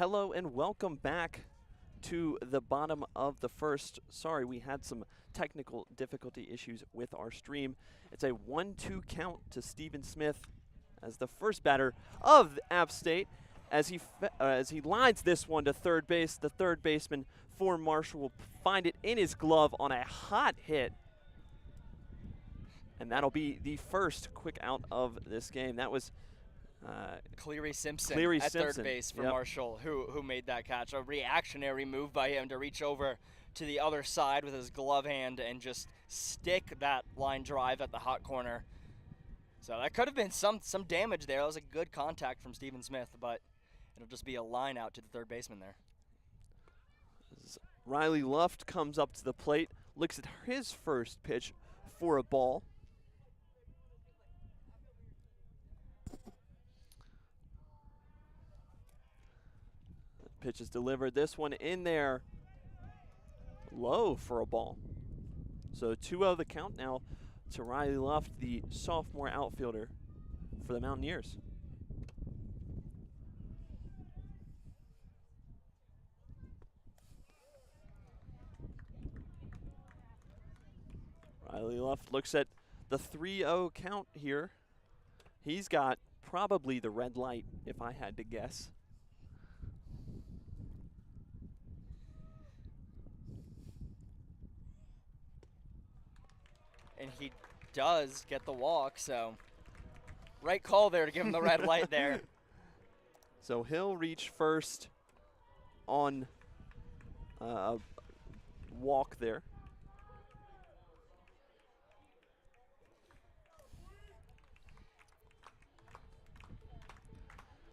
Hello and welcome back to the bottom of the first. Sorry, we had some technical difficulty issues with our stream. It's a 1-2 count to Stephen Smith as the first batter of App State. As he lines this one to third base, the third baseman for Marshall will find it in his glove on a hot hit. And that'll be the first quick out of this game. That was Cleary Simpson Simpson. third base for Marshall, who made that catch. A reactionary move by him to reach over to the other side with his glove hand and just stick that line drive at the hot corner. So that could have been some damage there. That was a good contact from Stephen Smith, but it'll just be a line out to the third baseman there. Riley Luft comes up to the plate, looks at his first pitch for a ball. Pitch is delivered. This one in there, low for a ball. So 2-0 the count now to Riley Luft, the sophomore outfielder for the Mountaineers. Riley Luft looks at the 3-0 count here. He's got probably the red light, if I had to guess. And he does get the walk, so right call there to give him the red light there. So he'll reach first on a walk there.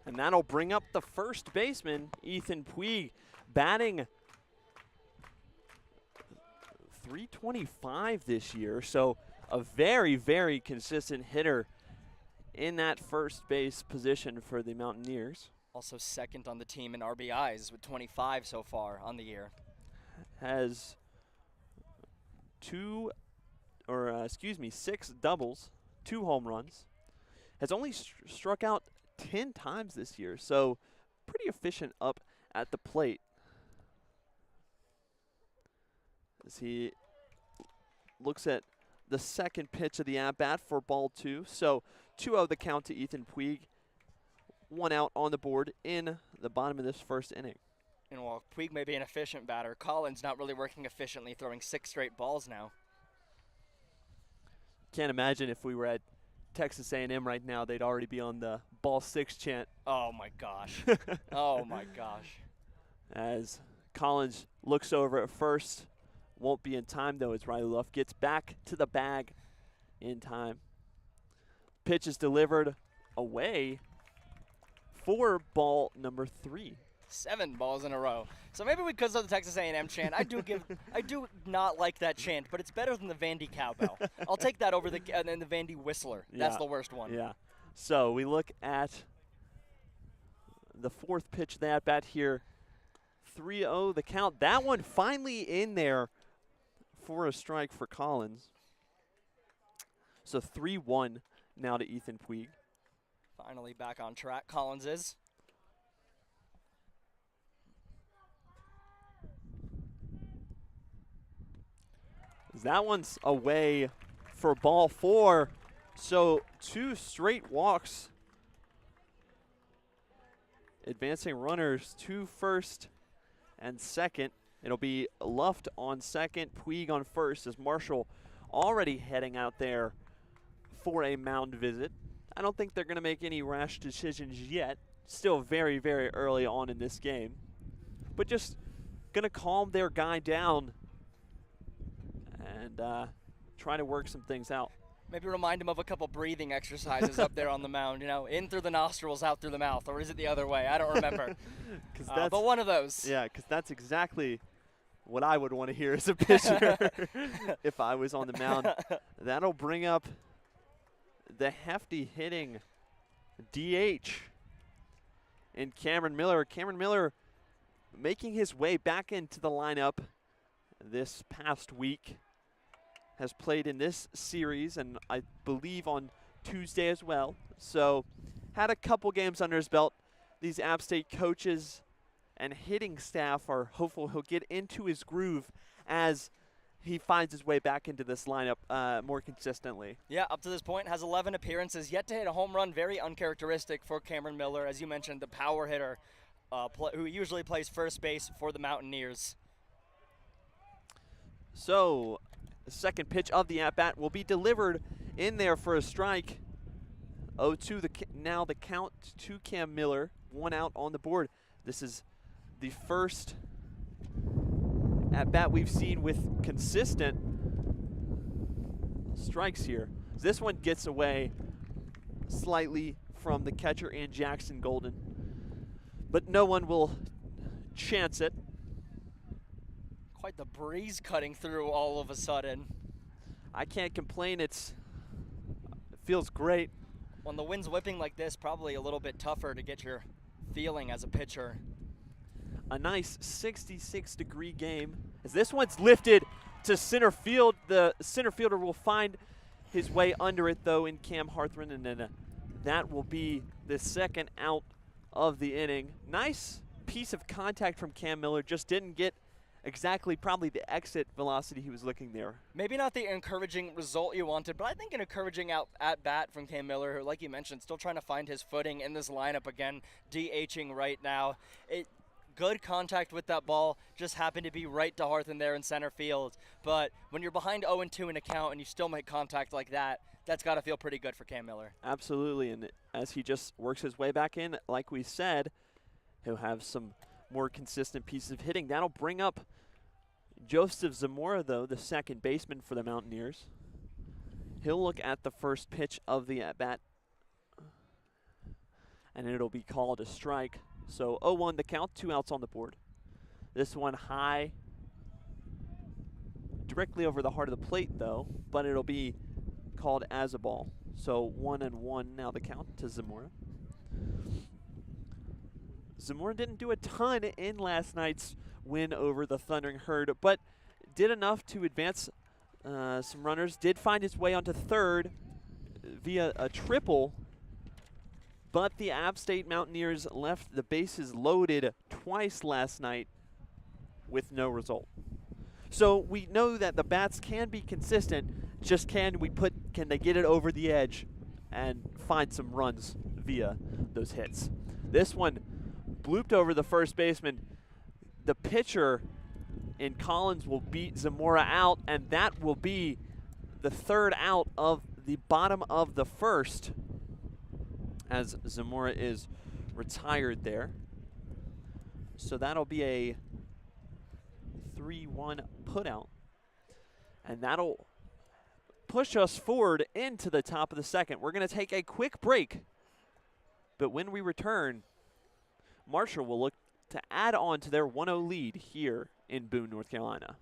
And that'll bring up the first baseman, Ethan Puig, batting .325 this year. So a very, very consistent hitter in that first base position for the Mountaineers. Also second on the team in RBIs with 25 so far on the year. Has 6 doubles, 2 home runs. Has only struck out 10 times this year, so pretty efficient up at the plate. As he looks at the second pitch of the at-bat for ball 2. So 2-0 the count to Ethan Puig. 1 out on the board in the bottom of this first inning. And while Puig may be an efficient batter, Collins not really working efficiently, throwing 6 straight balls now. Can't imagine if we were at Texas A&M right now, they'd already be on the ball 6 chant. Oh my gosh. Oh my gosh. As Collins looks over at first. Won't be in time, though, as Riley Luft gets back to the bag in time. Pitch is delivered away for ball number 3. 7 balls in a row. So maybe because of the Texas A&M chant, I do not like that chant, but it's better than the Vandy cowbell. I'll take that over the Vandy whistler. Yeah. That's the worst one. Yeah. So we look at the 4th pitch of the at-bat here. 3-0 the count. That one finally in there for a strike for Collins. So 3-1 now to Ethan Puig. Finally back on track, Collins is. That one's away for ball 4. So 2 straight walks. Advancing runners to first and second. It'll be Luft on second, Puig on first, as Marshall already heading out there for a mound visit. I don't think they're going to make any rash decisions yet. Still very, very early on in this game. But just going to calm their guy down and try to work some things out. Maybe remind him of a couple breathing exercises up there on the mound. You know, in through the nostrils, out through the mouth. Or is it the other way? I don't remember. But one of those. Yeah, because that's exactly what I would want to hear as a pitcher if I was on the mound. That'll bring up the hefty hitting DH in Cameron Miller. Cameron Miller making his way back into the lineup this past week. Has played in this series and I believe on Tuesday as well. So had a couple games under his belt. These App State coaches and hitting staff are hopeful he'll get into his groove as he finds his way back into this lineup more consistently. Yeah, up to this point has 11 appearances, yet to hit a home run, very uncharacteristic for Cameron Miller. As you mentioned, the power hitter who usually plays first base for the Mountaineers. So, the second pitch of the at-bat will be delivered in there for a strike. 0-2 now the count to Cam Miller, 1 out on the board. This is the first at-bat we've seen with consistent strikes here. This one gets away slightly from the catcher and Jackson Golden, but no one will chance it. Quite the breeze cutting through all of a sudden. I can't complain, it feels great. When the wind's whipping like this, probably a little bit tougher to get your feeling as a pitcher. A nice 66-degree game. As this one's lifted to center field, the center fielder will find his way under it, though, in Cam Harthran, and then that will be the second out of the inning. Nice piece of contact from Cam Miller, just didn't get exactly probably the exit velocity he was looking there. Maybe not the encouraging result you wanted, but I think an encouraging at-bat from Cam Miller, who, like you mentioned, still trying to find his footing in this lineup again, DHing right now. Good contact with that ball, just happened to be right to Harthan there in center field. But when you're behind 0-2 in a count and you still make contact like that, that's got to feel pretty good for Cam Miller. Absolutely, and as he just works his way back in, like we said, he'll have some more consistent pieces of hitting. That'll bring up Joseph Zamora, though, the second baseman for the Mountaineers. He'll look at the first pitch of the at-bat, and it'll be called a strike. So 0-1 the count, 2 outs on the board. This one high, directly over the heart of the plate, though, but it'll be called as a ball. So 1-1 now the count to Zamora. Zamora didn't do a ton in last night's win over the Thundering Herd, but did enough to advance some runners. Did find his way onto third via a triple, but the App State Mountaineers left the bases loaded twice last night with no result. So we know that the bats can be consistent, just can they get it over the edge and find some runs via those hits. This one blooped over the first baseman. The pitcher in Collins will beat Zamora out, and that will be the third out of the bottom of the first, as Zamora is retired there. So that'll be a 3-1 putout, and that'll push us forward into the top of the second. We're going to take a quick break, but when we return, Marshall will look to add on to their 1-0 lead here in Boone, North Carolina.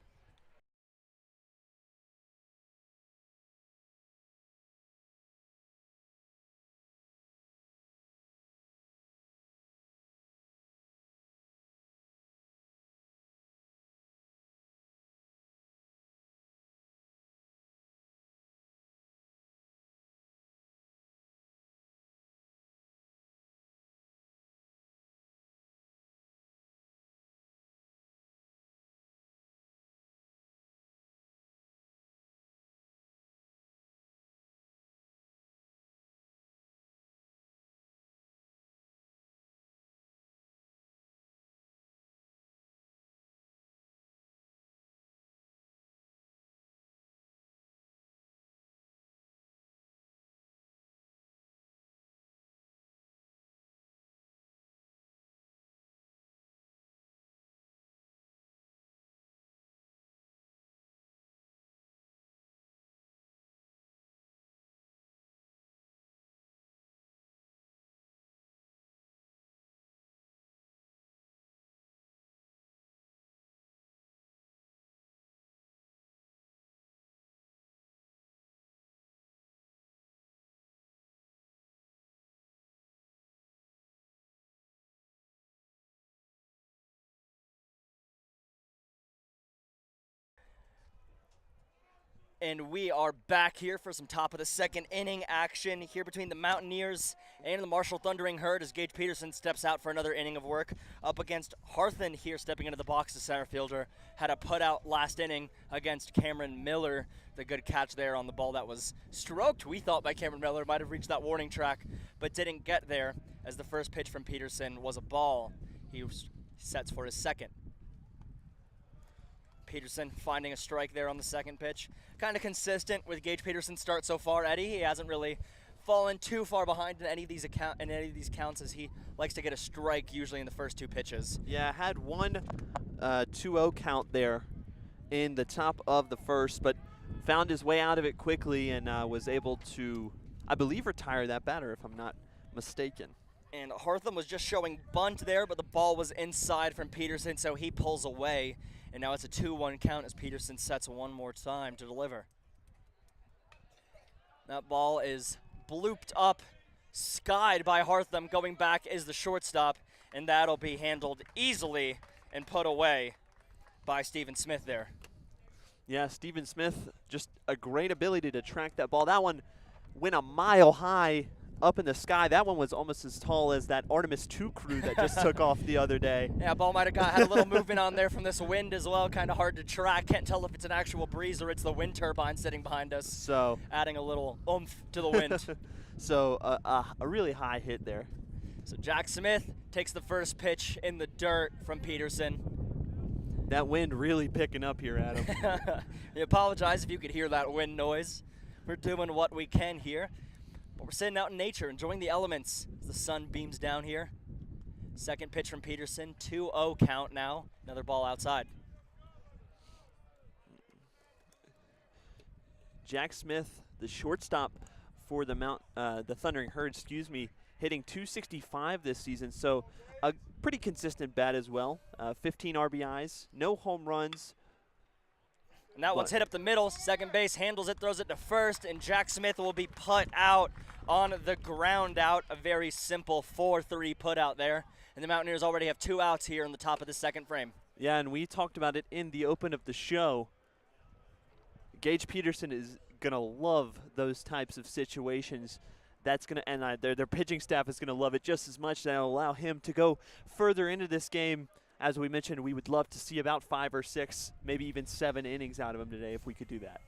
And we are back here for some top of the second inning action here between the Mountaineers and the Marshall Thundering Herd as Gage Peterson steps out for another inning of work up against Harthan here stepping into the box. The center fielder had a putout last inning against Cameron Miller. The good catch there on the ball that was stroked, we thought, by Cameron Miller. Might have reached that warning track, but didn't get there as the first pitch from Peterson was a ball. He sets for his second. Peterson finding a strike there on the second pitch. Kind of consistent with Gage Peterson's start so far, Eddie. He hasn't really fallen too far behind in any of these counts as he likes to get a strike usually in the first two pitches. Yeah, had one 2-0 count there in the top of the first, but found his way out of it quickly and was able to, I believe, retire that batter if I'm not mistaken. And Hartham was just showing bunt there, but the ball was inside from Peterson, so he pulls away. And now it's a 2-1 count as Peterson sets one more time to deliver. That ball is blooped up, skied by Hartham. Going back is the shortstop, and that'll be handled easily and put away by Stephen Smith there. Yeah, Stephen Smith, just a great ability to track that ball. That one went a mile high up in the sky. That one was almost as tall as that Artemis II crew that just took off the other day. Yeah, ball might have had a little movement on there from this wind as well. Kind of hard to track. Can't tell if it's an actual breeze or it's the wind turbine sitting behind us. So adding a little oomph to the wind. So a really high hit there. So Jack Smith takes the first pitch in the dirt from Peterson. That wind really picking up here, Adam. I apologize if you could hear that wind noise. We're doing what we can here. But we're sitting out in nature, enjoying the elements as the sun beams down here. Second pitch from Peterson, 2-0 count now. Another ball outside. Jack Smith, the shortstop for the Thundering Herd, hitting .265 this season. So a pretty consistent bat as well. 15 RBIs, no home runs. And that one's hit up the middle. Second base handles it, throws it to first, and Jack Smith will be put out on the ground out. A very simple 4-3 put out there. And the Mountaineers already have 2 outs here in the top of the second frame. Yeah, and we talked about it in the open of the show. Gage Peterson is going to love those types of situations. That's going to, and their pitching staff is going to love it just as much. That'll allow him to go further into this game. As we mentioned, we would love to see about 5 or 6, maybe even 7 innings out of him today if we could do that.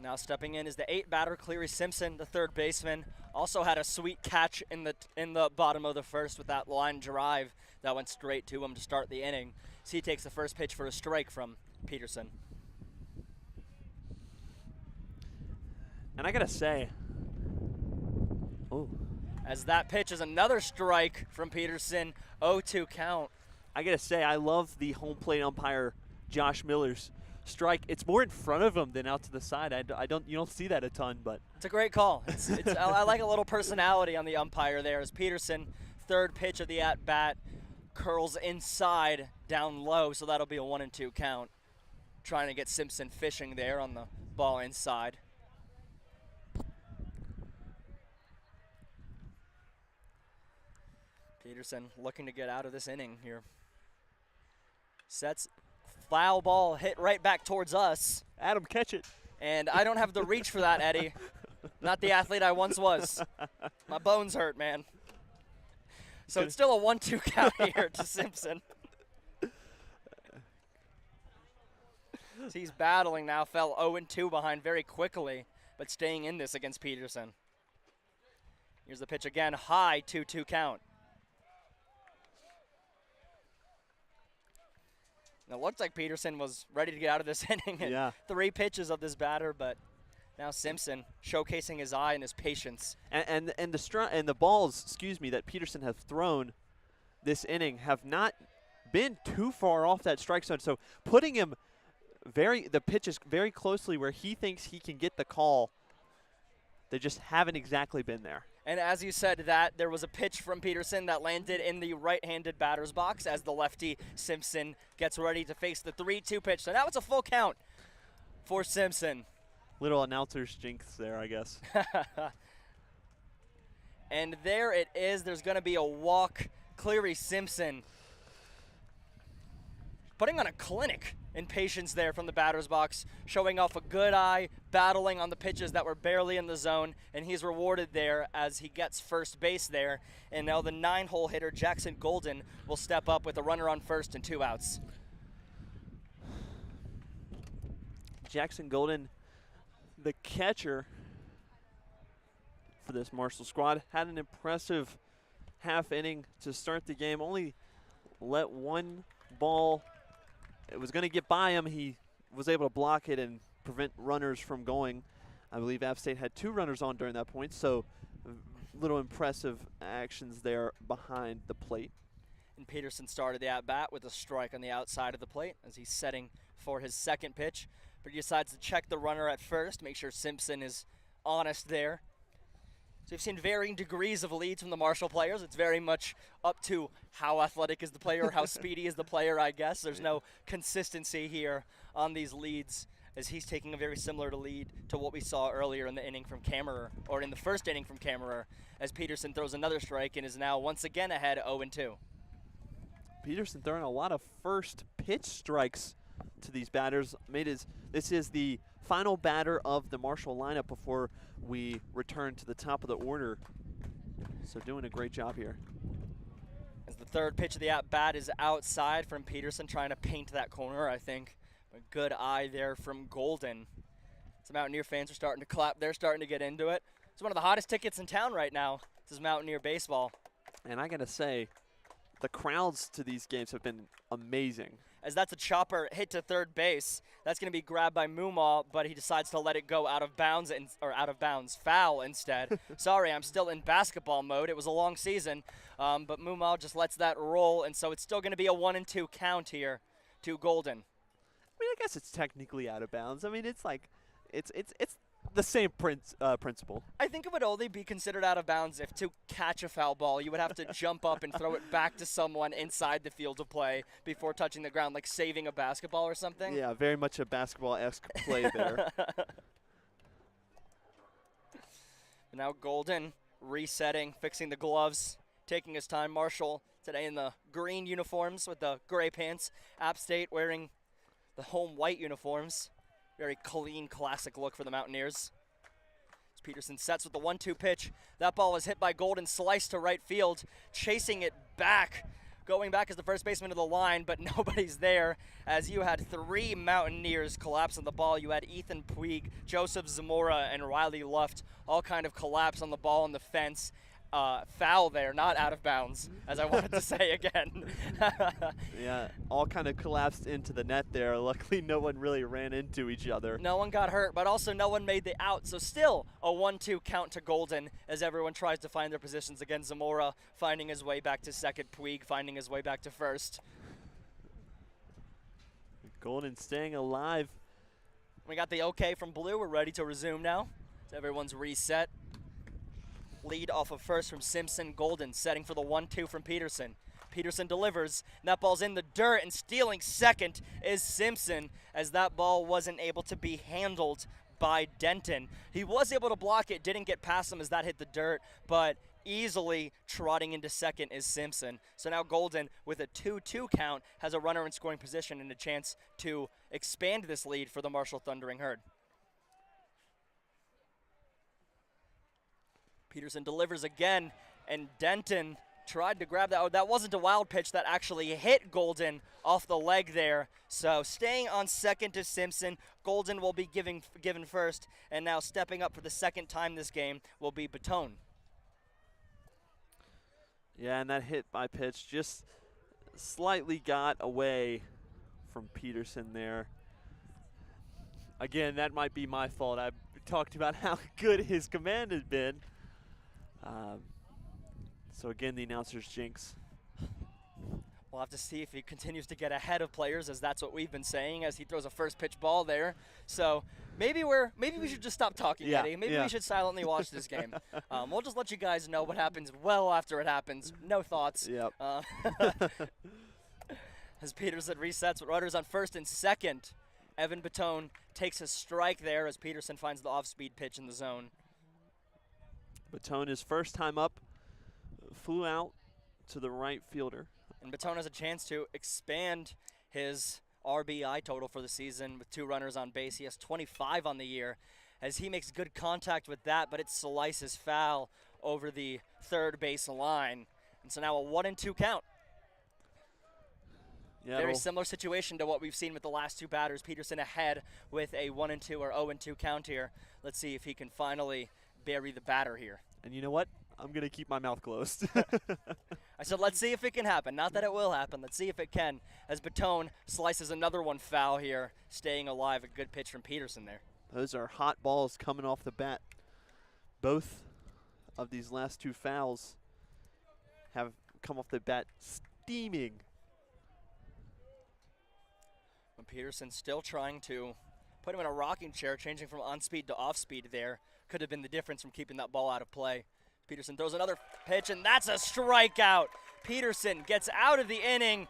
Now stepping in is the 8 batter, Cleary Simpson, the third baseman. Also had a sweet catch in the bottom of the first with that line drive that went straight to him to start the inning. So he takes the first pitch for a strike from Peterson. And I got to say, as that pitch is another strike from Peterson, 0-2 count. I got to say, I love the home plate umpire, Josh Miller's strike. It's more in front of him than out to the side. You don't see that a ton, but it's a great call. I like a little personality on the umpire there as Peterson, third pitch of the at-bat, curls inside down low, so that'll be a 1-2 count. Trying to get Simpson fishing there on the ball inside. Peterson looking to get out of this inning here. Sets, foul ball hit right back towards us. Adam, catch it. And I don't have the reach for that, Eddie. Not the athlete I once was. My bones hurt, man. So it's still a 1-2 count here to Simpson. So he's battling now, fell 0-2 behind very quickly, but staying in this against Peterson. Here's the pitch again, high 2-2 count. It looked like Peterson was ready to get out of this inning in 3 pitches of this batter, but now Simpson showcasing his eye and his patience. And the balls, that Peterson have thrown this inning have not been too far off that strike zone. So putting him the pitches very closely where he thinks he can get the call. They just haven't exactly been there. And as you said, that there was a pitch from Peterson that landed in the right-handed batter's box as the lefty Simpson gets ready to face the 3-2 pitch. So now it's a full count for Simpson. Little announcer's jinx there, I guess. And there it is. There's going to be a walk. Cleary Simpson putting on a clinic in patience there from the batter's box, showing off a good eye, battling on the pitches that were barely in the zone, and he's rewarded there as he gets first base there. And now the 9-hole hitter, Jackson Golden, will step up with a runner on first and 2 outs. Jackson Golden, the catcher for this Marshall squad, had an impressive half inning to start the game. Only let one ball, it was going to get by him. He was able to block it and prevent runners from going. I believe App State had 2 runners on during that point, so little impressive actions there behind the plate. And Peterson started the at-bat with a strike on the outside of the plate as he's setting for his second pitch. But he decides to check the runner at first, make sure Simpson is honest there. So we've seen varying degrees of leads from the Marshall players. It's very much up to how athletic is the player, how speedy is the player, I guess. There's no consistency here on these leads as he's taking a very similar lead to what we saw earlier in the inning from Kammerer, or in the first inning from Kammerer, as Peterson throws another strike and is now once again ahead 0-2. Peterson throwing a lot of first pitch strikes to these batters. This is the final batter of the Marshall lineup before we return to the top of the order. So doing a great job here. As the third pitch of the at-bat is outside from Peterson, trying to paint that corner, I think. A good eye there from Golden. Some Mountaineer fans are starting to clap. They're starting to get into it. It's one of the hottest tickets in town right now. This is Mountaineer baseball. And I got to say, the crowds to these games have been amazing. As that's a chopper hit to third base. That's going to be grabbed by Mumaw, but he decides to let it go out of bounds, foul instead. Sorry, I'm still in basketball mode. It was a long season, but Mumaw just lets that roll, and so it's still going to be a 1-2 count here to Golden. I mean, I guess it's technically out of bounds. I mean, it's like, it's the same principle. I think it would only be considered out of bounds if to catch a foul ball, you would have to jump up and throw it back to someone inside the field of play before touching the ground, like saving a basketball or something. Yeah, very much a basketball-esque play there. Now Golden resetting, fixing the gloves, taking his time. Marshall today in the green uniforms with the gray pants. App State wearing the home white uniforms. Very clean, classic look for the Mountaineers. As Peterson sets with the 1-2 pitch. That ball was hit by Golden, sliced to right field, chasing it back. Going back as the first baseman to the line, but nobody's there as you had 3 Mountaineers collapse on the ball. You had Ethan Puig, Joseph Zamora, and Riley Luft all kind of collapse on the ball on the fence. Foul there, not out of bounds, as I wanted to say again. Yeah, all kind of collapsed into the net there. Luckily, no one really ran into each other. No one got hurt, but also no one made the out. So still a 1-2 count to Golden as everyone tries to find their positions. Again, Zamora finding his way back to second, Puig finding his way back to first. Golden staying alive. We got the okay from Blue. We're ready to resume now. So everyone's reset. Lead off of first from Simpson. Golden setting for the 1-2 from Peterson. Peterson delivers, and that ball's in the dirt, and stealing second is Simpson as that ball wasn't able to be handled by Denton. He was able to block it, didn't get past him as that hit the dirt, but easily trotting into second is Simpson. So now Golden, with a 2-2 count, has a runner in scoring position and a chance to expand this lead for the Marshall Thundering Herd. Peterson delivers again, and Denton tried to grab that. Oh, that wasn't a wild pitch. That actually hit Golden off the leg there. So staying on second to Simpson. Golden will be given first, and now stepping up for the second time this game will be Batone. Yeah, and that hit by pitch just slightly got away from Peterson there. Again, that might be my fault. I talked about how good his command had been. So again, the announcer's jinx. We'll have to see if he continues to get ahead of players, as that's what we've been saying, as he throws a first pitch ball there. So maybe we should just stop talking, yeah, Eddie. Maybe yeah. we should silently watch this game. We'll just let you guys know what happens well after it happens. No thoughts. Yep. As Peterson resets with runners on first and second, Evan Batone takes a strike there as Peterson finds the off-speed pitch in the zone. Batone, his first time up, flew out to the right fielder. And Batone has a chance to expand his RBI total for the season with 2 runners on base. He has 25 on the year as he makes good contact with that, but it slices foul over the third base line. And so now a 1-2 count. Yeah, Very similar situation to what we've seen with the last 2 batters. Peterson ahead with a 1-2 or 0-2 count here. Let's see if he can finally bury the batter here. And you know what? I'm going to keep my mouth closed. I said, let's see if it can happen. Not that it will happen. Let's see if it can. As Baton slices another one foul here, staying alive. A good pitch from Peterson there. Those are hot balls coming off the bat. Both of these last 2 fouls have come off the bat steaming. And Peterson still trying to put him in a rocking chair, changing from on speed to off speed there. Could have been the difference from keeping that ball out of play. Peterson throws another pitch, and that's a strikeout. Peterson gets out of the inning,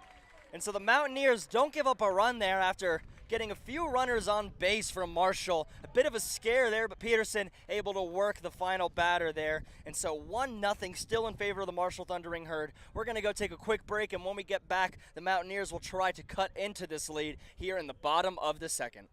and so the Mountaineers don't give up a run there after getting a few runners on base from Marshall. A bit of a scare there, but Peterson able to work the final batter there. And so 1-0 still in favor of the Marshall Thundering Herd. We're going to go take a quick break, and when we get back, the Mountaineers will try to cut into this lead here in the bottom of the second.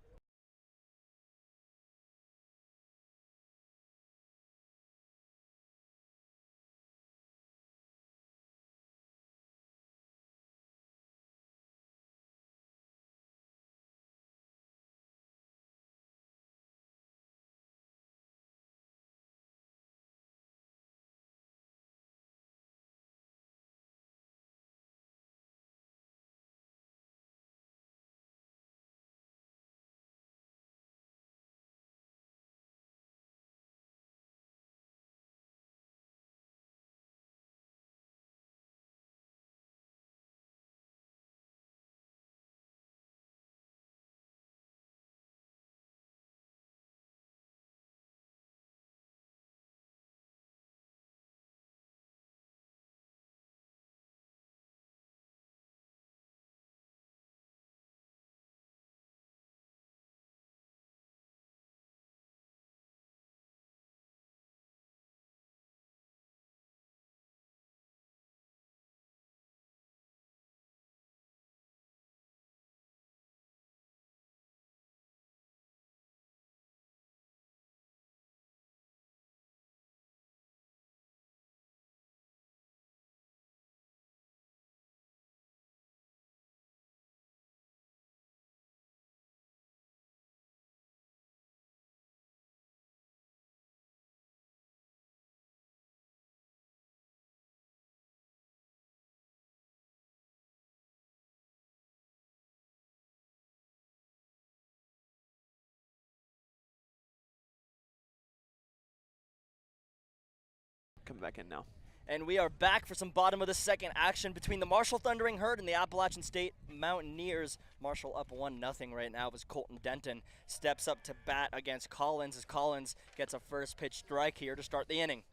Coming back in now. And we are back for some bottom of the second action between the Marshall Thundering Herd and the Appalachian State Mountaineers. Marshall up 1-0 right now as Colton Denton steps up to bat against Collins as Collins gets a first pitch strike here to start the inning.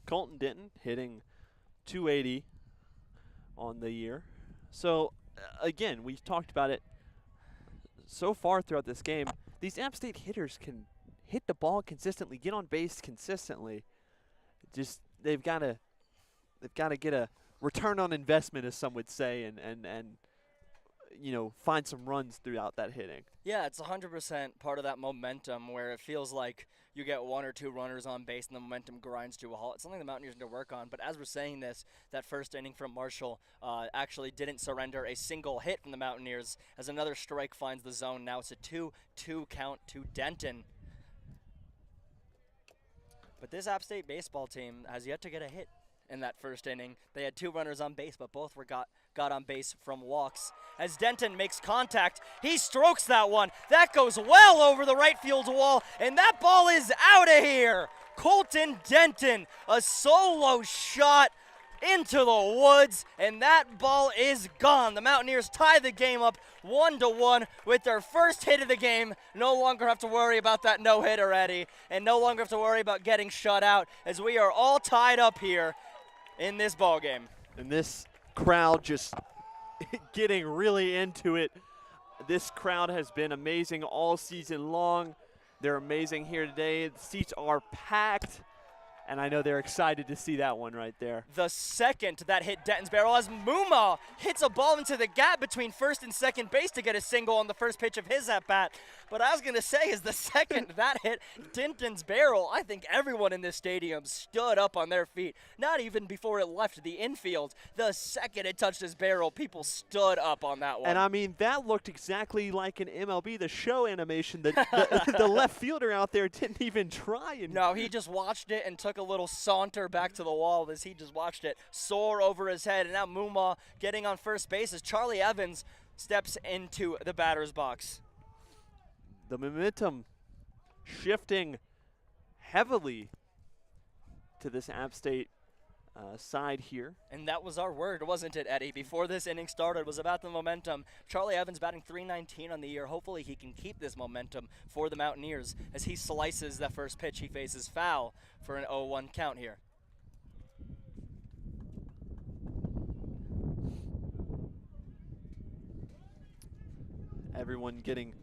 Colton Denton hitting 280 on the year. So, again, we've talked about it so far throughout this game. These App State hitters can hit the ball consistently, get on base consistently. Just they've got to get a return on investment, as some would say, and you know, find some runs throughout that hitting. Yeah, it's 100% part of that momentum where it feels like you get 1 or 2 runners on base and the momentum grinds to a halt. It's something the Mountaineers need to work on. But as we're saying this, that first inning from Marshall actually didn't surrender a single hit from the Mountaineers as another strike finds the zone. Now it's a 2-2 count to Denton. But this App State baseball team has yet to get a hit in that first inning. They had 2 runners on base, but both were got on base from walks. As Denton makes contact, he strokes that one. That goes well over the right field wall, and that ball is out of here. Colton Denton, a solo shot into the woods, and that ball is gone. The Mountaineers tie the game up 1-1 with their first hit of the game. No longer have to worry about that no-hit already, and no longer have to worry about getting shut out, as we are all tied up here in this ball game. And this crowd just getting really into it. This crowd has been amazing all season long. They're amazing here today. The seats are packed. And I know they're excited to see that one right there. The second that hit Denton's barrel as Muma hits a ball into the gap between first and second base to get a single on the first pitch of his at-bat. But I was going to say is the second that hit Denton's barrel, I think everyone in this stadium stood up on their feet. Not even before it left the infield. The second it touched his barrel, people stood up on that one. And I mean, that looked exactly like an MLB The Show animation. The left fielder out there didn't even try. No, he just watched it and took a little saunter back to the wall as he just watched it soar over his head. And now Muma getting on first base as Charlie Evans steps into the batter's box. The momentum shifting heavily to this App State side here. And that was our word, wasn't it, Eddie? Before this inning started, was about the momentum. Charlie Evans batting .319 on the year. Hopefully he can keep this momentum for the Mountaineers as he slices that first pitch. He faces foul for an 0-1 count here. Everyone getting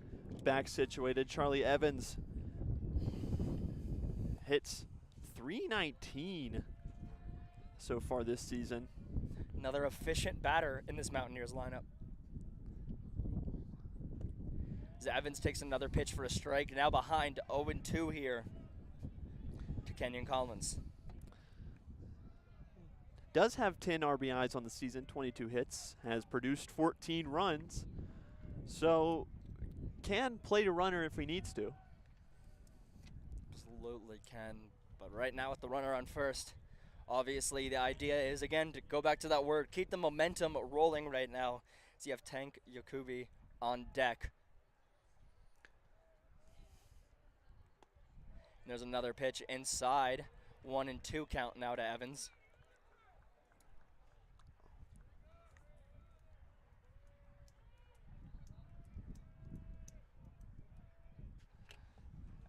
back situated. Charlie Evans hits .319 so far this season. Another efficient batter in this Mountaineers lineup. As Evans takes another pitch for a strike, now behind 0-2 here to Kenyon Collins. Does have 10 RBIs on the season, 22 hits, has produced 14 runs, so can play to runner if he needs to. Absolutely can, but right now with the runner on first, obviously the idea is, again, to go back to that word, keep the momentum rolling right now. So you have Tank Yakubi on deck. And there's another pitch inside, 1-2 count now to Evans.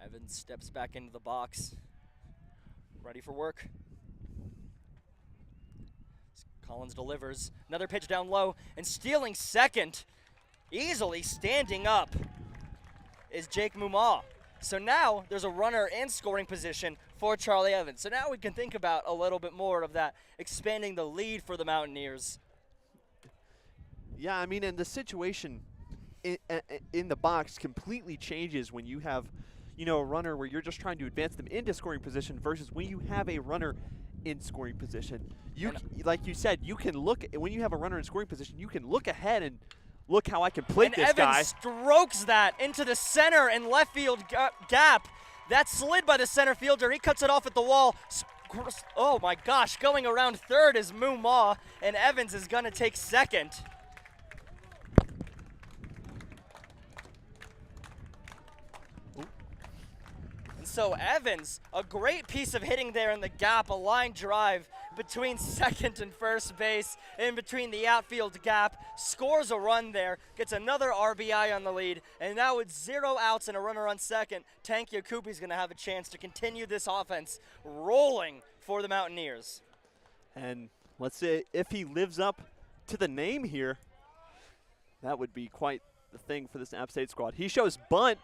Evans steps back into the box, ready for work. Collins delivers, another pitch down low, and stealing second, easily standing up, is Jake Muma. So now there's a runner in scoring position for Charlie Evans. So now we can think about a little bit more of that, expanding the lead for the Mountaineers. Yeah, I mean, and the situation in the box completely changes when you have, you know, a runner where you're just trying to advance them into scoring position versus when you have a runner in scoring position. Like you said, you can look, when you have a runner in scoring position, you can look ahead and look how I can plate this guy. And Evans strokes that into the center and left field gap. That slid by the center fielder. He cuts it off at the wall. Oh my gosh, going around third is Muma, and Evans is gonna take second. So Evans, a great piece of hitting there in the gap, a line drive between second and first base, in between the outfield gap, scores a run there, gets another RBI on the lead, and now with 0 outs and a runner on second, Tank Yakubi's going to have a chance to continue this offense rolling for the Mountaineers. And let's say if he lives up to the name here, that would be quite the thing for this App State squad. He shows bunt.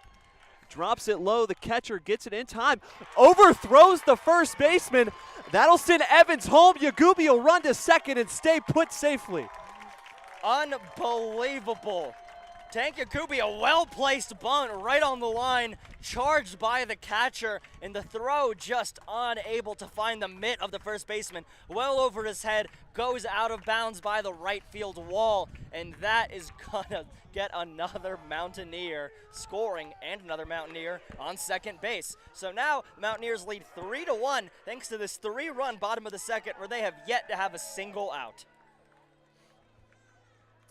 Drops it low, the catcher gets it in time, overthrows the first baseman. That'll send Evans home. Yagubi will run to second and stay put safely. Unbelievable. Tank Yakubi, a well-placed bunt right on the line, charged by the catcher, and the throw just unable to find the mitt of the first baseman. Well over his head, goes out of bounds by the right field wall, and that is gonna get another Mountaineer scoring and another Mountaineer on second base. So now Mountaineers lead 3-1 thanks to this 3-run bottom of the second where they have yet to have a single out.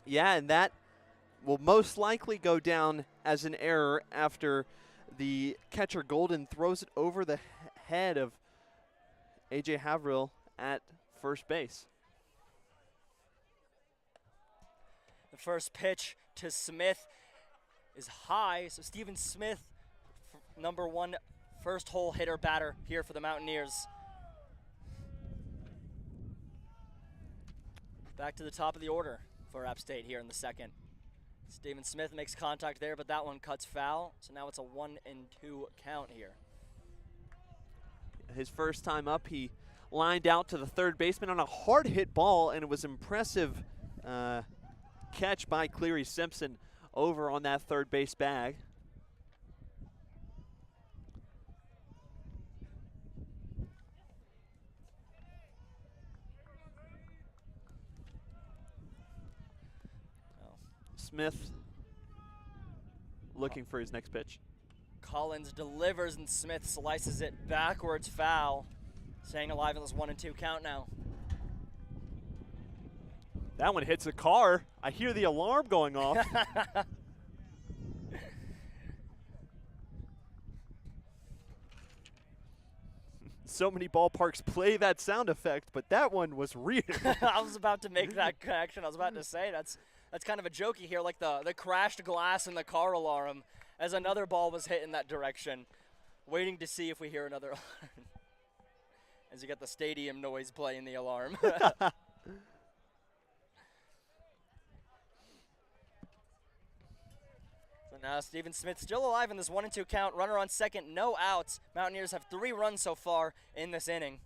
Yeah, and that will most likely go down as an error after the catcher Golden throws it over the head of A.J. Havrill at first base. The first pitch to Smith is high, so Steven Smith, number 1 first hole hitter batter here for the Mountaineers. Back to the top of the order for App State here in the second. Steven Smith makes contact there, but that one cuts foul. So now it's a 1-2 count here. his first time up, he lined out to the third baseman on a hard hit ball, and it was impressive catch by Cleary Simpson over on that third base bag. Smith looking for his next pitch. Collins delivers and Smith slices it backwards, foul. Staying alive in this 1-2 count now. That one hits a car. I hear the alarm going off. So many ballparks play that sound effect, but that one was real. I was about to make that connection. I was about to say that's kind of a jokey here, like the crashed glass in the car alarm as another ball was hit in that direction. Waiting to see if we hear another alarm. As you get the stadium noise playing the alarm. So now Steven Smith still alive in this 1-2 count. Runner on second, no outs. Mountaineers have 3 runs so far in this inning.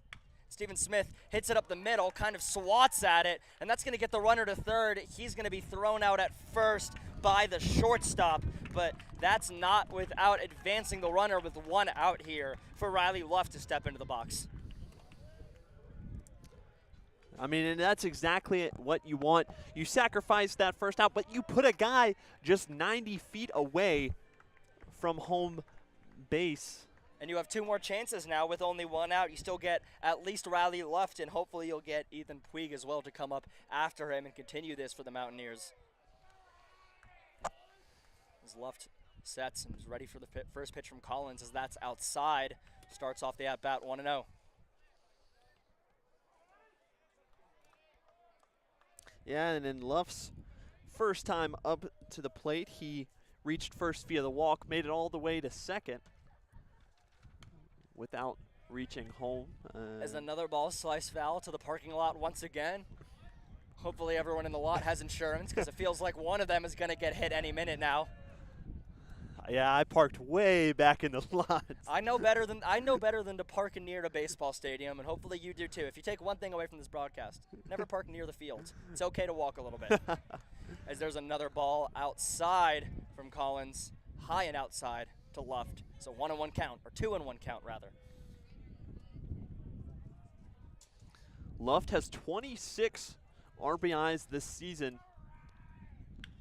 Steven Smith hits it up the middle, kind of swats at it, and that's going to get the runner to third. He's going to be thrown out at first by the shortstop, but that's not without advancing the runner with 1 out here for Riley Luft to step into the box. I mean, and that's exactly what you want. You sacrifice that first out, but you put a guy just 90 feet away from home base. And you have 2 more chances now with only 1 out. You still get at least Riley Luft, and hopefully you'll get Ethan Puig as well to come up after him and continue this for the Mountaineers. As Luft sets and is ready for the first pitch from Collins, as that's outside. Starts off the at-bat 1-0. Yeah, and in Luft's first time up to the plate, he reached first via the walk, made it all the way to second without reaching home. As another ball slice foul to the parking lot once again. Hopefully everyone in the lot has insurance, because it feels like one of them is going to get hit any minute now. Yeah, I parked way back in the lot. I know better than to park near a baseball stadium, and hopefully you do too. If you take one thing away from this broadcast, never park near the field. It's okay to walk a little bit. As there's another ball outside from Collins, high and outside to Luft. So 1-1 count, or 2-1 count rather. Luft has 26 RBIs this season.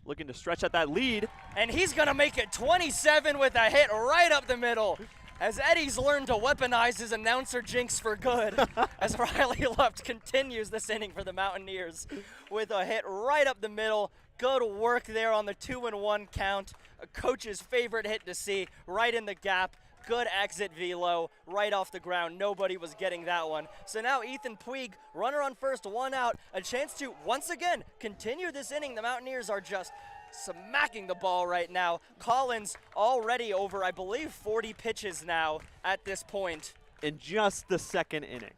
Looking to stretch out that lead. And he's going to make it 27 with a hit right up the middle. As Eddie's learned to weaponize his announcer jinx for good. As Riley Luft continues this inning for the Mountaineers with a hit right up the middle. Good work there on the 2-1 count. A coach's favorite hit to see, right in the gap. Good exit velo, right off the ground. Nobody was getting that one. So now Ethan Puig, runner on first, 1 out. A chance to, once again, continue this inning. The Mountaineers are just smacking the ball right now. Collins already over, I believe, 40 pitches now at this point. In just the second inning.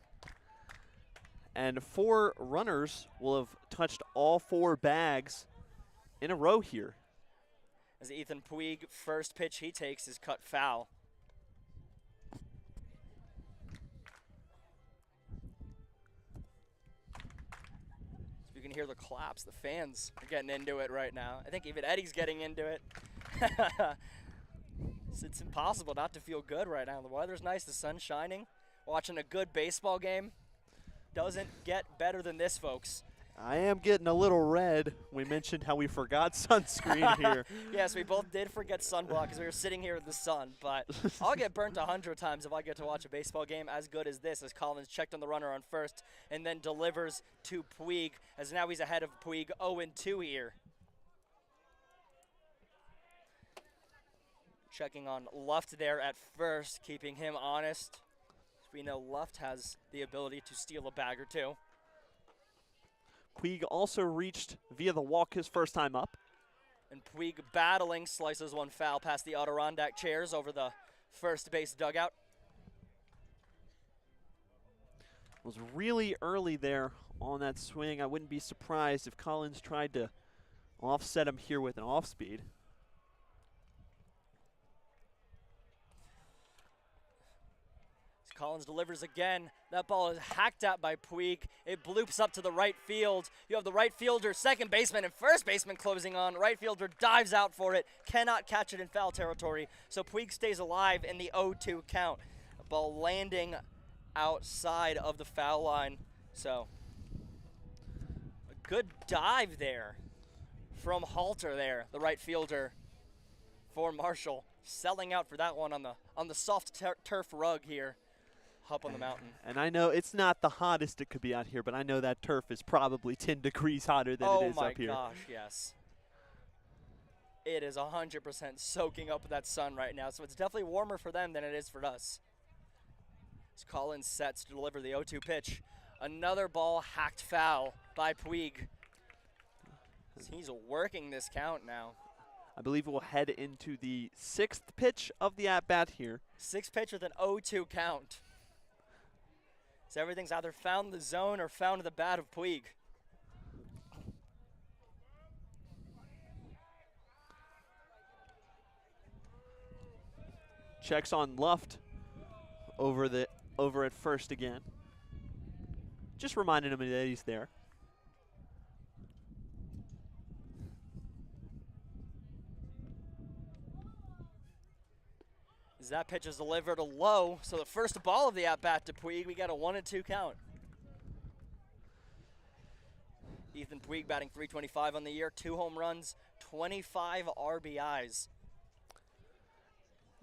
And 4 runners will have touched all 4 bags in a row here. As Ethan Puig, first pitch he takes is cut foul. You can hear the claps. The fans are getting into it right now. I think even Eddie's getting into it. It's impossible not to feel good right now. The weather's nice, the sun's shining. Watching a good baseball game doesn't get better than this, folks. I am getting a little red. We mentioned how we forgot sunscreen here. Yes, we both did forget sunblock because we were sitting here in the sun, but I'll get burnt 100 times if I get to watch a baseball game as good as this, as Collins checked on the runner on first and then delivers to Puig, as now he's ahead of Puig 0-2 here. Checking on Luft there at first, keeping him honest. We know Luft has the ability to steal a bag or two. Puig also reached via the walk his first time up. And Puig battling, slices one foul past the Adirondack chairs over the first base dugout. It was really early there on that swing. I wouldn't be surprised if Collins tried to offset him here with an off speed. Collins delivers again. That ball is hacked at by Puig. It bloops up to the right field. You have the right fielder, second baseman, and first baseman closing on. Right fielder dives out for it, cannot catch it in foul territory. So Puig stays alive in the 0-2 count. A ball landing outside of the foul line. So a good dive there from Halter there, the right fielder for Marshall. Selling out for that one on the soft turf rug here up on the mountain. And I know it's not the hottest it could be out here, but I know that turf is probably 10 degrees hotter than it is up here. Oh my gosh, yes. It is 100% soaking up with that sun right now, so it's definitely warmer for them than it is for us. As Collins sets to deliver the 0-2 pitch. Another ball hacked foul by Puig. He's working this count now. I believe we'll head into the 6th pitch of the at-bat here. 6th pitch with an 0-2 count. So everything's either found the zone or found the bat of Puig. Checks on Luft over at first again. Just reminding him that he's there. As that pitch is delivered low, so the first ball of the at-bat to Puig, we got a 1-2 count. Ethan Puig batting .325 on the year, 2 home runs, 25 RBIs.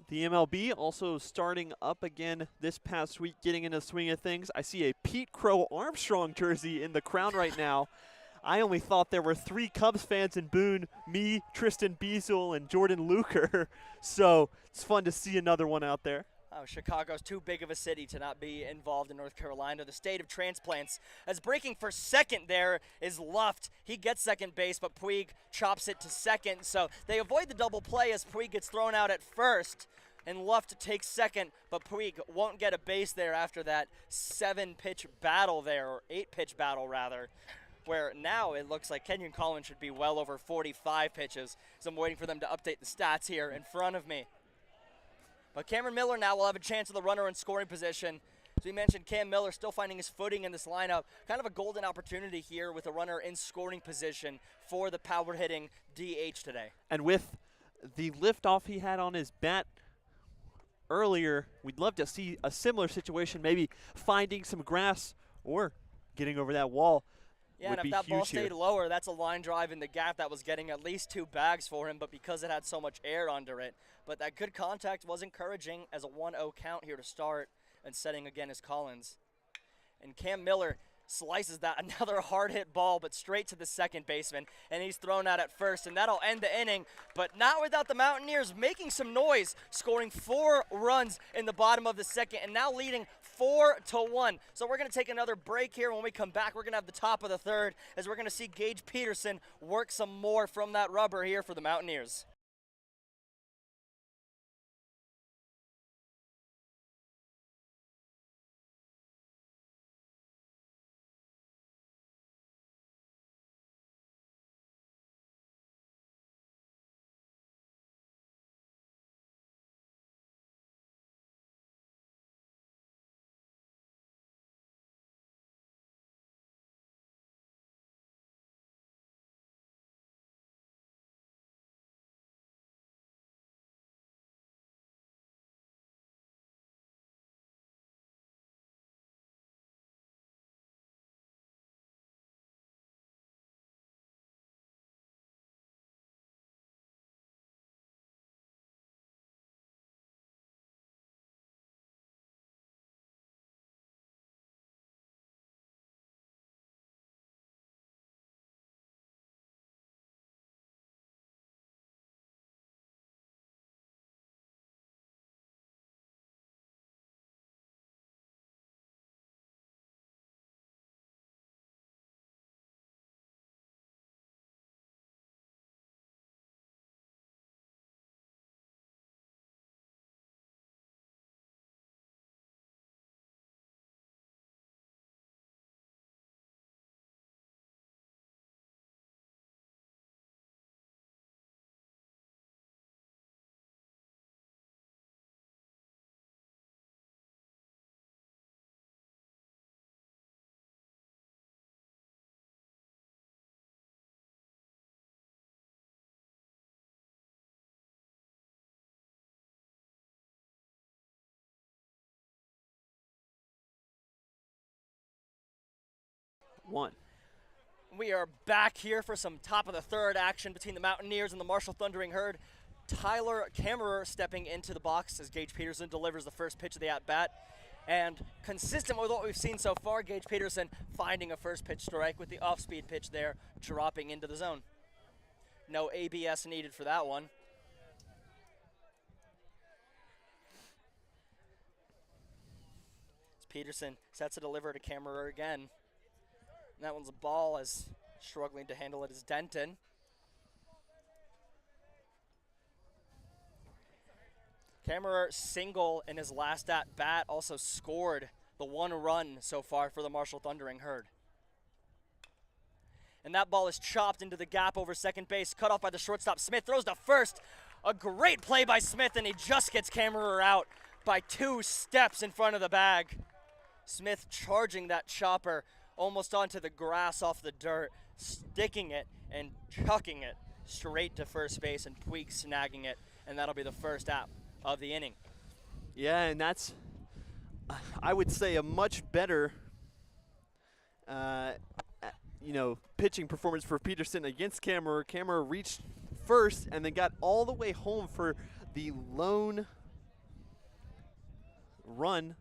The MLB also starting up again this past week, getting into the swing of things. I see a Pete Crow Armstrong jersey in the crown right now. I only thought there were 3 Cubs fans in Boone, me, Tristan Beazle, and Jordan Luker. So it's fun to see another one out there. Oh, Chicago's too big of a city to not be involved in North Carolina, the state of transplants. As breaking for second there is Luft. He gets second base, but Puig chops it to second. So they avoid the double play as Puig gets thrown out at first. And Luft takes second, but Puig won't get a base there after that 7-pitch battle there, or 8-pitch battle rather, where now it looks like Kenyon Collins should be well over 45 pitches. So I'm waiting for them to update the stats here in front of me. But Cameron Miller now will have a chance of the runner in scoring position. As we mentioned, Cam Miller still finding his footing in this lineup. Kind of a golden opportunity here with a runner in scoring position for the power-hitting DH today. And with the liftoff he had on his bat earlier, we'd love to see a similar situation, maybe finding some grass or getting over that wall. Yeah, and if that ball stayed lower, that's a line drive in the gap that was getting at least 2 bags for him, but because it had so much air under it. But that good contact was encouraging as a 1-0 count here to start, and setting again is Collins. And Cam Miller slices that, another hard hit ball, but straight to the second baseman, and he's thrown out at first, and that'll end the inning, but not without the Mountaineers making some noise, scoring 4 runs in the bottom of the second, and now leading 4-1. So we're going to take another break here. When we come back, we're going to have the top of the third, as we're going to see Gage Peterson work some more from that rubber here for the Mountaineers. 1. We are back here for some top of the third action between the Mountaineers and the Marshall Thundering Herd. Tyler Kammerer stepping into the box as Gage Peterson delivers the first pitch of the at-bat. And consistent with what we've seen so far, Gage Peterson finding a first pitch strike with the off-speed pitch there, dropping into the zone. No ABS needed for that one. As Peterson sets a deliver to Kammerer again. And that one's a ball, as struggling to handle it is Denton. Kammerer single in his last at-bat, also scored the 1 run so far for the Marshall Thundering Herd. And that ball is chopped into the gap over second base, cut off by the shortstop. Smith throws to first. A great play by Smith, and he just gets Kammerer out by 2 steps in front of the bag. Smith charging that chopper almost onto the grass off the dirt, sticking it and chucking it straight to first base, and Puig snagging it, and that'll be the first out of the inning. Yeah, and that's, I would say, a much better, pitching performance for Peterson against Kammerer. Kammerer reached first and then got all the way home for the lone run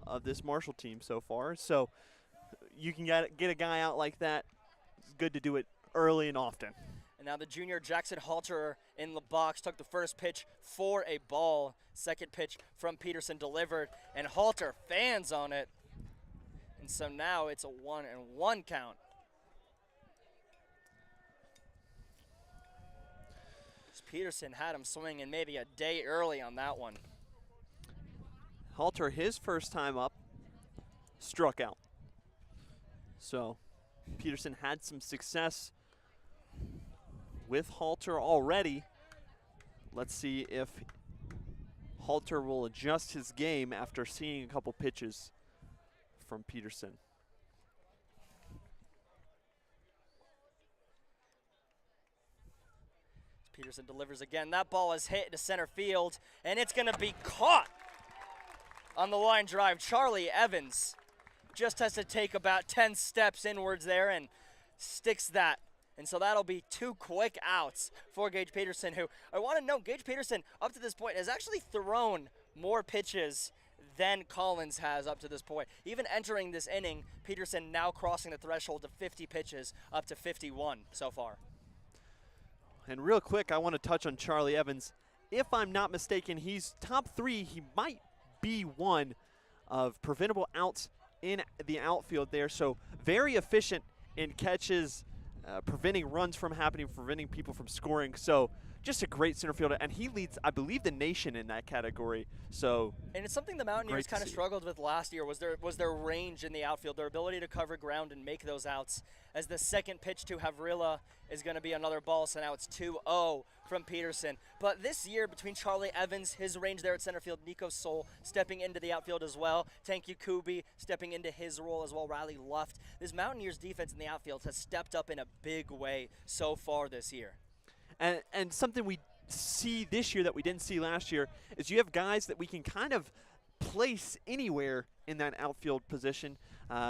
of this Marshall team so far. So you can get a guy out like that. It's good to do it early and often. And now the junior Jackson Halter in the box took the first pitch for a ball. Second pitch from Peterson delivered, and Halter fans on it. And so now it's a 1-1 count. Peterson had him swinging maybe a day early on that one. Halter, his first time up, struck out. So Peterson had some success with Halter already. Let's see if Halter will adjust his game after seeing a couple pitches from Peterson. Peterson delivers again. That ball is hit to center field, and it's going to be caught on the line drive. Charlie Evans just has to take about 10 steps inwards there and sticks that. And so that'll be 2 quick outs for Gage Peterson, who I want to note, Gage Peterson up to this point has actually thrown more pitches than Collins has up to this point. Even entering this inning, Peterson now crossing the threshold of 50 pitches, up to 51 so far. And real quick, I want to touch on Charlie Evans. If I'm not mistaken, he's top 3. He might be one of preventable outs in the outfield there. So very efficient in catches, preventing runs from happening, preventing people from scoring. So just a great center fielder, and he leads, I believe, the nation in that category. So, and it's something the Mountaineers kind of struggled with last year, was their range in the outfield, their ability to cover ground and make those outs. As the second pitch to Havrila is going to be another ball, so now it's 2-0 from Peterson. But this year, between Charlie Evans, his range there at center field, Nico Soul stepping into the outfield as well, Tanky Kubi stepping into his role as well, Riley Luft. This Mountaineers defense in the outfield has stepped up in a big way so far this year. And something we see this year that we didn't see last year is you have guys that we can kind of place anywhere in that outfield position,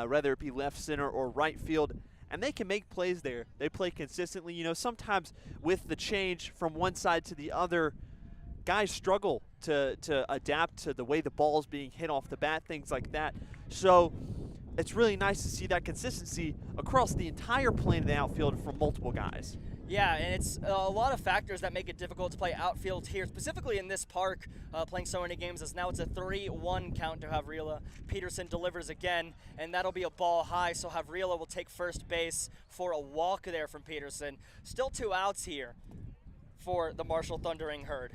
whether it be left center or right field, and they can make plays there. They play consistently. You know, sometimes with the change from one side to the other, guys struggle to adapt to the way the ball is being hit off the bat, things like that. So it's really nice to see that consistency across the entire plane of the outfield from multiple guys. Yeah, and it's a lot of factors that make it difficult to play outfield here, specifically in this park, playing so many games, as now it's a 3-1 count to Havrila. Peterson delivers again, and that'll be a ball high, so Havrila will take first base for a walk there from Peterson. Still 2 outs here for the Marshall Thundering Herd.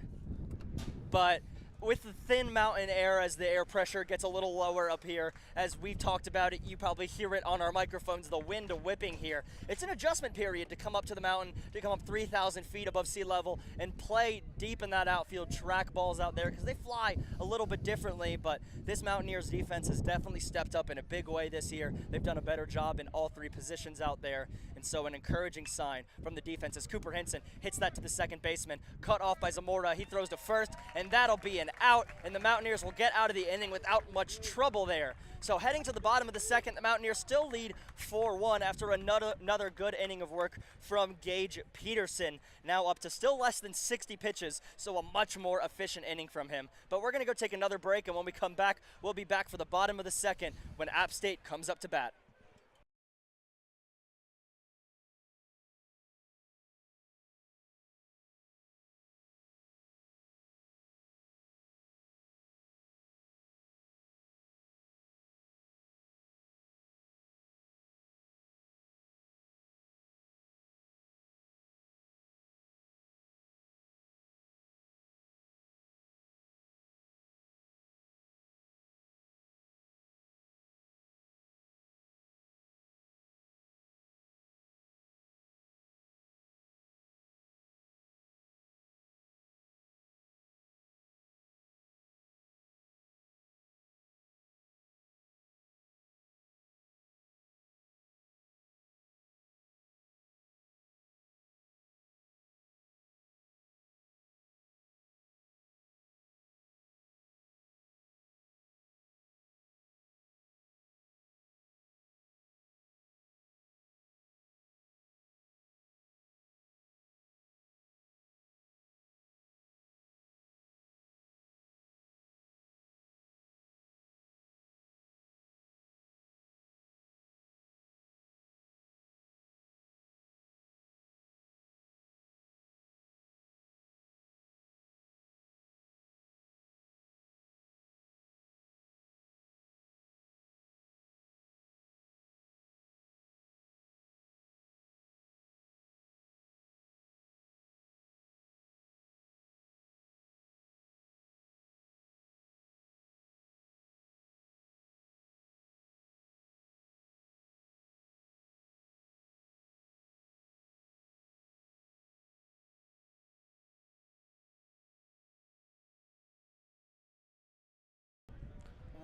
But with the thin mountain air, as the air pressure gets a little lower up here, as we've talked about it, you probably hear it on our microphones, the wind whipping here. It's an adjustment period to come up to the mountain, to come up 3,000 feet above sea level and play deep in that outfield, track balls out there, because they fly a little bit differently. But this Mountaineers defense has definitely stepped up in a big way this year. They've done a better job in all 3 positions out there. And so an encouraging sign from the defense as Cooper Henson hits that to the second baseman, cut off by Zamora. He throws to first, and that'll be an and out, and the Mountaineers will get out of the inning without much trouble there. So heading to the bottom of the second, the Mountaineers still lead 4-1 after another good inning of work from Gage Peterson. Now up to still less than 60 pitches, so a much more efficient inning from him. But we're going to go take another break, and when we come back, we'll be back for the bottom of the second when App State comes up to bat.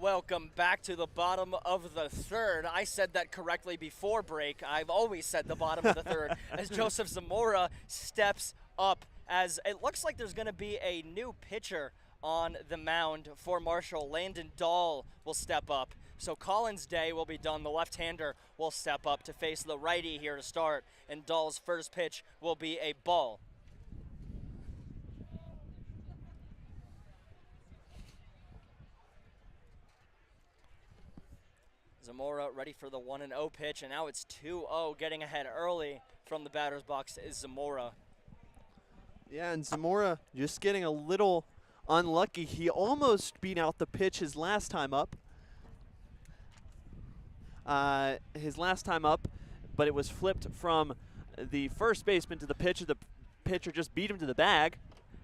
Welcome back to the bottom of the third. I said that correctly before break. I've always said the bottom of the third as Joseph Zamora steps up, as it looks like there's going to be a new pitcher on the mound for Marshall. Landon Dahl will step up. So Collins Day will be done. The left-hander will step up to face the righty here to start, and Dahl's first pitch will be a ball. Zamora ready for the 1-0 pitch, and now it's 2-0. Getting ahead early from the batter's box is Zamora. Yeah, and Zamora just getting a little unlucky. He almost beat out the pitch his last time up. But it was flipped from the first baseman to the pitcher. The pitcher just beat him to the bag.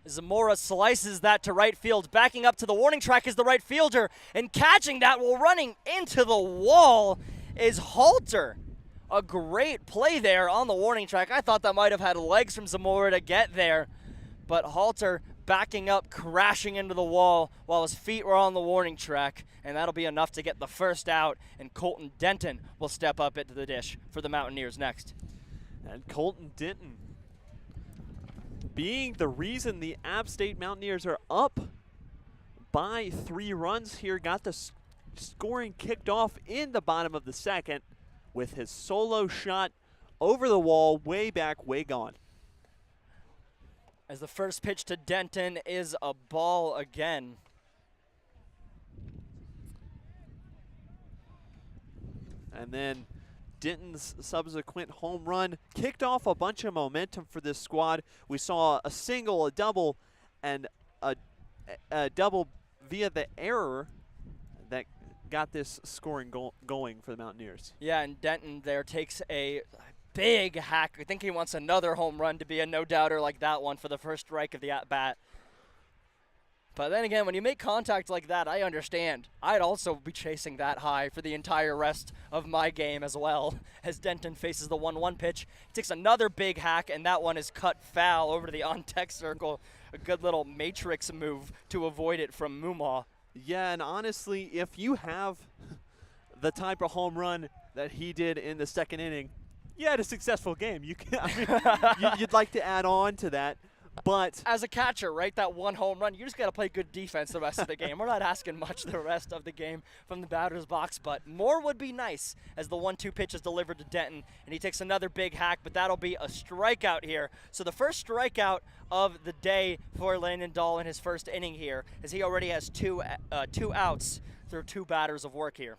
Zamora slices that to right field. Backing up to the warning track is the right fielder, and catching that while running into the wall is Halter. A great play there on the warning track. I thought that might have had legs from Zamora to get there, but Halter backing up, crashing into the wall while his feet were on the warning track, and that'll be enough to get the first out, and Colton Denton will step up into the dish for the Mountaineers next. And Colton Denton being the reason the App State Mountaineers are up by 3 runs here, got the scoring kicked off in the bottom of the second with his solo shot over the wall, way back, way gone. As the first pitch to Denton is a ball again. And then Denton's subsequent home run kicked off a bunch of momentum for this squad. We saw a single, a double, and a double via the error that got this scoring going for the Mountaineers. Yeah, and Denton there takes a big hack. I think he wants another home run to be a no-doubter like that one for the first strike of the at-bat. But then again, when you make contact like that, I understand. I'd also be chasing that high for the entire rest of my game as well. As Denton faces the 1-1 pitch, he takes another big hack, and that one is cut foul over to the on-deck circle. A good little matrix move to avoid it from Mumaw. Yeah, and honestly, if you have the type of home run that he did in the second inning, you had a successful game. You can, I mean, you'd like to add on to that. But As a catcher, right, that one home run, you just got to play good defense the rest of the game. We're not asking much the rest of the game from the batter's box, but more would be nice as the 1-2 pitch is delivered to Denton, and he takes another big hack, but that'll be a strikeout here. So the first strikeout of the day for Landon Dahl in his first inning here, as he already has two outs through 2 batters of work here.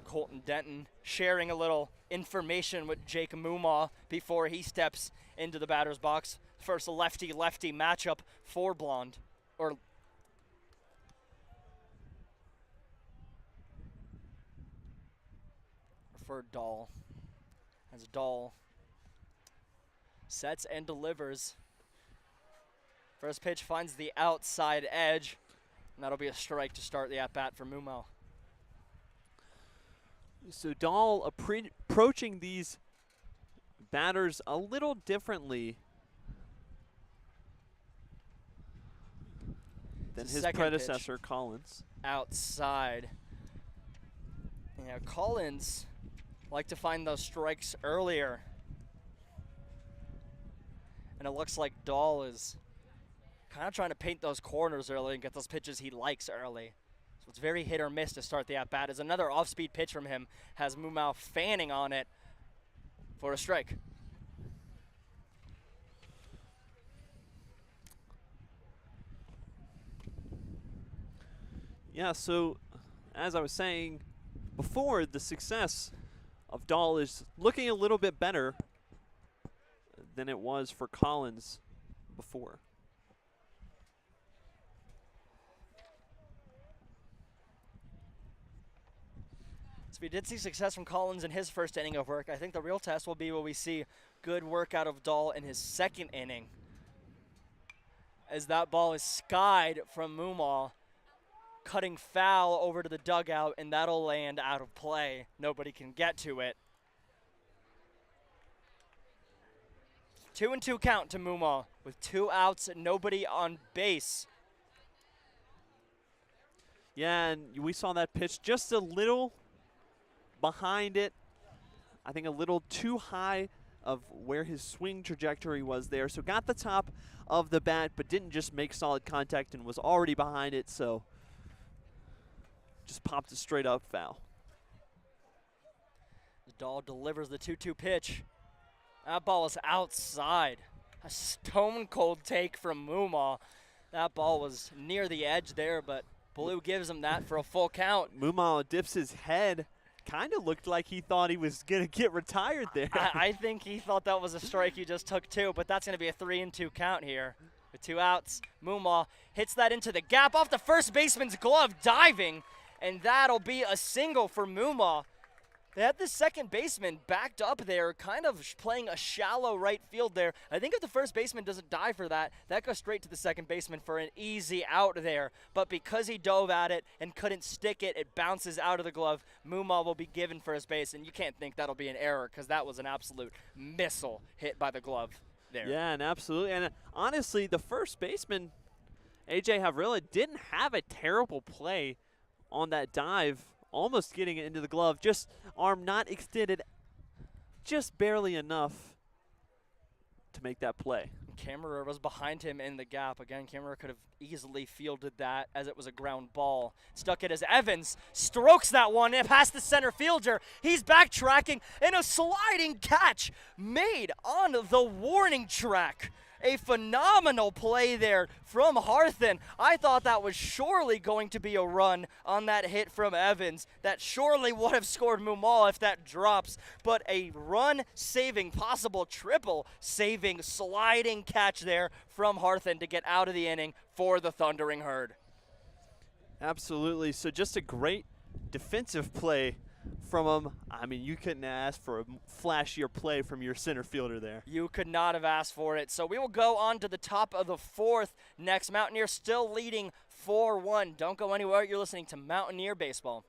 Colton Denton sharing a little information with Jake Mumaw before he steps into the batter's box. First lefty-lefty matchup for Blonde. For Dahl. As Dahl sets and delivers. First pitch finds the outside edge, and that'll be a strike to start the at-bat for Mumaw. So Dahl approaching these batters a little differently than his Second predecessor, Collins. Outside. Yeah, Collins like to find those strikes earlier. And it looks like Dahl is kind of trying to paint those corners early and get those pitches he likes early. So it's very hit or miss to start the at-bat. As another off-speed pitch from him has Mumaw fanning on it for a strike. Yeah, so as I was saying before, the success of Dahl is looking a little bit better than it was for Collins before. So we did see success from Collins in his first inning of work. I think the real test will be will we see good work out of Dahl in his second inning, as that ball is skied from Mumaw, cutting foul over to the dugout, and that'll land out of play. Nobody can get to it. 2-2 count to Mumaw with 2 outs and nobody on base. Yeah, and we saw that pitch just a little behind it. I think a little too high of where his swing trajectory was there. So got the top of the bat, but didn't just make solid contact and was already behind it. So just popped a straight up foul. Dahl delivers the 2-2 pitch. That ball is outside. A stone cold take from Mumaw. That ball was near the edge there, but Blue gives him that for a full count. Mumaw dips his head. Kind of looked like he thought he was going to get retired there. I think he thought that was a strike he just took too, but that's going to be a 3-2 count here. With 2 outs, Mumaw hits that into the gap off the first baseman's glove, diving, and that'll be a single for Mumaw. They had the second baseman backed up there, kind of playing a shallow right field there. I think if the first baseman doesn't dive for that, that goes straight to the second baseman for an easy out there. But because he dove at it and couldn't stick it, it bounces out of the glove. Mumaw will be given first base, and you can't think that'll be an error because that was an absolute missile hit by the glove there. Yeah, and absolutely. And honestly, the first baseman, A.J. Havrilla, didn't have a terrible play on that dive, almost getting it into the glove, just arm not extended just barely enough to make that play. Kammerer was behind him in the gap. Again, Kammerer could have easily fielded that as it was a ground ball. Stuck it as Evans strokes that one past the center fielder. He's backtracking, and a sliding catch made on the warning track. A phenomenal play there from Harthen. I thought that was surely going to be a run on that hit from Evans. That surely would have scored Mumaw if that drops. But a run-saving, possible triple-saving, sliding catch there from Harthen to get out of the inning for the Thundering Herd. Absolutely. So just a great defensive play from him. I mean, you couldn't ask for a flashier play from your center fielder there. You could not have asked for it. So we will go on to the top of the 4th next. Mountaineers still leading 4-1. Don't go anywhere. You're listening to Mountaineer Baseball.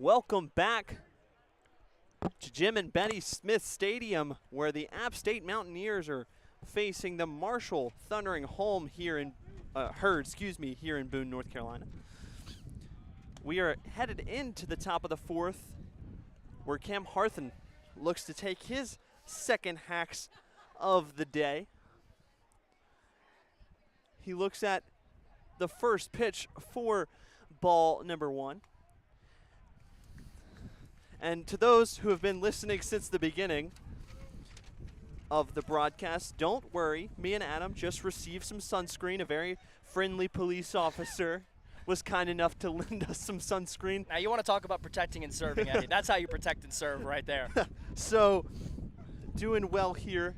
Welcome back to Jim and Betty Smith Stadium, where the App State Mountaineers are facing the Marshall Thundering Home here in here in Boone, North Carolina. We are headed into the top of the fourth, where Cam Harthen looks to take his second hacks of the day. He looks at the first pitch for ball number 1. And to those who have been listening since the beginning of the broadcast, don't worry. Me and Adam just received some sunscreen. A very friendly police officer was kind enough to lend us some sunscreen. Now you want to talk about protecting and serving, Eddie. That's how you protect and serve right there. So, doing well here.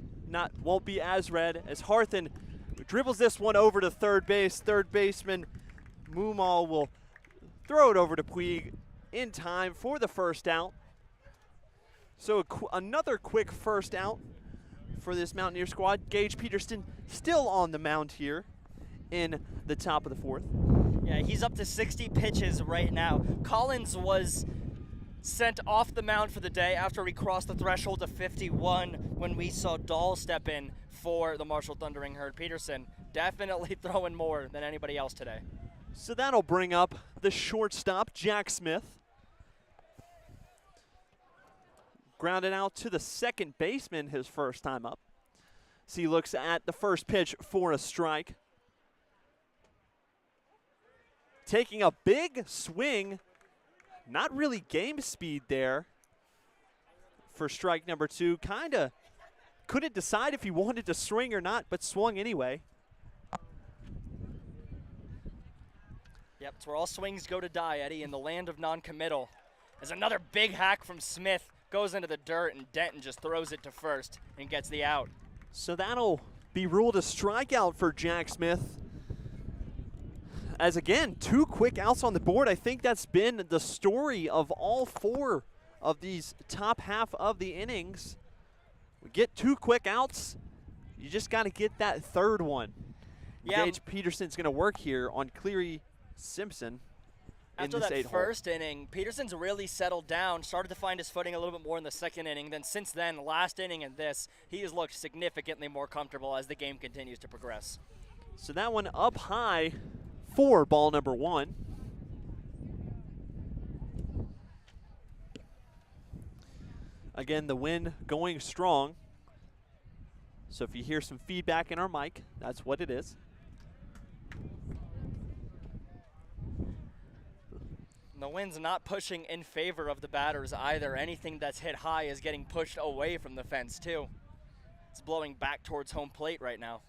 Won't be as red as Harthen dribbles this one over to third base. Third baseman Mumal will throw it over to Puig in time for the first out. So another quick first out for this Mountaineer squad. Gage Peterson still on the mound here in the top of the fourth. Yeah, he's up to 60 pitches right now. Collins was sent off the mound for the day after we crossed the threshold of 51 when we saw Dahl step in for the Marshall Thundering Herd. Peterson definitely throwing more than anybody else today. So that'll bring up the shortstop, Jack Smith. Grounded out to the second baseman his first time up. So he looks at the first pitch for a strike. Taking a big swing. Not really game speed there for strike number 2. Kind of couldn't decide if he wanted to swing or not, but swung anyway. Yep, it's where all swings go to die, Eddie, in the land of non-committal. There's another big hack from Smith. Goes into the dirt, and Denton just throws it to first and gets the out. So that'll be ruled a strikeout for Jack Smith. As again, 2 quick outs on the board. I think that's been the story of all 4 of these top half of the innings. We get 2 quick outs. You just got to get that third one. Yeah. Gage Peterson's going to work here on Cleary Simpson. After that first inning, Peterson's really settled down, started to find his footing a little bit more in the second inning. Then since then, last inning and this, he has looked significantly more comfortable as the game continues to progress. So that one up high for ball number 1. Again, the wind going strong. So if you hear some feedback in our mic, that's what it is. The wind's not pushing in favor of the batters either. Anything that's hit high is getting pushed away from the fence too. It's blowing back towards home plate right now.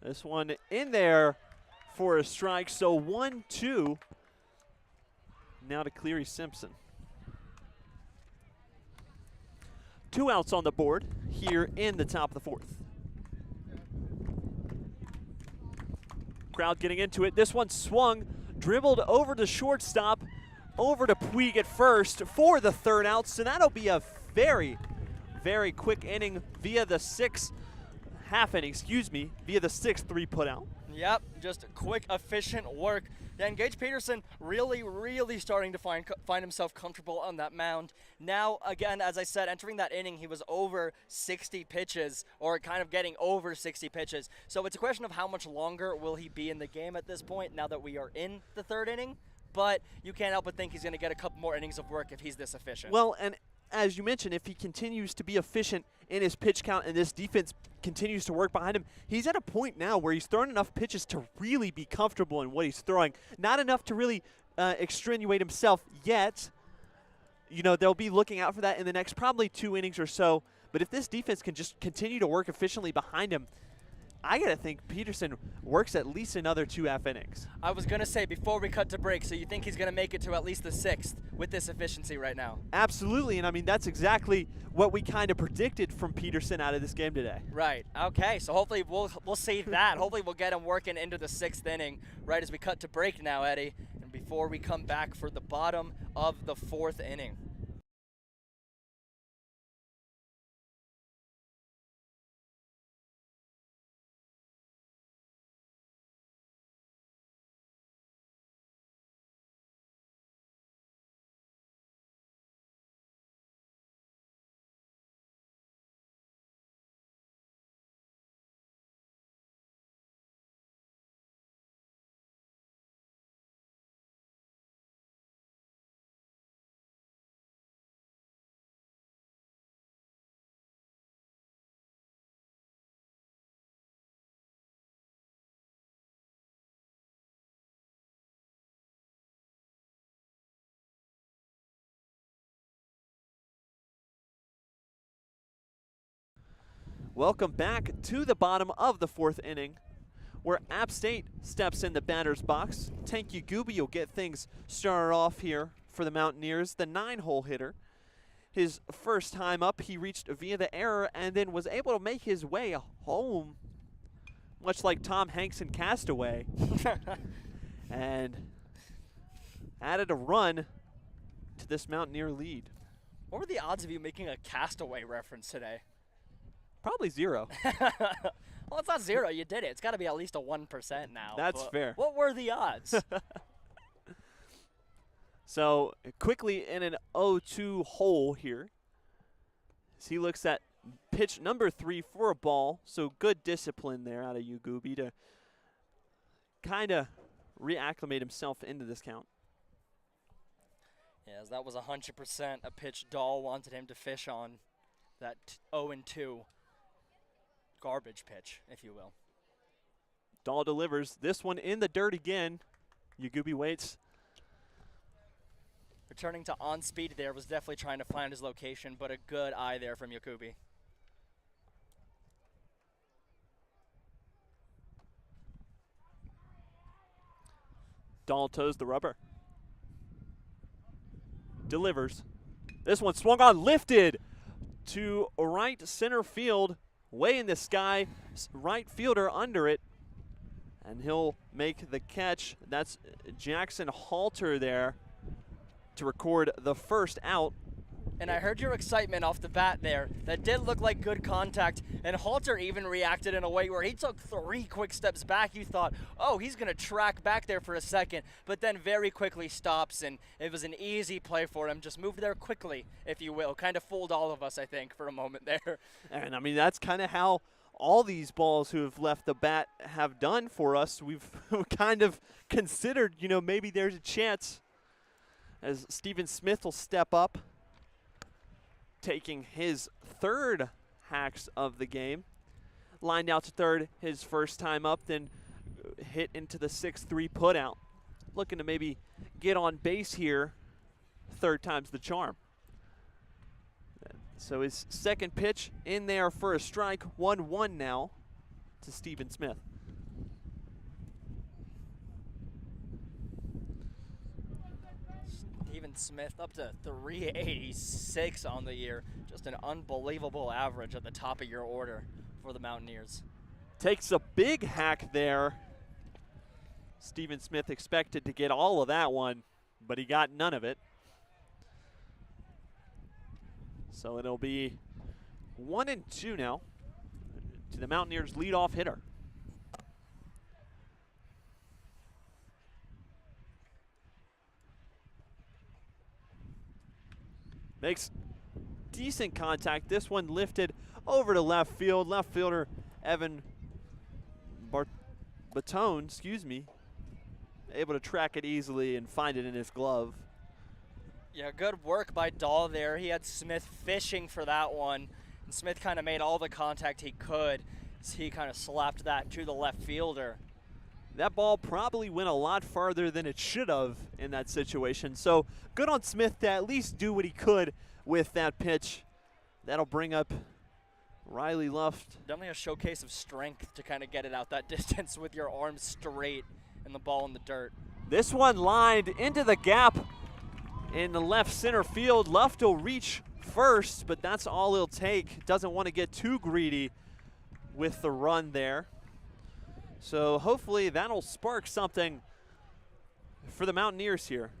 This one in there for a strike. So 1-2. Now to Cleary Simpson. 2 outs on the board here in the top of the fourth. Crowd getting into it. This one swung, dribbled over to shortstop, over to Puig at first for the third out. So that'll be a very, very quick inning via the sixth 3 put out. Yep, just quick, efficient work. Then Gage Peterson really starting to find himself comfortable on that mound. Now, again, as I said, entering that inning, he was over 60 pitches, or kind of getting over 60 pitches. So it's a question of how much longer will he be in the game at this point now that we are in the third inning. But you can't help but think he's going to get a couple more innings of work if he's this efficient. Well, and as you mentioned, if he continues to be efficient in his pitch count and this defense continues to work behind him, he's at a point now where he's thrown enough pitches to really be comfortable in what he's throwing. Not enough to really extenuate himself yet. You know, they'll be looking out for that in the next probably 2 innings or so. But if this defense can just continue to work efficiently behind him, I got to think Peterson works at least another 2 half innings. I was going to say before we cut to break, so you think he's going to make it to at least the 6th with this efficiency right now? Absolutely, and I mean, that's exactly what we kind of predicted from Peterson out of this game today. Right, okay, so hopefully we'll see that. Hopefully we'll get him working into the 6th inning right as we cut to break now, Eddie, and before we come back for the bottom of the 4th inning. Welcome back to the bottom of the 4th inning, where App State steps in the batter's box. Tank Yagubi will get things started off here for the Mountaineers, the 9-hole hitter. His first time up, he reached via the error and then was able to make his way home, much like Tom Hanks in Castaway, and added a run to this Mountaineer lead. What were the odds of you making a Castaway reference today? Probably 0. Well, it's not 0. You did it. It's got to be at least a 1% now. That's but fair. What were the odds? So quickly in an 0-2 hole here, as he looks at pitch number 3 for a ball. So good discipline there out of Yagubi to kind of reacclimate himself into this count. Yes, that was 100% a pitch Dahl wanted him to fish on. That 0-2 garbage pitch, if you will. Dahl delivers this one in the dirt again. Yagubi waits. Returning to on speed there, was definitely trying to find his location, but a good eye there from Yagubi. Dahl toes the rubber. Delivers. This one swung on, lifted to right center field, way in the sky. Right fielder under it, and he'll make the catch. That's Jackson Halter there to record the first out. And I heard your excitement off the bat there. That did look like good contact. And Halter even reacted in a way where he took 3 quick steps back. You thought, oh, he's going to track back there for a second. But then very quickly stops, and it was an easy play for him. Just moved there quickly, if you will. Kind of fooled all of us, I think, for a moment there. And, I mean, that's kind of how all these balls who have left the bat have done for us. We've kind of considered, you know, maybe there's a chance as Steven Smith will step up, taking his 3rd hacks of the game. Lined out to 3rd his first time up, then hit into the 6-3 putout. Looking to maybe get on base here, 3rd time's the charm. So his 2nd pitch in there for a strike, 1-1 now to Steven Smith. Steven Smith up to 386 on the year. Just an unbelievable average at the top of your order for the Mountaineers. Takes a big hack there. Steven Smith expected to get all of that one, but he got none of it. So it'll be 1-2 now to the Mountaineers' leadoff hitter. Makes decent contact. This one lifted over to left field. Left fielder Evan Batone, able to track it easily and find it in his glove. Yeah, good work by Dahl there. He had Smith fishing for that one. And Smith kind of made all the contact he could as he kind of slapped that to the left fielder. That ball probably went a lot farther than it should have in that situation. So good on Smith to at least do what he could with that pitch. That'll bring up Riley Luft. Definitely a showcase of strength to kind of get it out that distance with your arms straight and the ball in the dirt. This one lined into the gap in the left center field. Luft will reach first, but that's all he'll take. Doesn't want to get too greedy with the run there. So hopefully that'll spark something for the Mountaineers here.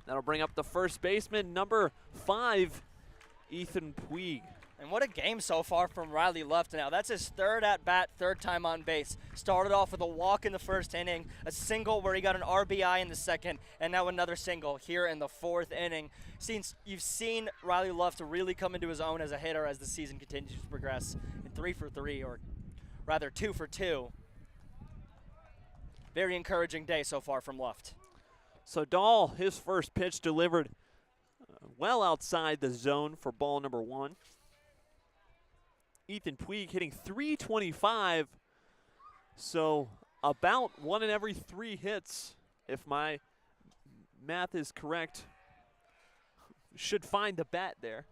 That'll bring up the first baseman, number 5, Ethan Puig. And what a game so far from Riley Luft now. That's his 3rd at-bat, 3rd time on base. Started off with a walk in the 1st inning, a single where he got an RBI in the 2nd, and now another single here in the 4th inning. You've seen Riley Luft really come into his own as a hitter as the season continues to progress. And 3 for 3, or rather 2 for 2. Very encouraging day so far from Luft. So Dahl, his first pitch delivered well outside the zone for ball number 1. Ethan Puig hitting .325, so about 1 in every 3 hits, if my math is correct, should find the bat there.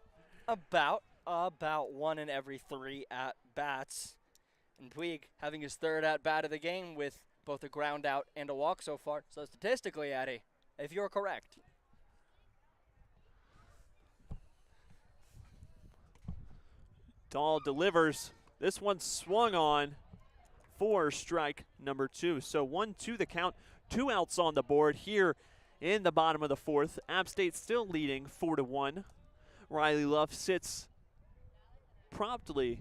About. about 1 in every 3 at-bats. And Puig having his 3rd at-bat of the game with both a ground out and a walk so far. So statistically, Eddie, if you're correct. Dahl delivers. This one swung on for strike number 2. So 1-2 the count. 2 outs on the board here in the bottom of the 4th. App State still leading 4-1. Riley Luff sits promptly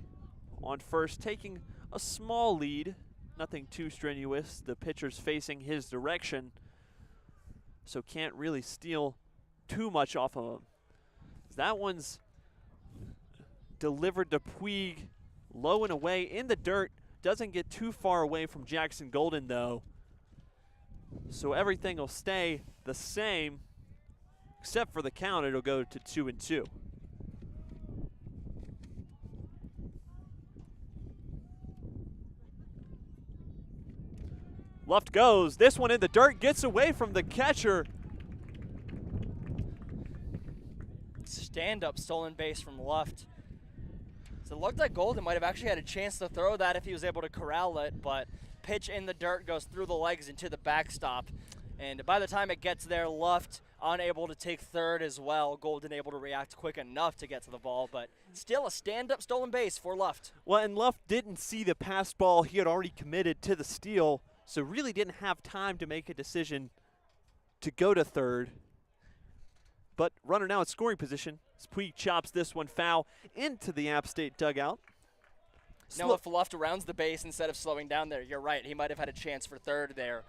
on first, taking a small lead. Nothing too strenuous. The pitcher's facing his direction, so can't really steal too much off of him. That one's delivered to Puig, low and away in the dirt. Doesn't get too far away from Jackson Golden, though. So everything will stay the same, except for the count. It'll go to 2-2. Luft goes. This one in the dirt, gets away from the catcher. Stand-up stolen base from Luft. So it looked like Golden might have actually had a chance to throw that if he was able to corral it, but pitch in the dirt goes through the legs into the backstop. And by the time it gets there, Luft unable to take 3rd as well. Golden able to react quick enough to get to the ball, but still a stand-up stolen base for Luft. Well, and Luft didn't see the pass ball. He had already committed to the steal, so really didn't have time to make a decision to go to 3rd. But runner now at scoring position. Puig chops this one foul into the App State dugout. Now if Luft rounds the base instead of slowing down there, you're right. He might have had a chance for 3rd there.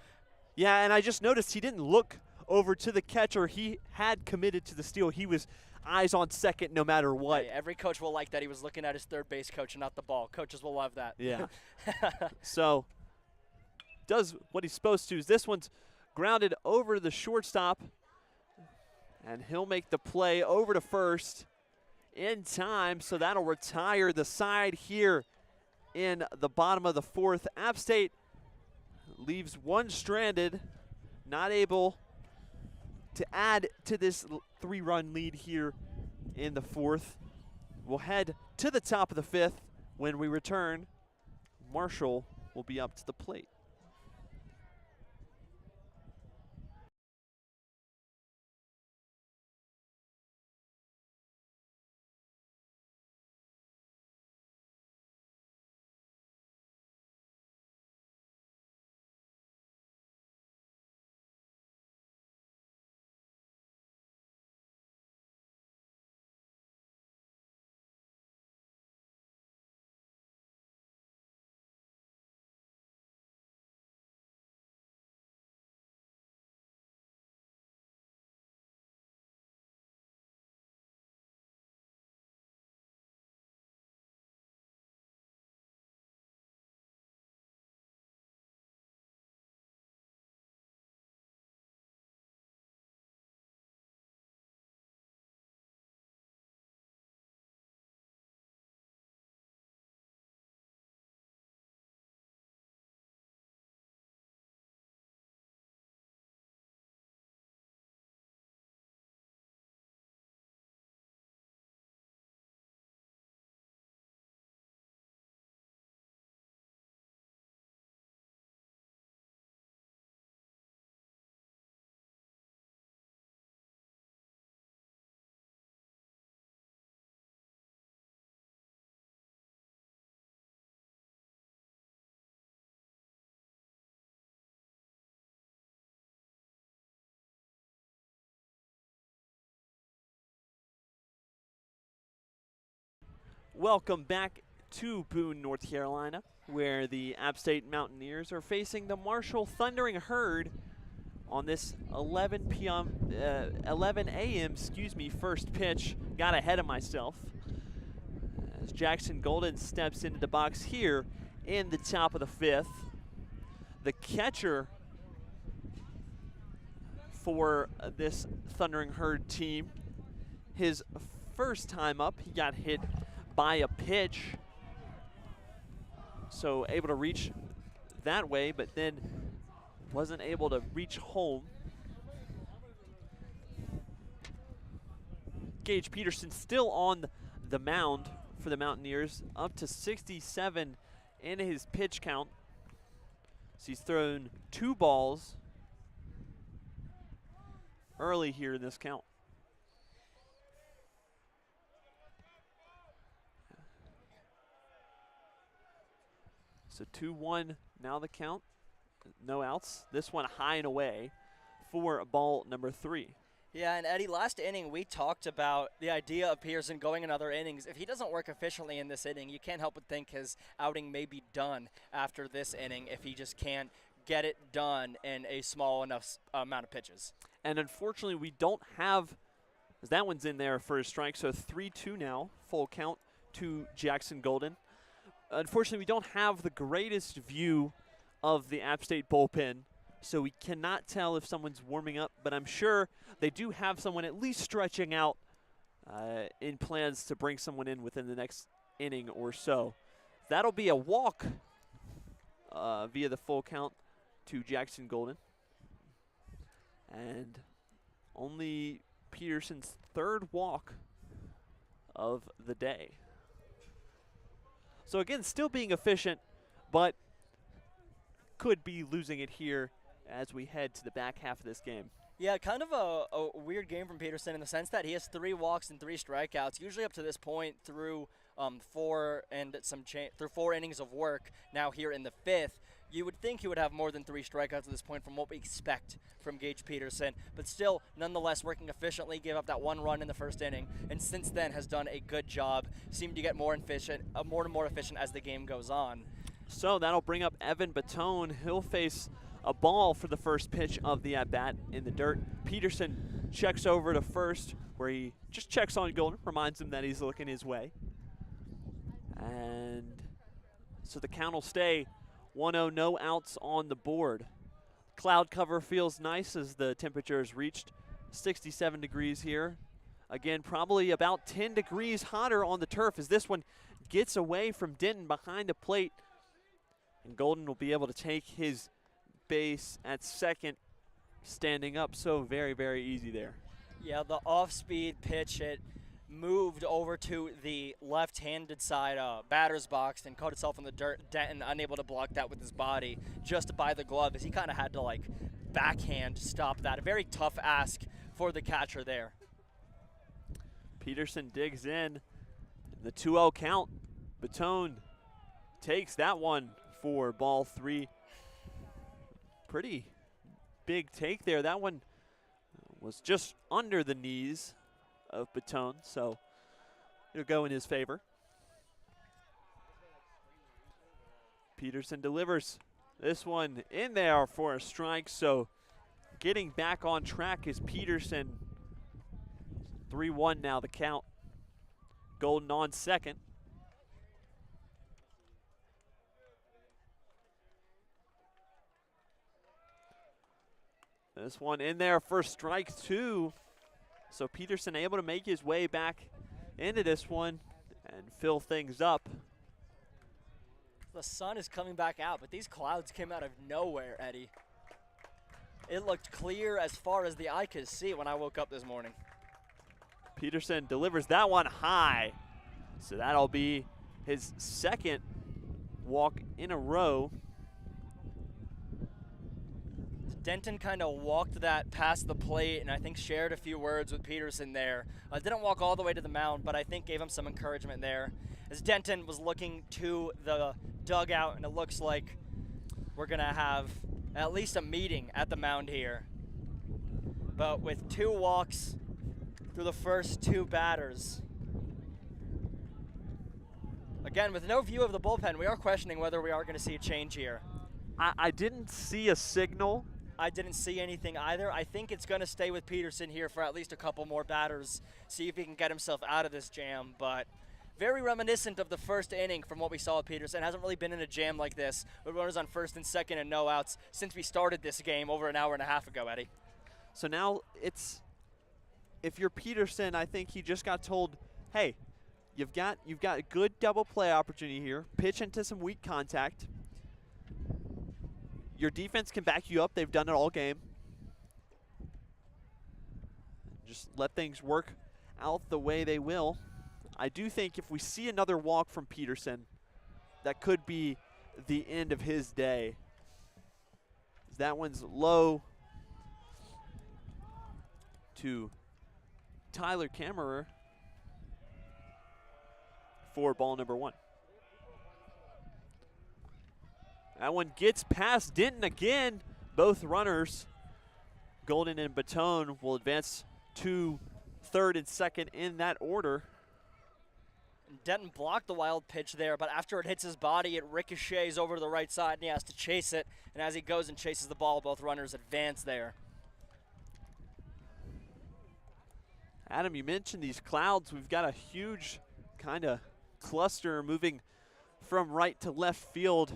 Yeah, and I just noticed he didn't look over to the catcher. He had committed to the steal. He was eyes on second no matter what. Hey, every coach will like that. He was looking at his 3rd base coach and not the ball. Coaches will love that. Yeah. So does what he's supposed to. This one's grounded over the shortstop, and he'll make the play over to first in time, so that'll retire the side here in the bottom of the 4th. App State leaves one stranded, not able to add to this 3-run lead here in the 4th. We'll head to the top of the 5th. When we return, Marshall will be up to the plate. Welcome back to Boone, North Carolina, where the App State Mountaineers are facing the Marshall Thundering Herd on this 11 a.m. first pitch. Got ahead of myself as Jackson Golden steps into the box here in the top of the 5th. The catcher for this Thundering Herd team, his first time up, he got hit by a pitch, so able to reach that way, but then wasn't able to reach home. Gage Peterson still on the mound for the Mountaineers, up to 67 in his pitch count. So he's thrown 2 balls early here in this count. So 2-1 now the count. No outs. This one high and away for ball number 3. Yeah, and Eddie, last inning we talked about the idea of Peterson going in other innings. If he doesn't work efficiently in this inning, you can't help but think his outing may be done after this inning if he just can't get it done in a small enough amount of pitches. And unfortunately, we don't have, as that one's in there for a strike, so 3-2 now, full count to Jackson Golden. Unfortunately, we don't have the greatest view of the App State bullpen, so we cannot tell if someone's warming up, but I'm sure they do have someone at least stretching out in plans to bring someone in within the next inning or so. That'll be a walk via the full count to Jackson Golden. And only Peterson's 3rd walk of the day. So again, still being efficient, but could be losing it here as we head to the back half of this game. Yeah, kind of a weird game from Peterson in the sense that he has 3 walks and 3 strikeouts. Usually up to this point through 4 innings of work, now here in the 5th, you would think he would have more than 3 strikeouts at this point from what we expect from Gage Peterson, but still, nonetheless, working efficiently, gave up that 1 run in the 1st inning, and since then has done a good job, seemed to get more and more efficient as the game goes on. So that'll bring up Evan Batone. He'll face a ball for the first pitch of the at-bat in the dirt. Peterson checks over to first, where he just checks on Golden, reminds him that he's looking his way. And so the count will stay 1-0, no outs on the board. Cloud cover feels nice as the temperature has reached 67 degrees here. Again, probably about 10 degrees hotter on the turf as this one gets away from Denton behind the plate. And Golden will be able to take his base at second, standing up. So very, very easy there. Yeah, the off-speed pitch, it moved over to the left-handed side batter's box and caught itself in the dirt. Denton unable to block that with his body just by the glove as he kind of had to like backhand stop that. A very tough ask for the catcher there. Peterson digs in. The 2-0 count. Batone takes that one for ball 3. Pretty big take there. That one was just under the knees of Batone, so it'll go in his favor. Peterson delivers this one in there for a strike, so getting back on track is Peterson. 3-1 now the count. Golden on second. This one in there for strike 2. So Peterson able to make his way back into this one and fill things up. The sun is coming back out, but these clouds came out of nowhere, Eddie. It looked clear as far as the eye could see when I woke up this morning. Peterson delivers that one high. So that'll be his 2nd walk in a row. Denton kind of walked that past the plate and I think shared a few words with Peterson there. Didn't walk all the way to the mound, but I think gave him some encouragement there. As Denton was looking to the dugout, and it looks like we're going to have at least a meeting at the mound here. But with 2 walks through the first 2 batters. Again, with no view of the bullpen, we are questioning whether we are going to see a change here. I didn't see a signal. I didn't see anything either. I think it's going to stay with Peterson here for at least a couple more batters, see if he can get himself out of this jam. But very reminiscent of the first inning from what we saw with Peterson. Hasn't really been in a jam like this with runners on first and second and no outs since we started this game over an hour and a half ago, Eddie. So now it's, if you're Peterson, I think he just got told, hey, you've got a good double play opportunity here. Pitch into some weak contact. Your defense can back you up. They've done it all game. Just let things work out the way they will. I do think if we see another walk from Peterson, that could be the end of his day. That one's low to Tyler Kammerer for ball number 1. That one gets past Denton again. Both runners, Golden and Baton, will advance to third and second in that order. Denton blocked the wild pitch there, but after it hits his body, it ricochets over to the right side, and he has to chase it. And as he goes and chases the ball, both runners advance there. Adam, you mentioned these clouds. We've got a huge kind of cluster moving from right to left field.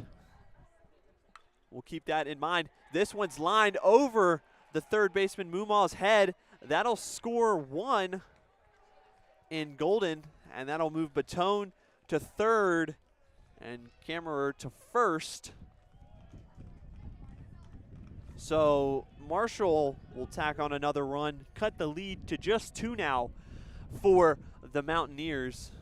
We'll keep that in mind. This one's lined over the third baseman Mumaw's head. That'll score 1 in Golden, and that'll move Baton to third and Kammerer to first. So Marshall will tack on another run, cut the lead to just 2 now for the Mountaineers.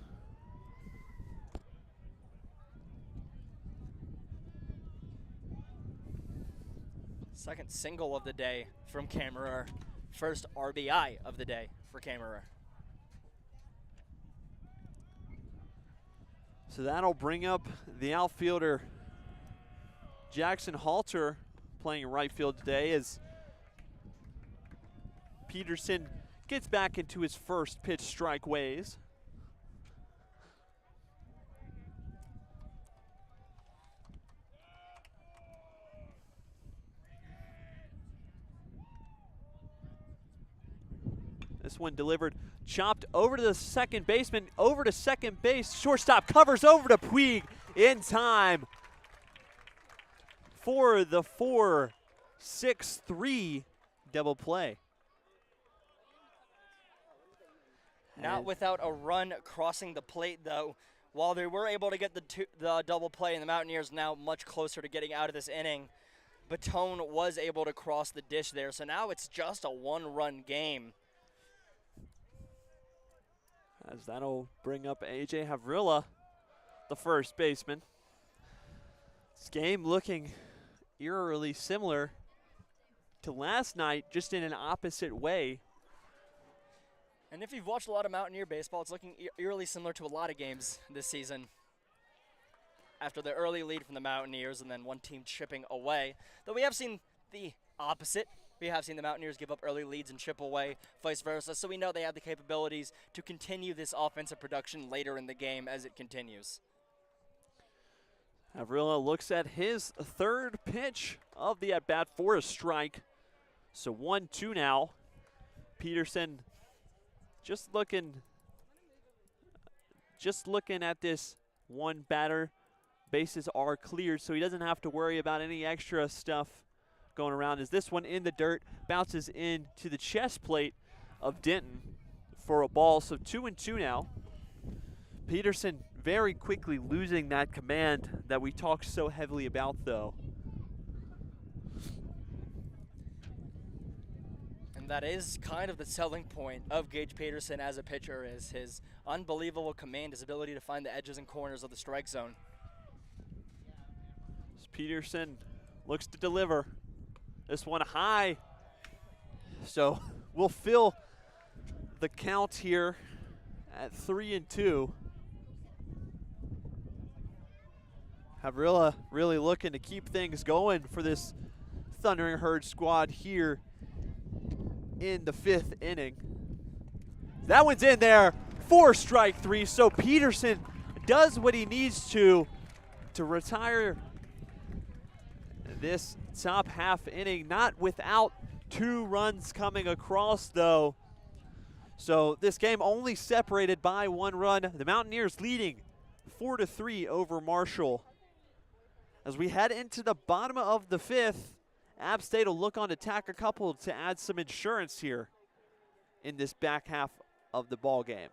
Second single of the day from Kammerer. First RBI of the day for Kammerer. So that'll bring up the outfielder Jackson Halter, playing right field today, as Peterson gets back into his first pitch strike ways. This one delivered, chopped over to the second baseman, over to second base. Shortstop covers over to Puig in time for the 4-6-3 double play. Not without a run crossing the plate, though. While they were able to get the double play, and the Mountaineers now much closer to getting out of this inning, Baton was able to cross the dish there. So now it's just a one-run game. As that'll bring up A.J. Havrilla, the first baseman. This game looking eerily similar to last night, just in an opposite way. And if you've watched a lot of Mountaineer baseball, it's looking eerily similar to a lot of games this season. After the early lead from the Mountaineers and then one team chipping away. Though we have seen the opposite. We have seen the Mountaineers give up early leads and chip away, vice versa. So we know they have the capabilities to continue this offensive production later in the game as it continues. Havrilla looks at his third pitch of the at-bat for a strike. So 1-2 now. Peterson just looking at this one batter. Bases are cleared, so he doesn't have to worry about any extra stuff going around, as this one in the dirt bounces in to the chest plate of Denton for a ball. So 2-2 now. Peterson very quickly losing that command that we talked so heavily about, though. And that is kind of the selling point of Gage Peterson as a pitcher, is his unbelievable command, his ability to find the edges and corners of the strike zone. As Peterson looks to deliver. This one high. So we'll fill the count here at 3-2. Havrilla really looking to keep things going for this Thundering Herd squad here in the 5th inning. That one's in there for strike 3. So Peterson does what he needs to retire this top half inning, not without 2 runs coming across, though. So this game only separated by 1 run. The Mountaineers leading 4-3 over Marshall. As we head into the bottom of the 5th, App State will look on to tack a couple to add some insurance here in this back half of the ball game.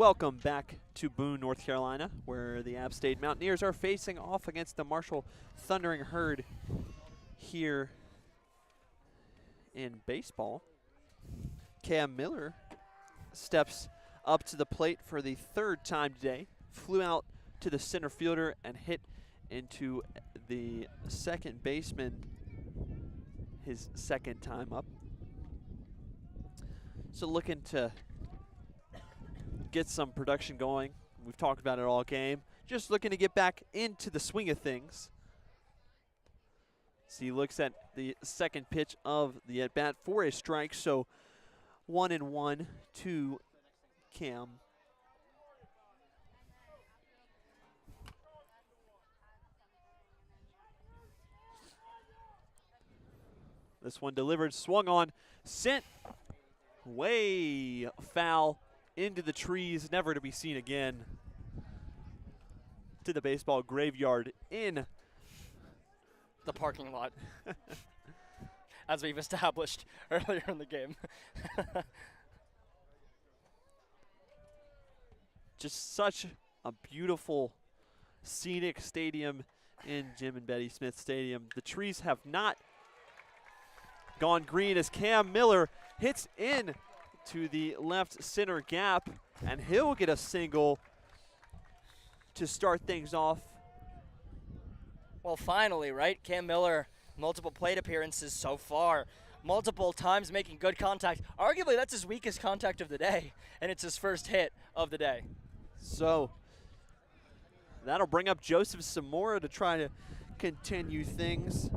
Welcome back to Boone, North Carolina, where the App State Mountaineers are facing off against the Marshall Thundering Herd here in baseball. Cam Miller steps up to the plate for the third time today, flew out to the center fielder and hit into the second baseman his second time up. So looking to get some production going. We've talked about it all game. Just looking to get back into the swing of things. So he looks at the second pitch of the at-bat for a strike. So 1-1 to Cam. This one delivered, swung on, sent way foul into the trees, never to be seen again. To the baseball graveyard in the parking lot, as we've established earlier in the game. Just such a beautiful, scenic stadium in Jim and Betty Smith Stadium. The trees have not gone green as Cam Miller hits in to the left center gap, and he'll get a single to start things off. Well, finally, right? Cam Miller, multiple plate appearances so far, multiple times making good contact. Arguably, that's his weakest contact of the day, and it's his first hit of the day. So that'll bring up Joseph Samora to try to continue things.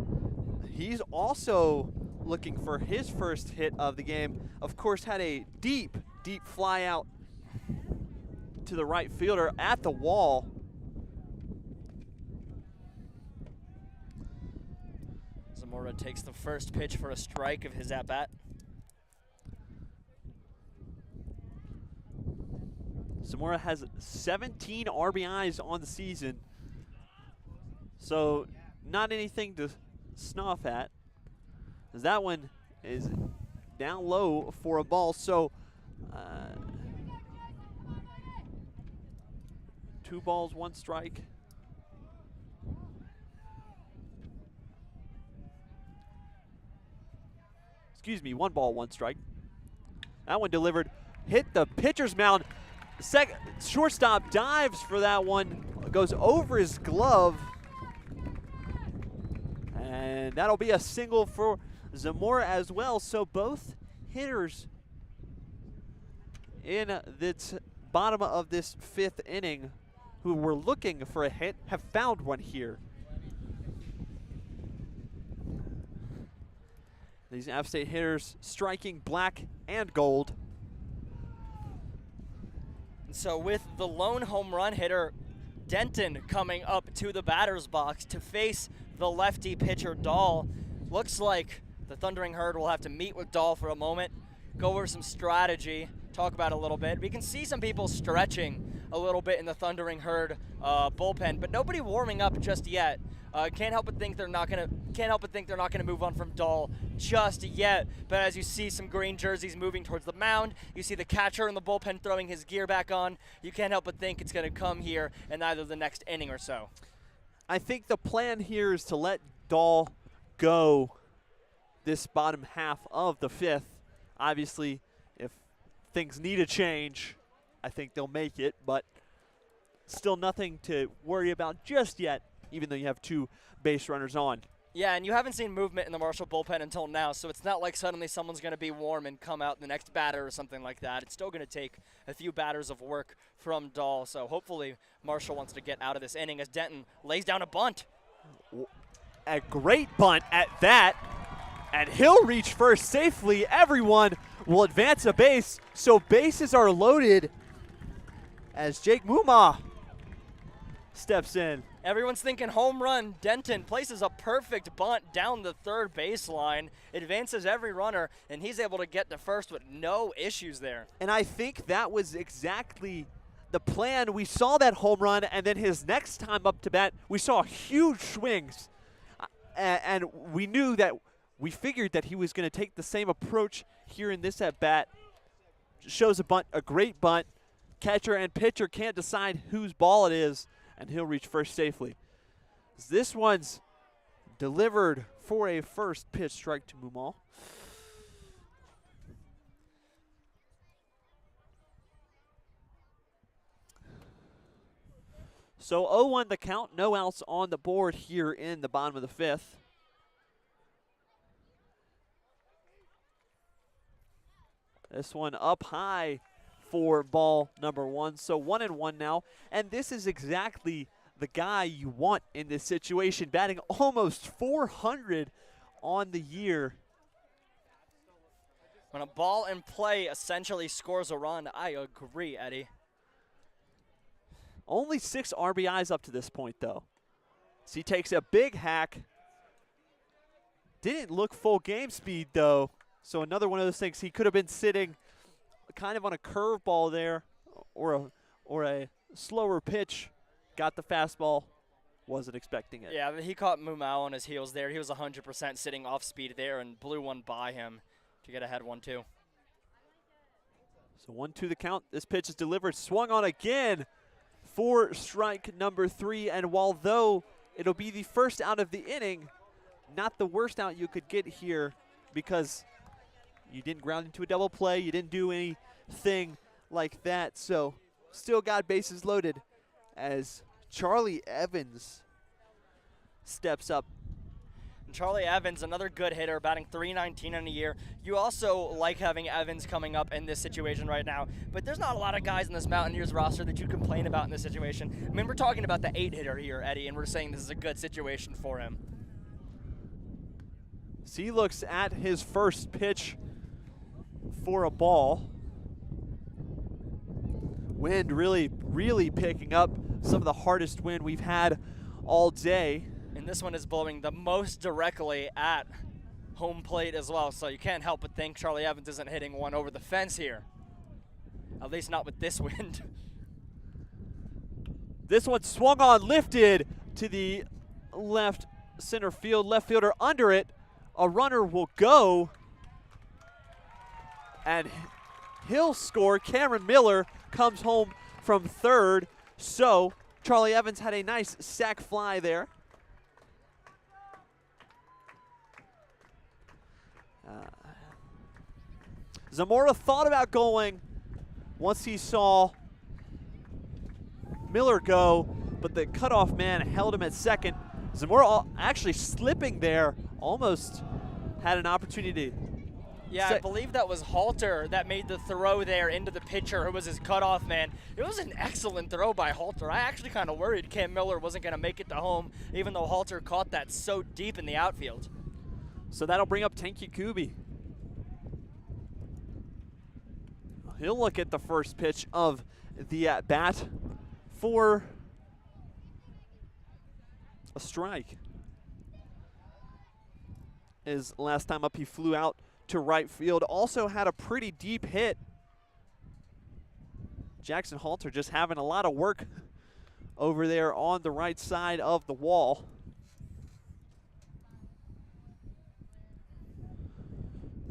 He's also looking for his first hit of the game. Of course, had a deep, deep fly out to the right fielder at the wall. Zamora takes the first pitch for a strike of his at-bat. Zamora has 17 RBIs on the season, so not anything to snuff at. As that one is down low for a ball, so 2 balls, 1 strike. Excuse me, 1 ball, 1 strike. That one delivered, hit the pitcher's mound. Shortstop dives for that one, goes over his glove, and that'll be a single for Zamora as well. So both hitters in the bottom of this 5th inning who were looking for a hit have found one here. These App State hitters striking black and gold. So with the lone home run hitter, Denton, coming up to the batter's box to face the lefty pitcher, Dahl, looks like the Thundering Herd will have to meet with Dahl for a moment, go over some strategy, talk about it a little bit. We can see some people stretching a little bit in the Thundering Herd bullpen, but nobody warming up just yet. Can't help but think they're not gonna move on from Dahl just yet. But as you see some green jerseys moving towards the mound, you see the catcher in the bullpen throwing his gear back on. You can't help but think it's gonna come here in either the next inning or so. I think the plan here is to let Dahl go this bottom half of the 5th. Obviously, if things need a change, I think they'll make it, but still nothing to worry about just yet, even though you have 2 base runners on. Yeah, and you haven't seen movement in the Marshall bullpen until now, so it's not like suddenly someone's going to be warm and come out the next batter or something like that. It's still going to take a few batters of work from Dahl, so hopefully Marshall wants to get out of this inning as Denton lays down a bunt. A great bunt at that, and he'll reach first safely. Everyone will advance a base, so bases are loaded as Jake Muma steps in. Everyone's thinking home run. Denton places a perfect bunt down the third baseline, advances every runner, and he's able to get to first with no issues there. And I think that was exactly the plan. We saw that home run, and then his next time up to bat, we saw huge swings. And we knew that, we figured that he was going to take the same approach here in this at bat. Shows a bunt, a great bunt, catcher and pitcher can't decide whose ball it is, and he'll reach first safely. This one's delivered for a first pitch strike to Mumal. So 0-1 the count, no outs on the board here in the bottom of the fifth. This one up high for ball number one. So 1-1 now. And this is exactly the guy you want in this situation, batting almost 400 on the year. When a ball in play essentially scores a run, I agree, Eddie. Only 6 RBIs up to this point, though. So he takes a big hack. Didn't look full game speed, though. So another one of those things. He could have been sitting kind of on a curveball there, or a slower pitch. Got the fastball. Wasn't expecting it. Yeah, he caught Mumal on his heels there. He was 100% sitting off speed there and blew one by him to get ahead 1-2. So 1-2 the count. This pitch is delivered. Swung on again for strike number 3. And while though it'll be the first out of the inning, not the worst out you could get here, because you didn't ground into a double play. You didn't do anything like that. So still got bases loaded as Charlie Evans steps up. And Charlie Evans, another good hitter, batting .319 in a year. You also like having Evans coming up in this situation right now, but there's not a lot of guys in this Mountaineers roster that you complain about in this situation. I mean, we're talking about the 8-hitter here, Eddie, and we're saying this is a good situation for him. So he looks at his first pitch for a ball. Wind really picking up, some of the hardest wind we've had all day. And this one is blowing the most directly at home plate as well, so you can't help but think Charlie Evans isn't hitting one over the fence here. At least not with this wind. This one swung on, lifted to the left center field. Left fielder under it. A runner will go, and he'll score. Cameron Miller comes home from third. So Charlie Evans had a nice sac fly there. Zamora thought about going once he saw Miller go, but the cutoff man held him at second. Zamora actually slipping there, almost had an opportunity to. Yeah, I believe that was Halter that made the throw there into the pitcher, who was his cutoff man. It was an excellent throw by Halter. I actually kind of worried Cam Miller wasn't going to make it to home, even though Halter caught that so deep in the outfield. So that'll bring up Tank Yakubi. He'll look at the first pitch of the at-bat for a strike. His last time up, he flew out to right field. Also had a pretty deep hit. Jackson Halter just having a lot of work over there on the right side of the wall.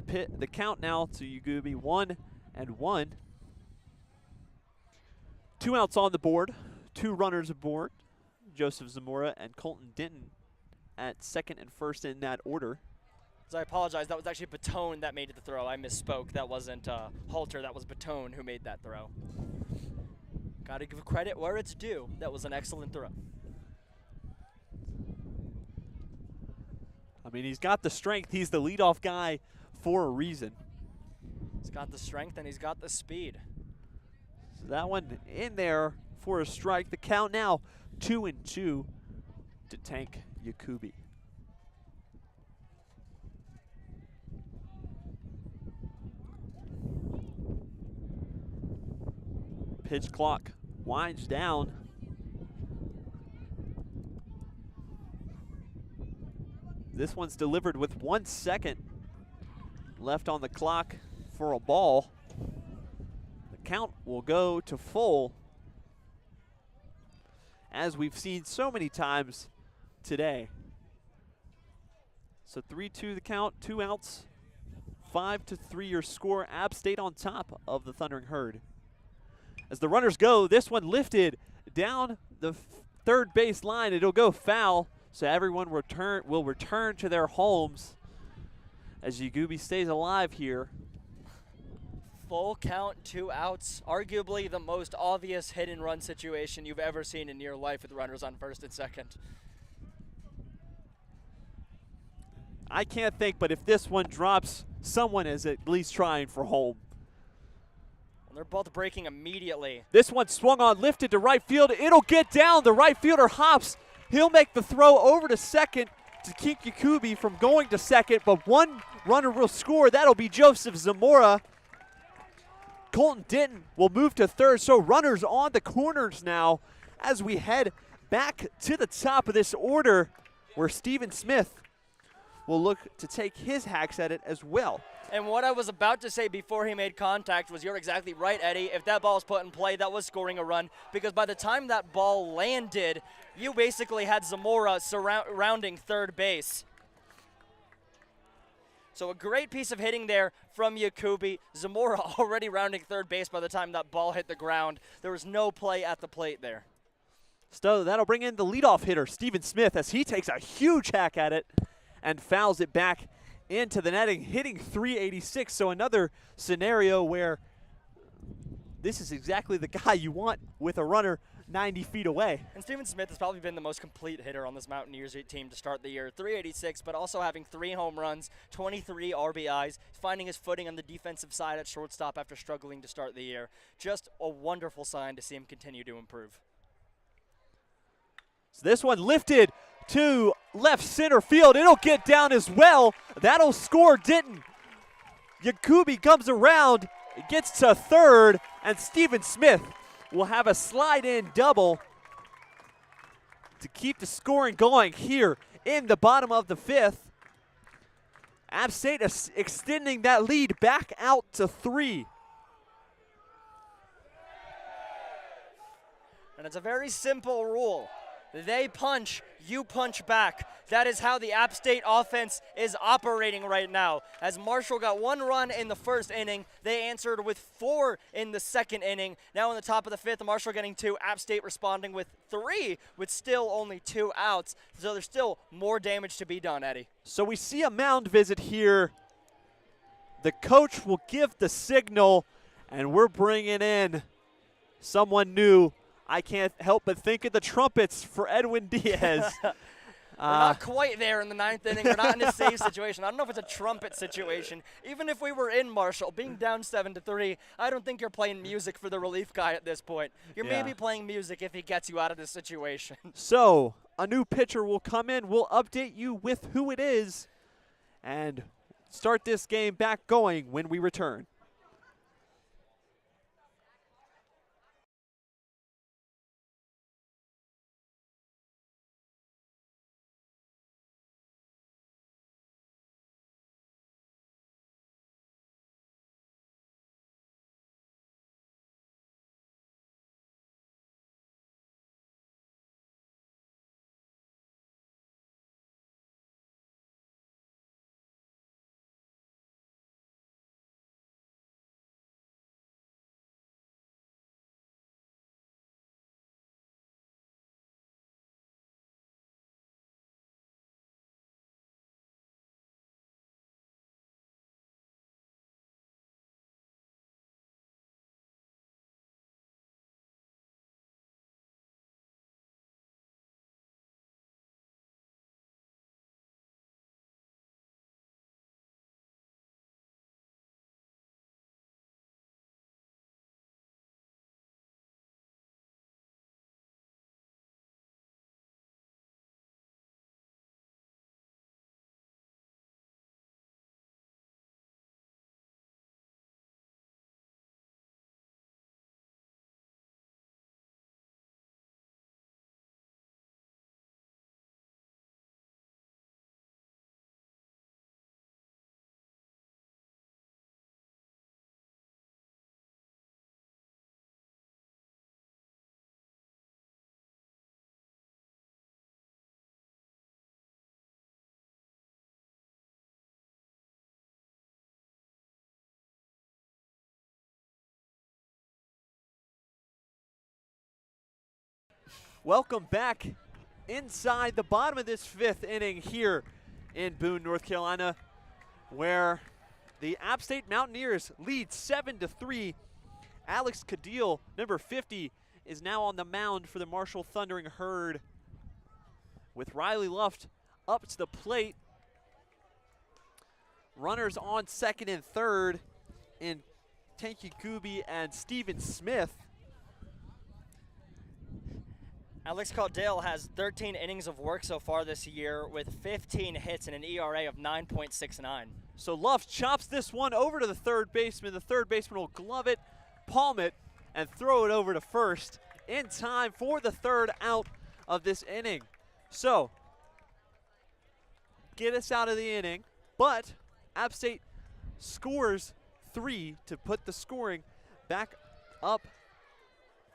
The count now to Yakubi, 1-1. 2 outs on the board, 2 runners aboard. Joseph Zamora and Colton Denton at second and first in that order. So I apologize, that was actually Batone that made the throw. I misspoke. That wasn't Halter, that was Batone who made that throw. Got to give credit where it's due. That was an excellent throw. I mean, he's got the strength. He's the leadoff guy for a reason. He's got the strength and he's got the speed. So that one in there for a strike. The count now 2-2 to Tank Yakubi. Pitch clock winds down. This one's delivered with 1 second left on the clock for a ball. The count will go to full, as we've seen so many times today. So 3-2 the count, 2 outs, 5-3 your score. App State on top of the Thundering Herd. As the runners go, this one lifted down the third base line. It'll go foul, so everyone will return to their homes as Yagoubi stays alive here. Full count, 2 outs. Arguably the most obvious hit and run situation you've ever seen in your life with runners on first and second. I can't think, but if this one drops, someone is at least trying for home. And they're both breaking immediately. This one swung on, lifted to right field. It'll get down. The right fielder hops. He'll make the throw over to second to keep Yagoubi from going to second, but one runner will score. That'll be Joseph Zamora. Colton Denton will move to third, so runners on the corners now as we head back to the top of this order where Steven Smith will look to take his hacks at it as well. And what I was about to say before he made contact was you're exactly right, Eddie. If that ball was put in play, that was scoring a run, because by the time that ball landed, you basically had Zamora surrounding third base. So a great piece of hitting there from Yagoubi. Zamora already rounding third base by the time that ball hit the ground. There was no play at the plate there. So that'll bring in the leadoff hitter, Steven Smith, as he takes a huge hack at it and fouls it back into the netting, hitting .386. So another scenario where this is exactly the guy you want with a runner 90 feet away. And Steven Smith has probably been the most complete hitter on this Mountaineers team to start the year. .386, but also having 3 home runs, 23 RBIs, finding his footing on the defensive side at shortstop after struggling to start the year. Just a wonderful sign to see him continue to improve. So this one lifted to left center field. It'll get down as well. That'll score Denton. Yagoubi comes around, gets to third, and Steven Smith will have a slide-in double to keep the scoring going here in the bottom of the 5th. App State extending that lead back out to 3. And it's a very simple rule. They punch, you punch back. That is how the App State offense is operating right now. As Marshall got 1 run in the first inning, they answered with 4 in the second inning. Now in the top of the 5th, Marshall getting 2, App State responding with 3 with still only 2 outs. So there's still more damage to be done, Eddie. So we see a mound visit here. The coach will give the signal, and we're bringing in someone new. I can't help but think of the trumpets for Edwin Diaz. We're not quite there in the 9th inning. We're not in a save situation. I don't know if it's a trumpet situation. Even if we were in Marshall, being down 7-3, I don't think you're playing music for the relief guy at this point. You're maybe playing music if he gets you out of this situation. So a new pitcher will come in. We'll update you with who it is and start this game back going when we return. Welcome back inside the bottom of this 5th inning here in Boone, North Carolina, where the App State Mountaineers lead 7-3. Alex Cadile, number 50, is now on the mound for the Marshall Thundering Herd, with Riley Luft up to the plate. Runners on second and third in Tenki Kubi and Steven Smith. Alex Cadile has 13 innings of work so far this year with 15 hits and an ERA of 9.69. So Luft chops this one over to the third baseman. The third baseman will glove it, palm it, and throw it over to first in time for the third out of this inning. So, get us out of the inning, but App State scores 3 to put the scoring back up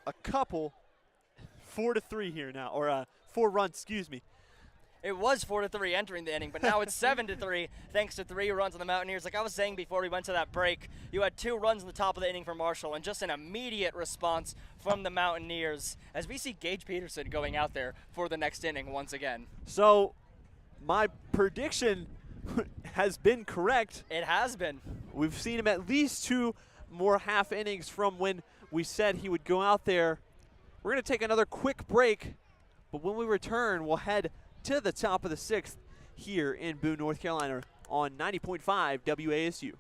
a couple, 4-3 here now, or 4 runs, excuse me. It was 4-3 entering the inning, but now it's 7-3 thanks to 3 runs on the Mountaineers. Like I was saying before we went to that break, you had 2 runs in the top of the inning for Marshall and just an immediate response from the Mountaineers as we see Gage Peterson going out there for the next inning once again. So my prediction has been correct. It has been. We've seen him at least 2 more half innings from when we said he would go out there. We're going to take another quick break, but when we return, we'll head to the top of the 6th here in Boone, North Carolina on 90.5 WASU.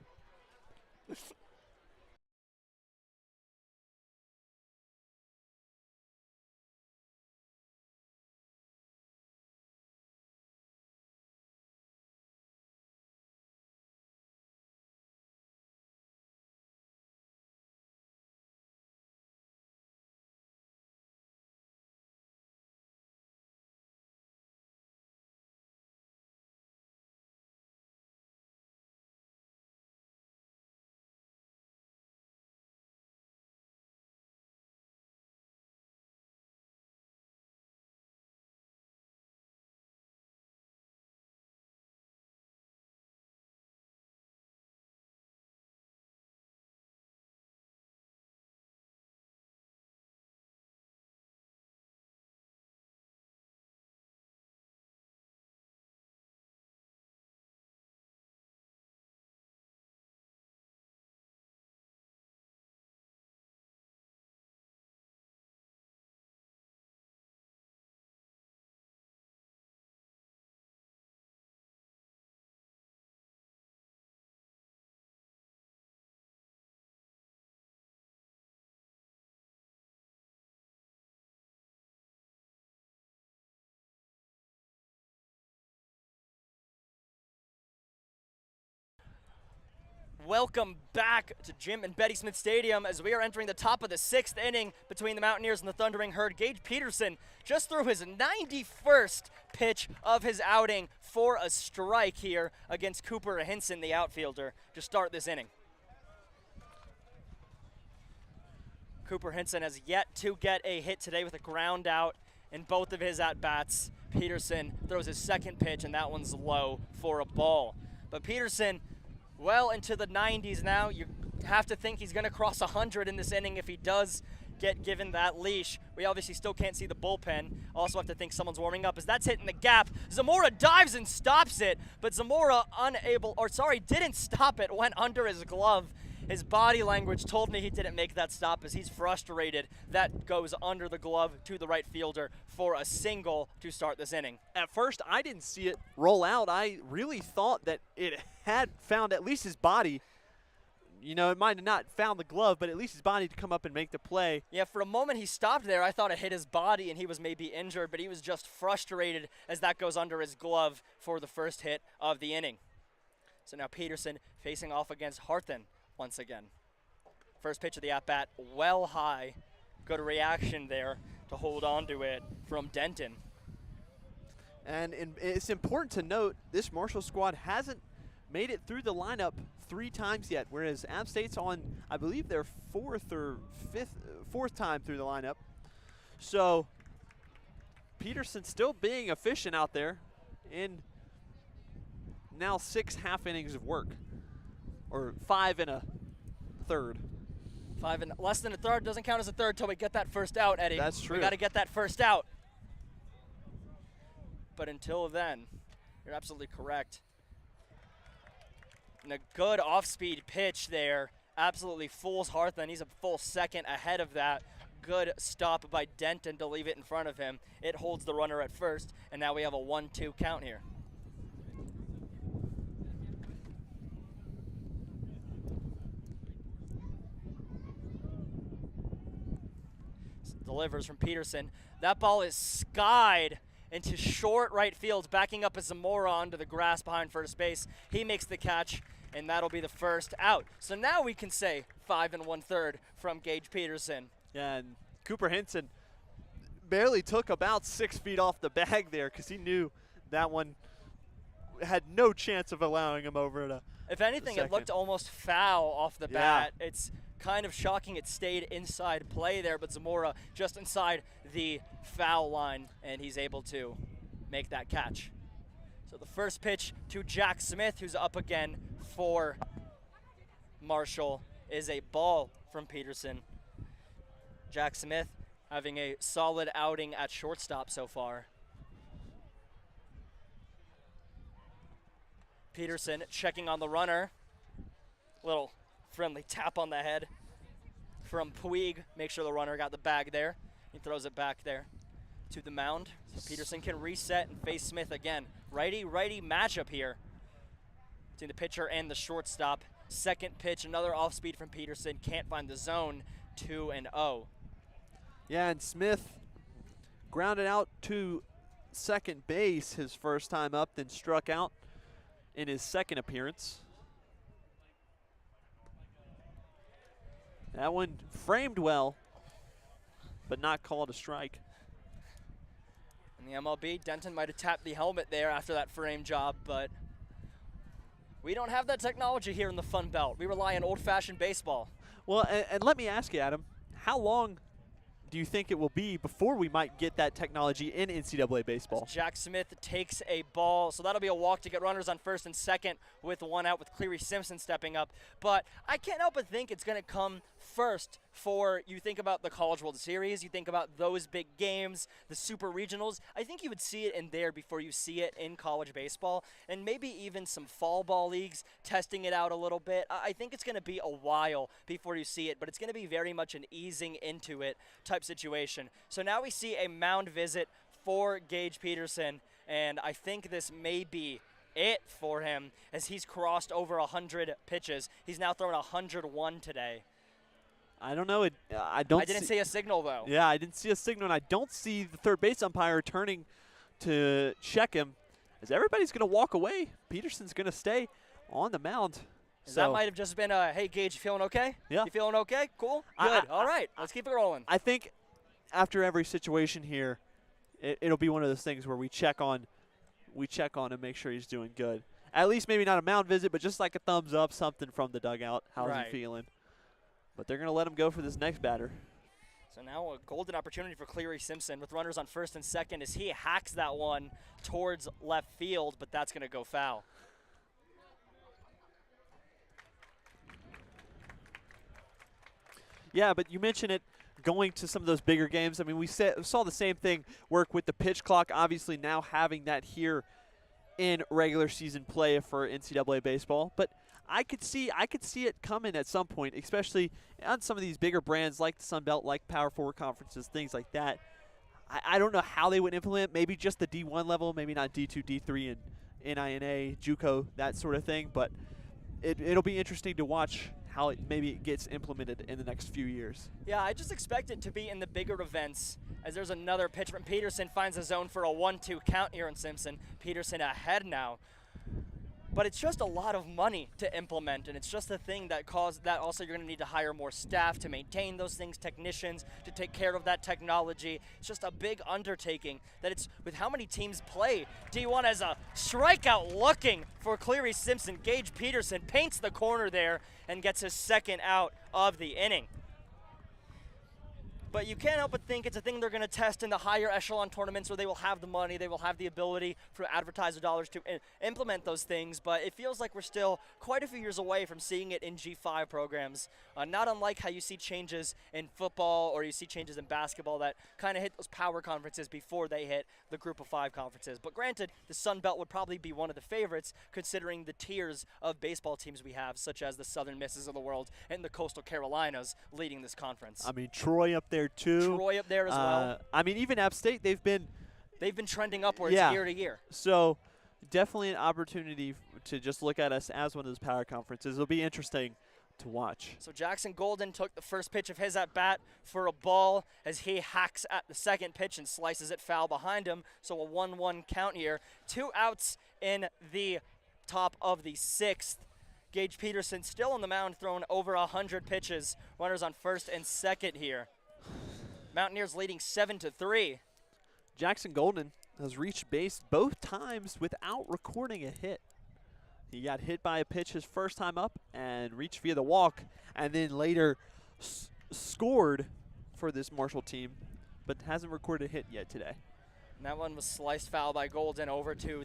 Welcome back to Jim and Betty Smith Stadium as we are entering the top of the 6th inning between the Mountaineers and the Thundering Herd. Gage Peterson just threw his 91st pitch of his outing for a strike here against Cooper Hinson, the outfielder, to start this inning. Cooper Hinson has yet to get a hit today with a ground out in both of his at-bats. Peterson throws his second pitch, and that one's low for a ball. But Peterson, well into the 90s now. You have to think he's going to cross 100 in this inning if he does get given that leash. We obviously still can't see the bullpen. Also have to think someone's warming up as that's hitting the gap. Zamora dives and stops it, but Zamora didn't stop it, went under his glove. His body language told me he didn't make that stop as he's frustrated. That goes under the glove to the right fielder for a single to start this inning. At first, I didn't see it roll out. I really thought that it had found at least his body. You know, it might have not found the glove, but at least his body to come up and make the play. Yeah, for a moment he stopped there. I thought it hit his body and he was maybe injured, but he was just frustrated as that goes under his glove for the first hit of the inning. So now Peterson facing off against Harthen once again. First pitch of the at-bat, well high. Good reaction there to hold on to it from Denton. And it's important to note this Marshall squad hasn't made it through the lineup 3 times yet, whereas App State's on, I believe, their fourth time through the lineup. So Peterson still being efficient out there in now 6 half innings of work, or 5 and a third. 5 and less than a third doesn't count as a third till we get that first out, Eddie. That's true. We got to get that first out. but until then, you're absolutely correct. And a good off-speed pitch there absolutely fools Hartland. He's a full second ahead of that. Good stop by Denton to leave it in front of him. It holds the runner at first, and now we have a 1-2 count here. Delivers from Peterson. That ball is skied into short right field, backing up as Zamora onto the grass behind first base. He makes the catch, and that'll be the first out. So now we can say 5 1/3 from Gage Peterson. Yeah, and Cooper Hinson barely took about 6 feet off the bag there because he knew that one had no chance of allowing him over to If anything, it looked almost foul off the bat. It's kind of shocking it stayed inside play there, but Zamora just inside the foul line, and he's able to make that catch. So the first pitch to Jack Smith, who's up again for Marshall, is a ball from Peterson. Jack Smith having a solid outing at shortstop so far. Peterson checking on the runner. Little friendly tap on the head from Puig. Make sure the runner got the bag there. He throws it back there to the mound. So Peterson can reset and face Smith again. Righty-righty matchup here between the pitcher and the shortstop. Second pitch, another off-speed from Peterson. Can't find the zone. 2-0. Yeah, and Smith grounded out to second base his first time up, then struck out in his second appearance. That one framed well, but not called a strike. In the MLB, Denton might have tapped the helmet there after that frame job, but we don't have that technology here in the Fun Belt. We rely on old-fashioned baseball. Well, and let me ask you, Adam, how long do you think it will be before we might get that technology in NCAA baseball? Jack Smith takes a ball, so that'll be a walk to get runners on first and second with one out, with Cleary Simpson stepping up. But I can't help but think it's going to come first for, you think about the College World Series, you think about those big games, the super regionals. I think you would see it in there before you see it in college baseball, and maybe even some fall ball leagues testing it out a little bit. I think it's going to be a while before you see it, but it's going to be very much an easing into it type situation. So now we see a mound visit for Gage Peterson, and I think this may be it for him as he's crossed over 100 pitches. He's now thrown 101 today. I don't know. I didn't see a signal, though. Yeah, I didn't see a signal, and I don't see the third base umpire turning to check him as everybody's going to walk away. Peterson's going to stay on the mound. So that might have just been a, hey, Gage, you feeling okay? Yeah. You feeling okay? Cool? Good. All right. Let's keep it rolling. I think after every situation here, it'll be one of those things where we check on and make sure he's doing good. At least maybe not a mound visit, but just like a thumbs up, something from the dugout. How's he feeling? But they're going to let him go for this next batter. So now a golden opportunity for Cleary Simpson with runners on first and second as he hacks that one towards left field, but that's going to go foul. Yeah, but you mentioned it going to some of those bigger games. I mean, we saw the same thing work with the pitch clock, obviously now having that here in regular season play for NCAA baseball. But I could see it coming at some point, especially on some of these bigger brands like the Sun Belt, like Power Forward conferences, things like that. I don't know how they would implement, maybe just the D1 level, maybe not D2, D3, and NINA, JUCO, that sort of thing. But it'll be interesting to watch how maybe it gets implemented in the next few years. Yeah, I just expect it to be in the bigger events as there's another pitch from Peterson, finds a zone for a 1-2 count here in Simpson. Peterson ahead now. But it's just a lot of money to implement, and it's just a thing that also you're going to need to hire more staff to maintain those things, technicians to take care of that technology. It's just a big undertaking that it's with how many teams play. D1 has a strikeout looking for Cleary Simpson. Gage Peterson paints the corner there and gets his second out of the inning. But you can't help but think it's a thing they're going to test in the higher echelon tournaments where they will have the money, they will have the ability for advertiser dollars to implement those things. But it feels like we're still quite a few years away from seeing it in G5 programs. Not unlike how you see changes in football or you see changes in basketball that kind of hit those power conferences before they hit the group of 5 conferences. But granted, the Sun Belt would probably be one of the favorites considering the tiers of baseball teams we have, such as the Southern Misses of the world and the Coastal Carolinas leading this conference. I mean, Troy up there too. Troy up there as well. I mean, even App State, they've been trending upwards year to year. So definitely an opportunity to just look at us as one of those power conferences. It'll be interesting to watch. So Jackson Golden took the first pitch of his at bat for a ball as he hacks at the second pitch and slices it foul behind him. So a 1-1 count here. 2 outs in the top of the 6th. Gage Peterson still on the mound, throwing over 100 pitches. Runners on first and second here. Mountaineers leading 7-3. Jackson Golden has reached base both times without recording a hit. He got hit by a pitch his first time up and reached via the walk, and then later scored for this Marshall team, but hasn't recorded a hit yet today. And that one was sliced foul by Golden over to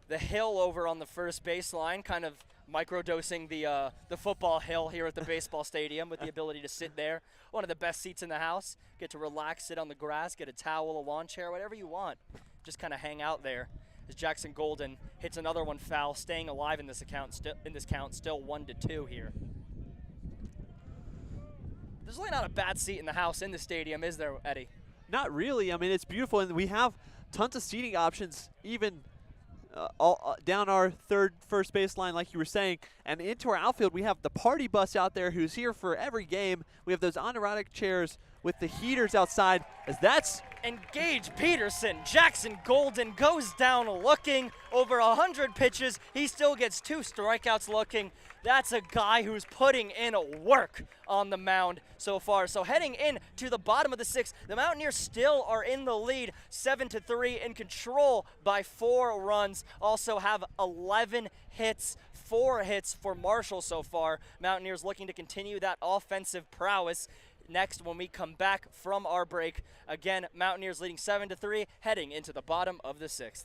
the hill over on the first baseline, kind of microdosing the football hill here at the baseball stadium with the ability to sit there. One of the best seats in the house. Get to relax, sit on the grass, get a towel, a lawn chair, whatever you want. Just kind of hang out there. As Jackson Golden hits another one foul, staying alive in this count, still 1-2 here. There's really not a bad seat in the house in the stadium, is there, Eddie? Not really. I mean, it's beautiful, and we have tons of seating options, even down our first baseline, like you were saying, and into our outfield. We have the party bus out there who's here for every game. We have those honoratic chairs with the heaters outside, as that's Gage Peterson. Jackson Golden goes down looking. Over 100 pitches. He still gets 2 strikeouts looking. That's a guy who's putting in work on the mound so far. So heading in to the bottom of the 6th, the Mountaineers still are in the lead, 7-3, in control by 4 runs. Also have 11 hits, 4 hits for Marshall so far. Mountaineers looking to continue that offensive prowess. Next, when we come back from our break, again, Mountaineers leading 7-3, heading into the bottom of the 6th.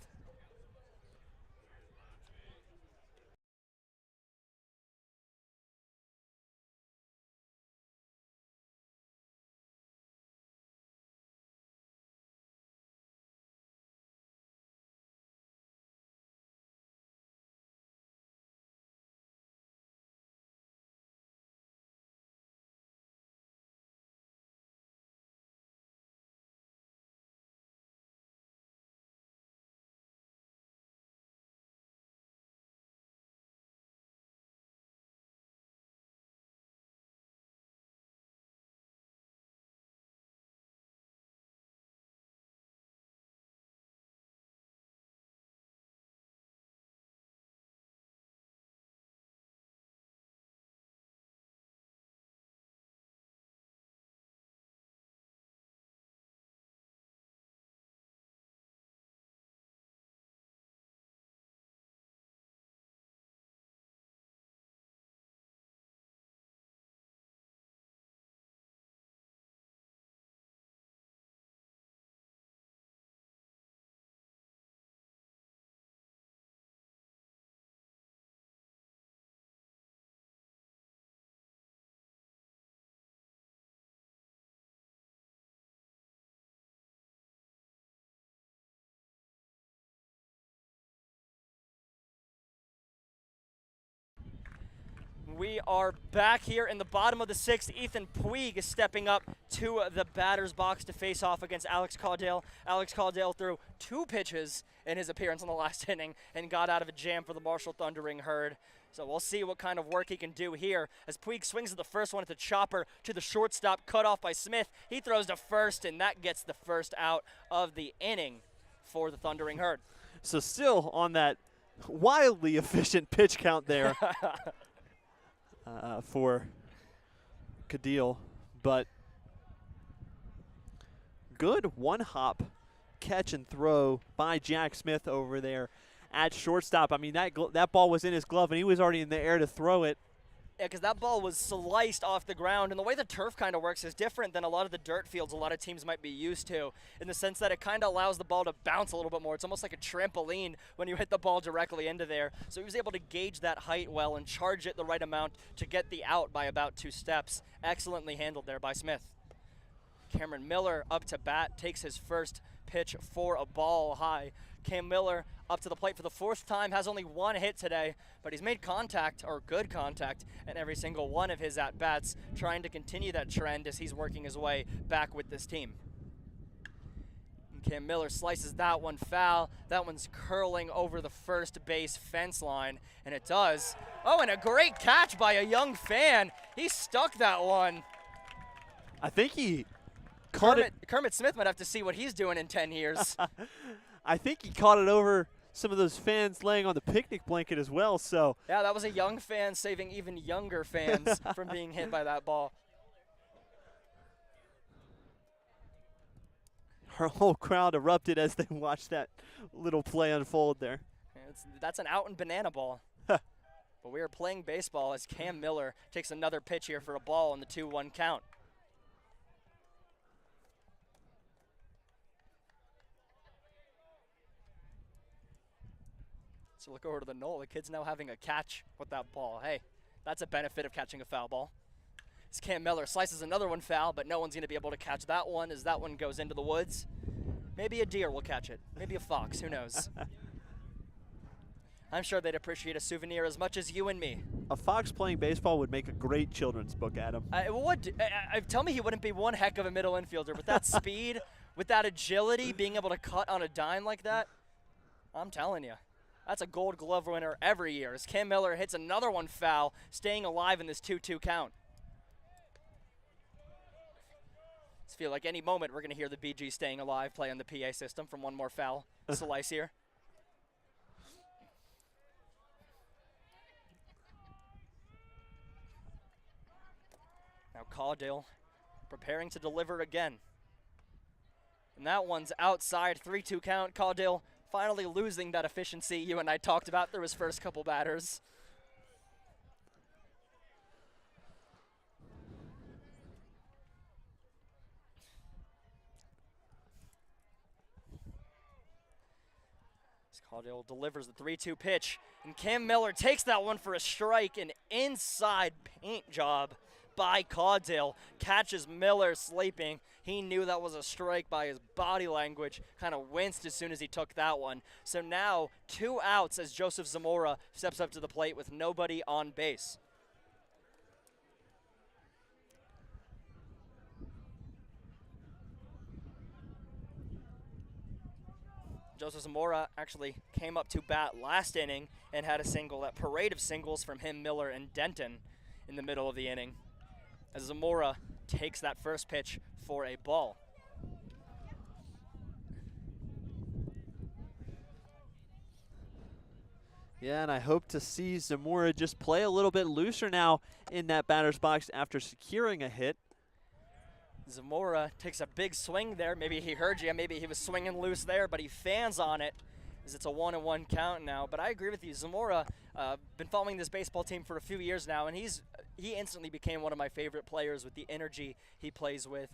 We are back here in the bottom of the 6th. Ethan Puig is stepping up to the batter's box to face off against Alex Caudill. Alex Caudill threw 2 pitches in his appearance in the last inning and got out of a jam for the Marshall Thundering Herd. So we'll see what kind of work he can do here as Puig swings at the first one at the chopper to the shortstop, cut off by Smith. He throws to first, and that gets the first out of the inning for the Thundering Herd. So still on that wildly efficient pitch count there. For Caudill, but good one-hop catch and throw by Jack Smith over there at shortstop. I mean, that ball was in his glove, and he was already in the air to throw it. Yeah, because that ball was sliced off the ground, and the way the turf kind of works is different than a lot of the dirt fields a lot of teams might be used to, in the sense that it kind of allows the ball to bounce a little bit more. It's almost like a trampoline when you hit the ball directly into there. So he was able to gauge that height well and charge it the right amount to get the out by about 2 steps. Excellently handled there by Smith. Cameron Miller up to bat, takes his first pitch for a ball high. Cam Miller up to the plate for the 4th time, has only 1 hit today, but he's made contact, or good contact, in every single one of his at-bats, trying to continue that trend as he's working his way back with this team. And Cam Miller slices that one foul. That one's curling over the first base fence line, and it does. Oh, and a great catch by a young fan. He stuck that one. I think he caught it. Kermit Smith might have to see what he's doing in 10 years. I think he caught it over some of those fans laying on the picnic blanket as well. So yeah, that was a young fan saving even younger fans from being hit by that ball. Our whole crowd erupted as they watched that little play unfold there. That's an out and banana ball. But we are playing baseball as Cam Miller takes another pitch here for a ball on the 2-1 count. So look over to the knoll. The kid's now having a catch with that ball. Hey, that's a benefit of catching a foul ball. As Cam Miller slices another one foul, but no one's going to be able to catch that one as that one goes into the woods. Maybe a deer will catch it. Maybe a fox. Who knows? I'm sure they'd appreciate a souvenir as much as you and me. A fox playing baseball would make a great children's book, Adam. It would. Tell me he wouldn't be one heck of a middle infielder. With that speed, with that agility, being able to cut on a dime like that, I'm telling you. That's a Gold Glove winner every year as Cam Miller hits another one foul, staying alive in this 2-2 count. I feel like any moment we're going to hear the BG staying alive play on the PA system from one more foul slice here. Now Caudill preparing to deliver again. And that one's outside, 3-2 count. Caudill finally losing that efficiency you and I talked about through his first couple batters. Caudill delivers the 3-2 pitch, and Cam Miller takes that one for a strike. An inside paint job by Caudill. Catches Miller sleeping. He knew that was a strike by his body language. Kind of winced as soon as he took that one. So now 2 outs as Joseph Zamora steps up to the plate with nobody on base. Joseph Zamora actually came up to bat last inning and had a single, that parade of singles from him, Miller, and Denton in the middle of the inning, as Zamora takes that first pitch for a ball. Yeah, and I hope to see Zamora just play a little bit looser now in that batter's box after securing a hit. Zamora takes a big swing there. Maybe he heard you. Maybe he was swinging loose there, but he fans on it as it's a 1-1 count now. But I agree with you. Zamora, been following this baseball team for a few years now, and he instantly became one of my favorite players with the energy he plays with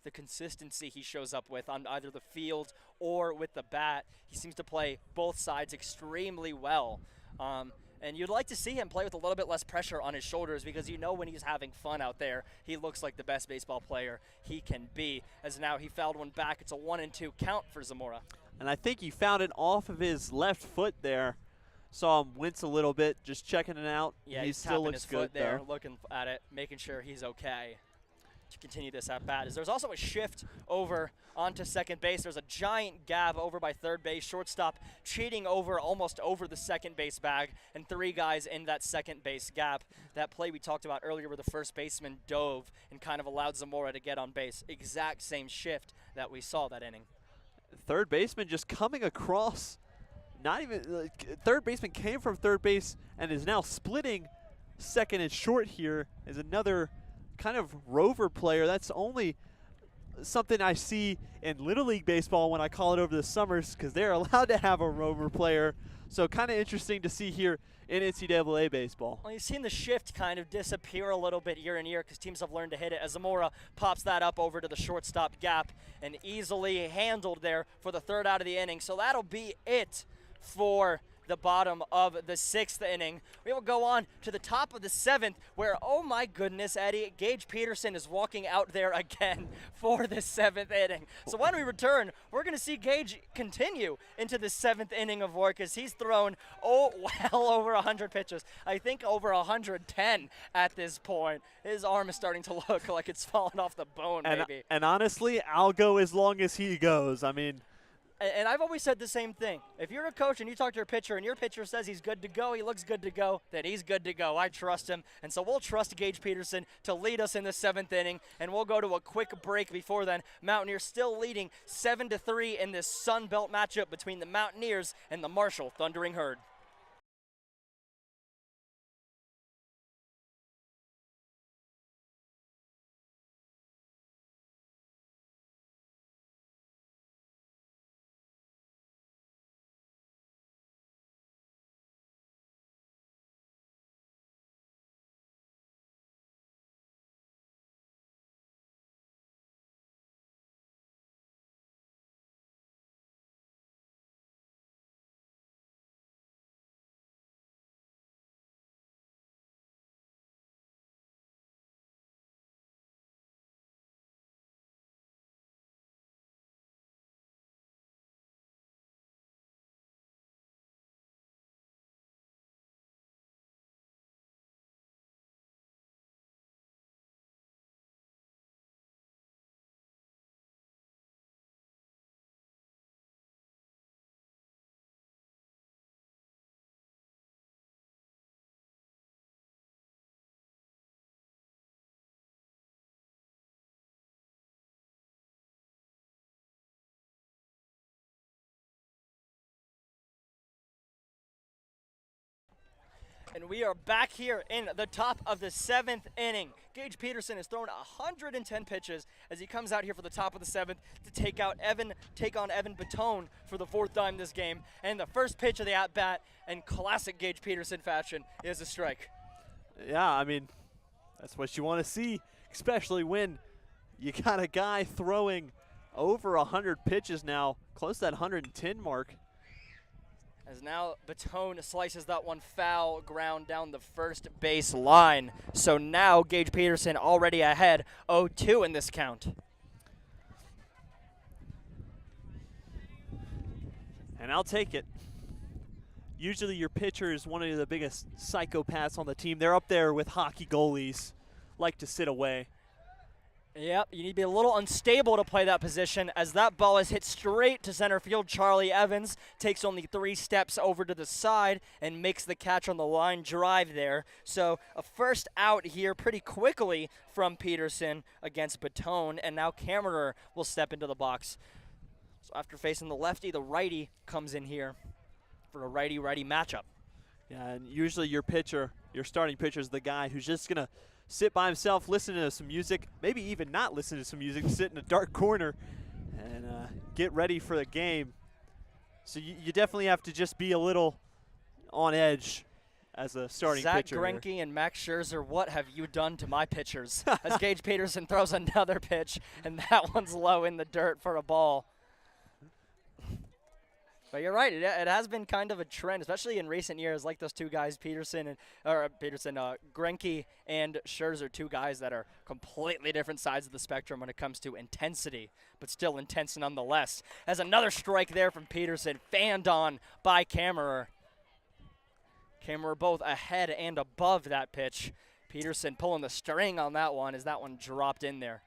the consistency he shows up with on either the field or with the bat. He seems to play both sides extremely well. And you'd like to see him play with a little bit less pressure on his shoulders, because you know when he's having fun out there, he looks like the best baseball player he can be. As now he fouled one back. It's a 1-2 count for Zamora. And I think he found it off of his left foot there. Saw him wince a little bit, just checking it out. Yeah, he still looks his foot good there, looking at it, making sure he's okay to continue this at bat. There's also a shift over onto second base. There's a giant gap over by third base. Shortstop cheating over almost over the second base bag, and 3 guys in that second base gap. That play we talked about earlier where the first baseman dove and kind of allowed Zamora to get on base. Exact same shift that we saw that inning. Third baseman just coming across. Not even third baseman came from third base and is now splitting second and short here as another kind of rover player. That's only something I see in Little League Baseball when I call it over the summers, because they're allowed to have a rover player. So kind of interesting to see here in NCAA baseball. Well, you've seen the shift kind of disappear a little bit year in year because teams have learned to hit it as Zamora pops that up over to the shortstop gap and easily handled there for the 3rd out of the inning. So that'll be it for the bottom of the 6th inning. We will go on to the top of the 7th where, oh my goodness, Eddie, Gage Peterson is walking out there again for the 7th inning. So when we return, we're going to see Gage continue into the 7th inning of work as he's thrown, well over 100 pitches. I think over 110 at this point. His arm is starting to look like it's fallen off the bone, maybe. And honestly, I'll go as long as he goes. I mean, and I've always said the same thing. If you're a coach and you talk to your pitcher and your pitcher says he's good to go, he looks good to go, then he's good to go. I trust him. And so we'll trust Gage Peterson to lead us in the 7th inning. And we'll go to a quick break before then. Mountaineers still leading 7-3 in this Sun Belt matchup between the Mountaineers and the Marshall Thundering Herd. And we are back here in the top of the 7th inning. Gage Peterson has thrown 110 pitches as he comes out here for the top of the 7th to take on Evan Batone for the 4th time this game. And the first pitch of the at-bat in classic Gage Peterson fashion is a strike. Yeah, I mean, that's what you want to see, especially when you got a guy throwing over 100 pitches now, close to that 110 mark. As now Batone slices that one foul ground down the first base line. So now Gage Peterson already ahead 0-2 in this count. And I'll take it. Usually your pitcher is one of the biggest psychopaths on the team. They're up there with hockey goalies, like to sit away. Yep, you need to be a little unstable to play that position as that ball is hit straight to center field. Charlie Evans takes only 3 steps over to the side and makes the catch on the line drive there. So a first out here pretty quickly from Peterson against Batone, and now Kammerer will step into the box. So after facing the lefty, the righty comes in here for a righty-righty matchup. Yeah, and usually your pitcher, your starting pitcher is the guy who's just going to sit by himself, listen to some music, maybe even not listen to some music, sit in a dark corner and get ready for the game. So you definitely have to just be a little on edge as a starting pitcher. Zach Greinke and Max Scherzer, what have you done to my pitchers? As Gage Peterson throws another pitch, and that one's low in the dirt for a ball. But you're right, it has been kind of a trend, especially in recent years, like those two guys, Greinke and Scherzer, 2 guys that are completely different sides of the spectrum when it comes to intensity, but still intense nonetheless. As another strike there from Peterson, fanned on by Kammerer. Kammerer both ahead and above that pitch. Peterson pulling the string on that one as that one dropped in there.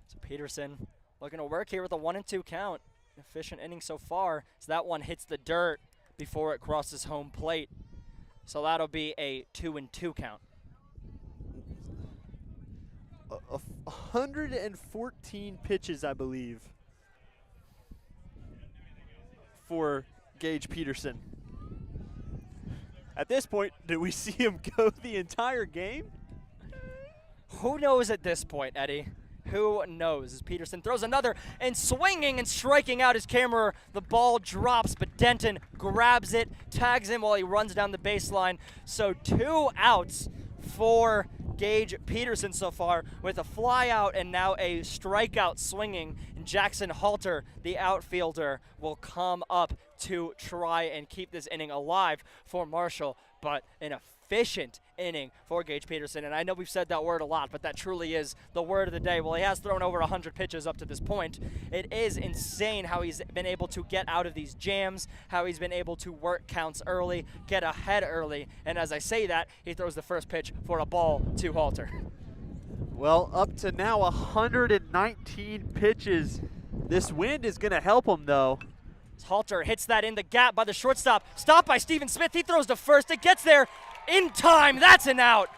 So Peterson looking to work here with a 1-2 count. Efficient inning so far. So that one hits the dirt before it crosses home plate. So that'll be a 2-2 count. 114 pitches, I believe, for Gage Peterson. At this point, do we see him go the entire game? Who knows at this point, Eddie? Who knows? As Peterson throws another and swinging and striking out his camera, the ball drops, but Denton grabs it, tags him while he runs down the baseline. So 2 outs for Gage Peterson so far, with a fly out and now a strikeout swinging. And Jackson Halter, the outfielder, will come up to try and keep this inning alive for Marshall, but an efficient inning for Gage Peterson. And I know we've said that word a lot, but that truly is the word of the day. Well, he has thrown over 100 pitches up to this point. It is insane how he's been able to get out of these jams, how he's been able to work counts early, get ahead early. And as I say that, he throws the first pitch for a ball to Halter. Well, up to now 119 pitches. This wind is going to help him, though. Halter hits that in the gap by the shortstop. Stopped by Steven Smith. He throws to first. It gets there in time. That's an out.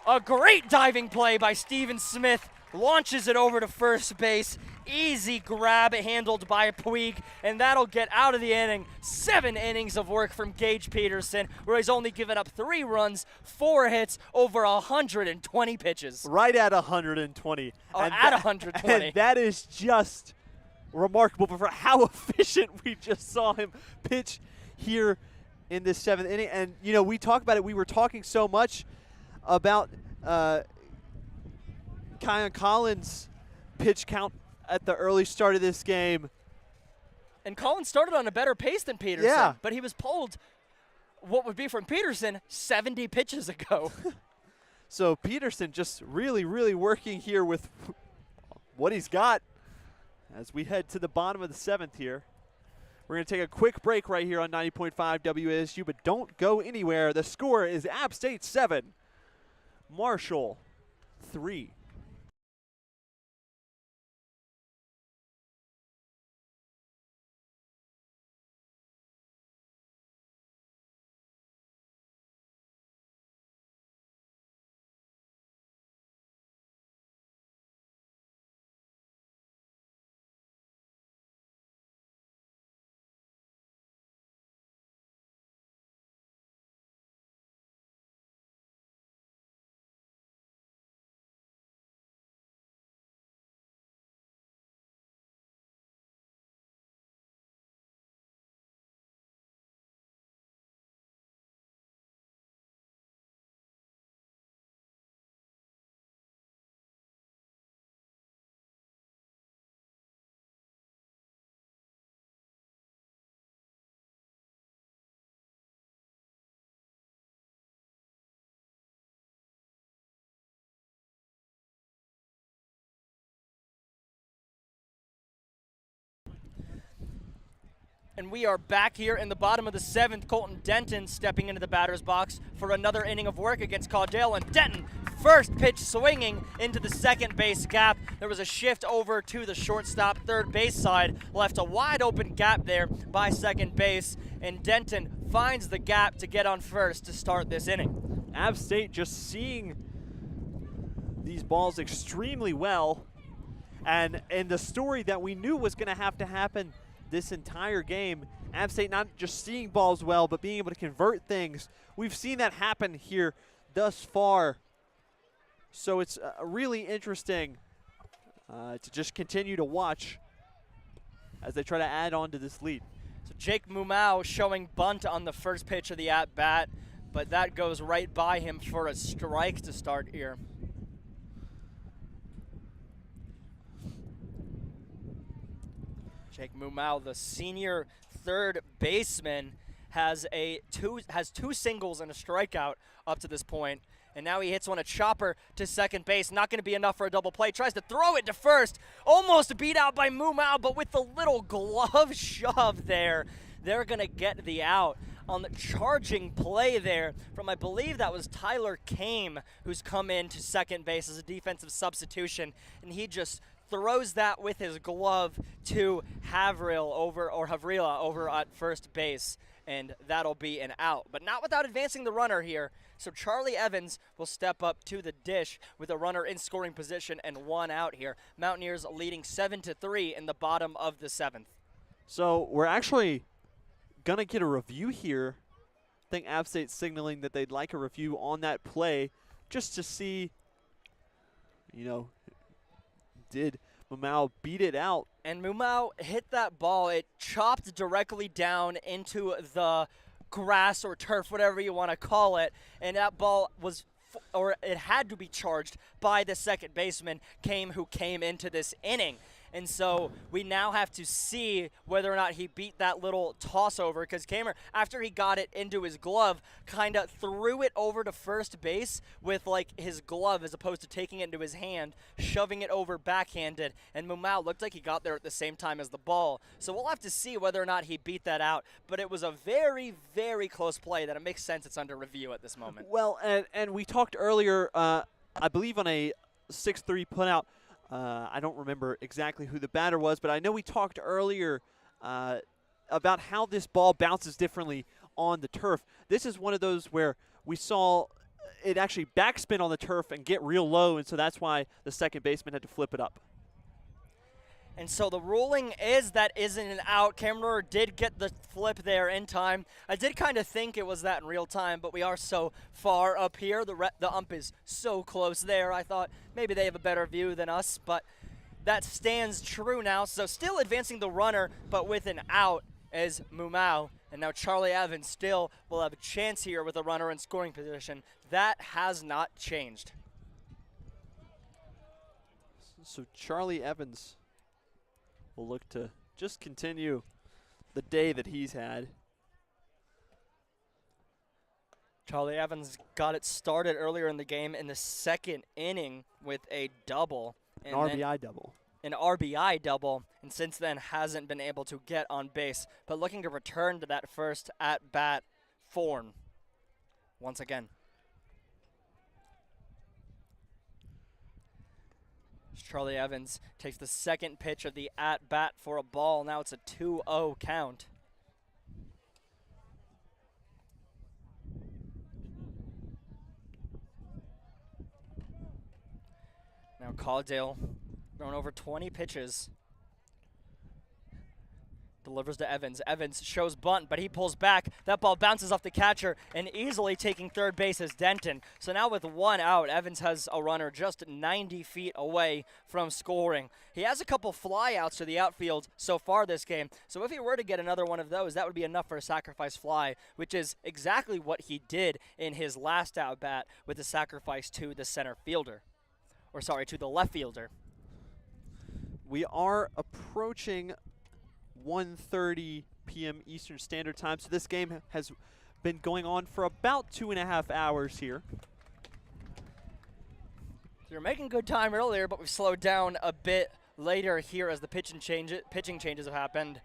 A great diving play by Steven Smith. Launches it over to first base. Easy grab handled by Puig, and that'll get out of the inning. 7 innings of work from Gage Peterson, where he's only given up 3 runs, 4 hits, over 120 pitches. Right at 120. Oh, at 120. And that is just remarkable for how efficient we just saw him pitch here in this 7th inning. And, you know, we talk about it. We were talking so much about Kyan Collins' pitch count at the early start of this game. And Collins started on a better pace than Peterson, Yeah. but he was pulled, what would be from Peterson, 70 pitches ago. So Peterson just really, really working here with what he's got as we head to the bottom of the 7th here. We're going to take a quick break right here on 90.5 WASU, but don't go anywhere. The score is App State 7, Marshall 3. And we are back here in the bottom of the 7th. Colton Denton stepping into the batter's box for another inning of work against Caudill. And Denton, first pitch swinging into the second base gap. There was a shift over to the shortstop third base side. Left a wide open gap there by second base. And Denton finds the gap to get on first to start this inning. App State just seeing these balls extremely well. And the story that we knew was going to happen this entire game, App State not just seeing balls well, but being able to convert things. We've seen that happen here thus far. So it's really interesting to just continue to watch as they try to add on to this lead. So Jake Mumau showing bunt on the first pitch of the at-bat, but that goes right by him for a strike to start here. Jake Mumau, the senior third baseman, has two singles and a strikeout up to this point. And now he hits one, a chopper to second base. Not going to be enough for a double play. Tries to throw it to first. Almost beat out by Mumau, but with the little glove shove there, they're going to get the out. On the charging play there from, I believe that was Tyler Kame, who's come in to second base as a defensive substitution. And he just throws that with his glove to Havrila over at first base, and that'll be an out. But not without advancing the runner here. So Charlie Evans will step up to the dish with a runner in scoring position and 1 out here. Mountaineers leading 7-3 in the bottom of the 7th. So we're actually going to get a review here. I think App State's signaling that they'd like a review on that play just to see you know, did Mumau beat it out. And Mumau hit that ball. It chopped directly down into the grass or turf, whatever you want to call it. And that ball was, or it had to be charged by the second baseman, who came into this inning. And so we now have to see whether or not he beat that little toss over, because Kamer, after he got it into his glove, kind of threw it over to first base with like his glove as opposed to taking it into his hand, shoving it over backhanded. And Mumau looked like he got there at the same time as the ball. So we'll have to see whether or not he beat that out. But it was a very, very close play that it makes sense it's under review at this moment. Well, and we talked earlier, I believe on a 6-3 putout. I don't remember exactly who the batter was, but I know we talked earlier about how this ball bounces differently on the turf. This is one of those where we saw it actually backspin on the turf and get real low, and so that's why the second baseman had to flip it up. And so the ruling is that isn't an out. Cameron did get the flip there in time. I did kind of think it was that in real time, but we are so far up here. The ump is so close there. I thought maybe they have a better view than us, but that stands true now. So still advancing the runner, but with an out is Mumau. And now Charlie Evans still will have a chance here with a runner in scoring position. That has not changed. So Charlie Evans will look to just continue the day that he's had. Charlie Evans got it started earlier in the game in the second inning with a double. An RBI double. An RBI double, and since then hasn't been able to get on base, but looking to return to that first at-bat form once again. Charlie Evans takes the second pitch of the at-bat for a ball. Now it's a 2-0 count. Now Caldale thrown over 20 pitches. Delivers to Evans. Evans shows bunt, but he pulls back. That ball bounces off the catcher, and easily taking third base is Denton. So now with one out, Evans has a runner just 90 feet away from scoring. He has a couple flyouts to the outfield so far this game. So if he were to get another one of those, that would be enough for a sacrifice fly, which is exactly what he did in his last out bat with the sacrifice to the center fielder. Or sorry, to the left fielder. We are approaching 1:30 p.m. Eastern Standard Time. So this game has been going on for about 2.5 hours here. So you're making good time earlier, but we've slowed down a bit later here as the pitching changes have happened.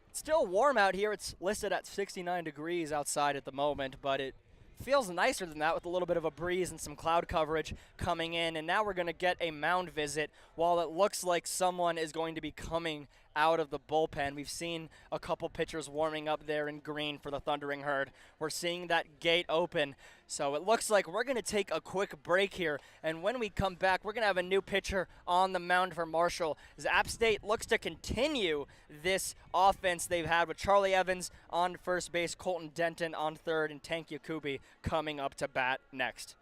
It's still warm out here. It's listed at 69 degrees outside at the moment, but it feels nicer than that with a little bit of a breeze and some cloud coverage coming in. And now we're going to get a mound visit while it looks like someone is going to be coming out of the bullpen. We've seen a couple pitchers warming up there in green for the Thundering Herd. We're seeing that gate open. So it looks like we're going to take a quick break here. And when we come back, we're going to have a new pitcher on the mound for Marshall, as App State looks to continue this offense they've had with Charlie Evans on first base, Colton Denton on third, and Tank Yakubi coming up to bat next.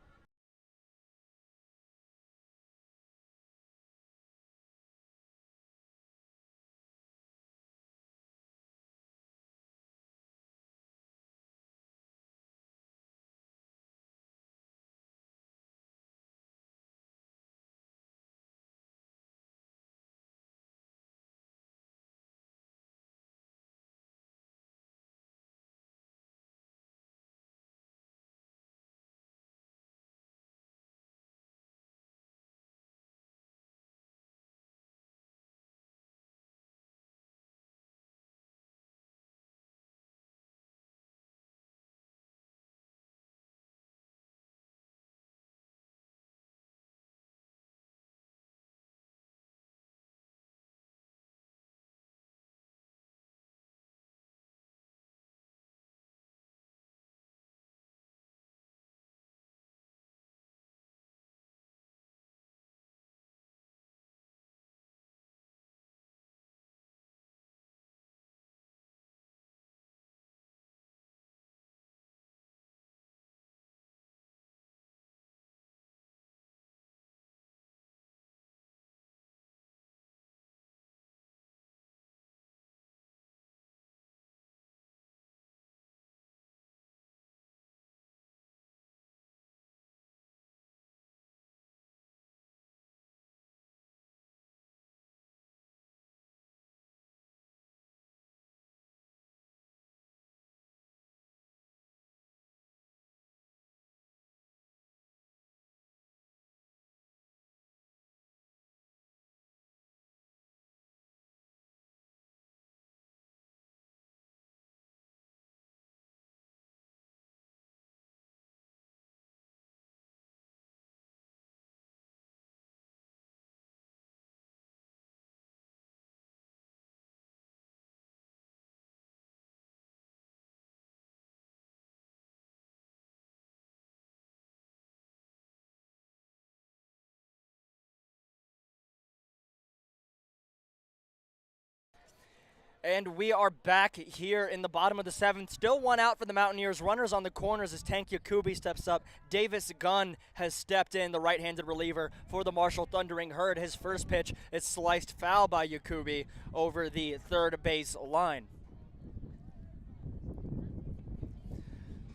And we are back here in the bottom of the 7th. Still one out for the Mountaineers. Runners on the corners as Tank Yakubi steps up. Davis Gunn has stepped in, the right-handed reliever for the Marshall Thundering Herd. His first pitch is sliced foul by Yakubi over the third base line.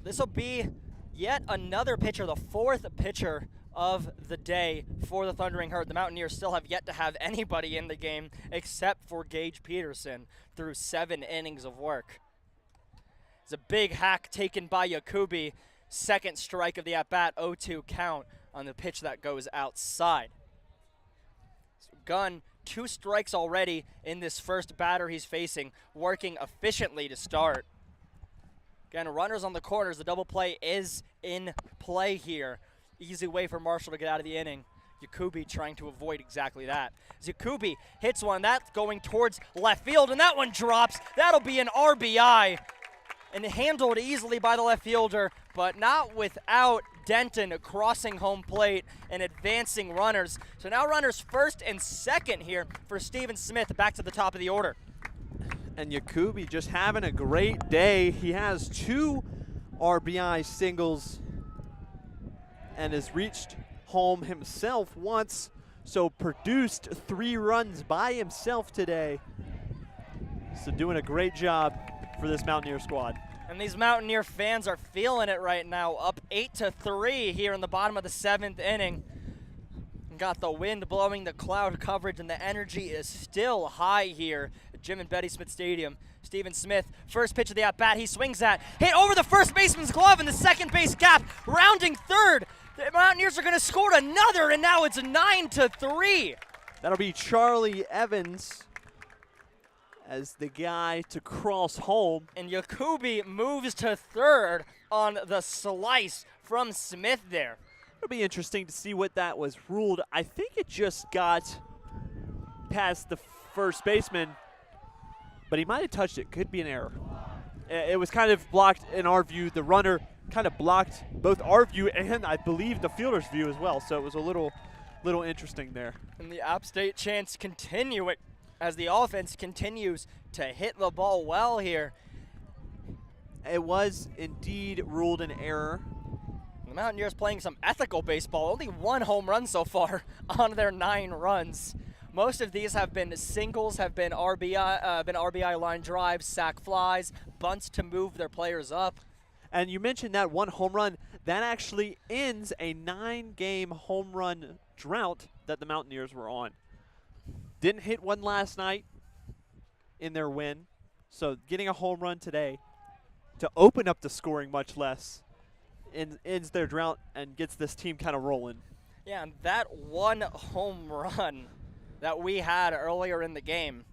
This will be yet another pitcher, the fourth pitcher of the day for the Thundering Herd. The Mountaineers still have yet to have anybody in the game except for Gage Peterson through 7 innings of work. It's a big hack taken by Yakubi. Second strike of the at-bat, 0-2 count on the pitch that goes outside. So Gunn, 2 strikes already in this first batter he's facing, working efficiently to start. Again, runners on the corners. The double play is in play here. Easy way for Marshall to get out of the inning. Yakubi trying to avoid exactly that. Yakubi hits one. That's going towards left field, and that one drops. That'll be an RBI. And handled easily by the left fielder, but not without Denton crossing home plate and advancing runners. So now runners first and second here for Steven Smith back to the top of the order. And Yakubi just having a great day. He has 2 RBI singles and has reached home himself once, so produced 3 runs by himself today. So doing a great job for this Mountaineer squad. And these Mountaineer fans are feeling it right now, up 8-3 here in the bottom of the 7th inning. Got the wind blowing the cloud coverage, and the energy is still high here at Jim and Betty Smith Stadium. Steven Smith, first pitch of the at-bat, he swings at, hit over the first baseman's glove in the second base gap, rounding third. The Mountaineers are going to score another, and now it's 9-3. That'll be Charlie Evans as the guy to cross home. And Yakubi moves to third on the slice from Smith there. It'll be interesting to see what that was ruled. I think it just got past the first baseman, but he might have touched it. Could be an error. It was kind of blocked in our view. The runner kind of blocked both our view and I believe the fielder's view as well. So it was a little interesting there. And the App State chants continue it as the offense continues to hit the ball well here. It was indeed ruled an error. The Mountaineers playing some ethical baseball. Only 1 home run so far on their 9 runs. Most of these have been singles, have been RBI line drives, sac flies, bunts to move their players up. And you mentioned that 1 home run. That actually ends a 9-game home run drought that the Mountaineers were on. Didn't hit one last night in their win. So getting a home run today to open up the scoring much less ends their drought and gets this team kind of rolling. Yeah, and that 1 home run that we had earlier in the game,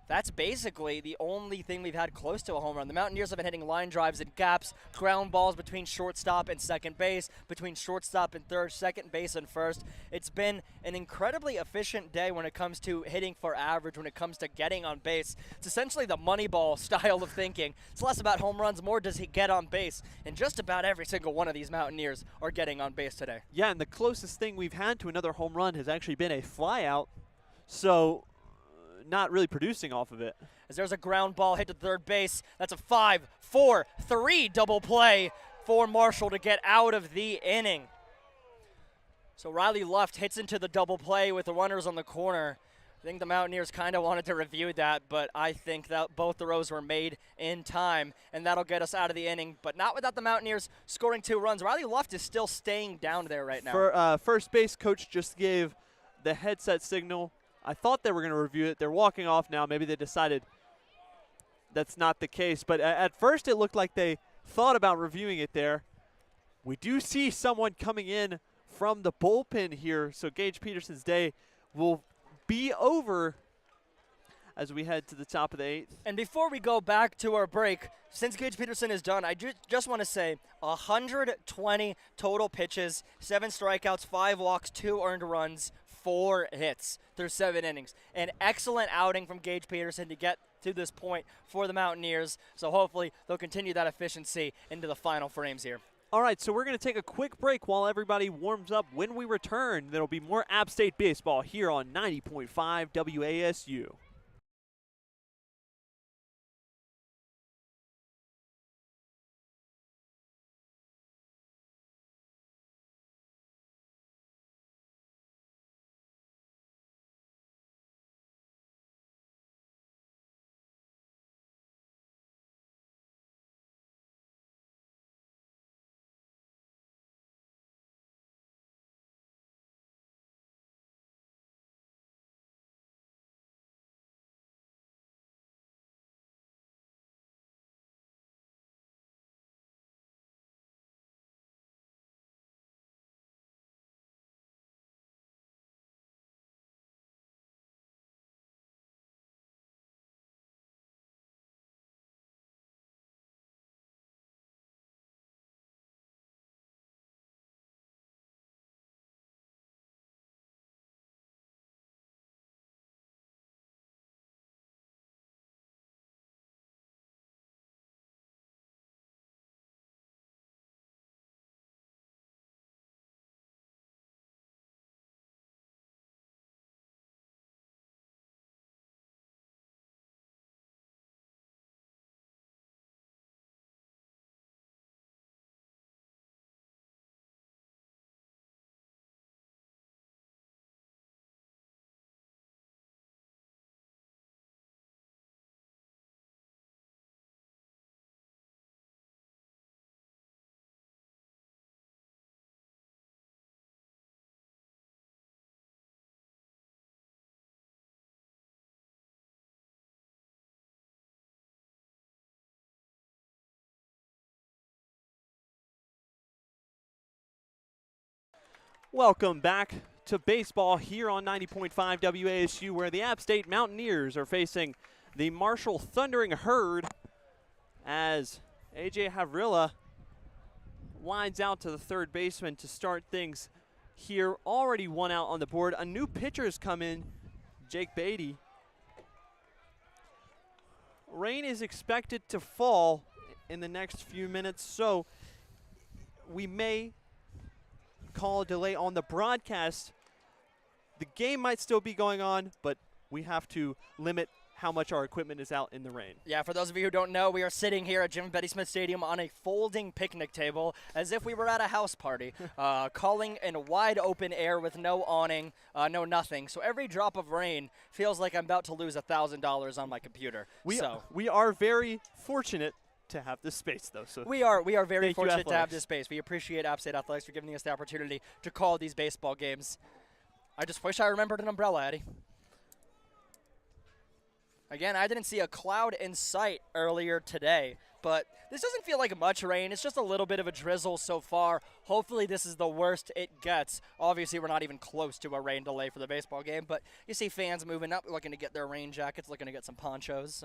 that's basically the only thing we've had close to a home run. The Mountaineers have been hitting line drives and gaps, ground balls between shortstop and second base, between shortstop and third, second base and first. It's been an incredibly efficient day when it comes to hitting for average, when it comes to getting on base. It's essentially the Moneyball style of thinking. It's less about home runs, more does he get on base. And just about every single one of these Mountaineers are getting on base today. Yeah, and the closest thing we've had to another home run has actually been a flyout. So not really producing off of it. As there's a ground ball hit to third base. That's a 5-4-3 double play for Marshall to get out of the inning. So Riley Luft hits into the double play with the runners on the corner. I think the Mountaineers kind of wanted to review that, but I think that both throws were made in time, and that'll get us out of the inning, but not without the Mountaineers scoring 2 runs. Riley Luft is still staying down there right now. For first base coach just gave the headset signal. I thought they were going to review it. They're walking off now. Maybe they decided that's not the case. But at first it looked like they thought about reviewing it there. We do see someone coming in from the bullpen here. So Gage Peterson's day will be over as we head to the top of the 8th. And before we go back to our break, since Gage Peterson is done, I just want to say 120 total pitches, 7 strikeouts, 5 walks, 2 earned runs, 4 hits through 7 innings. An excellent outing from Gage Peterson to get to this point for the Mountaineers. So hopefully they'll continue that efficiency into the final frames here. All right, so we're going to take a quick break while everybody warms up. When we return, there'll be more App State baseball here on 90.5 WASU. Welcome back to baseball here on 90.5 WASU, where the App State Mountaineers are facing the Marshall Thundering Herd as A.J. Havrilla winds out to the third baseman to start things here. Already one out on the board. A new pitcher's come in, Jake Beatty. Rain is expected to fall in the next few minutes, so we may call a delay on the broadcast. The game might still be going on, but we have to limit how much our equipment is out in the rain. Yeah, for those of you who don't know, we are sitting here at Jim and Betty Smith Stadium on a folding picnic table as if we were at a house party, calling in wide open air with no awning, no nothing. So every drop of rain feels like I'm about to lose $1,000 on my computer. We are very fortunate to have this space, though. So we are very thank you, fortunate to have Athletics. this space. We appreciate App State Athletics for giving us the opportunity to call these baseball games. I just wish I remembered an umbrella, Eddie. Again, I didn't see a cloud in sight earlier today, but this doesn't feel like much rain. It's just a little bit of a drizzle so far. Hopefully this is the worst it gets. Obviously, we're not even close to a rain delay for the baseball game, but you see fans moving up, looking to get their rain jackets, looking to get some ponchos,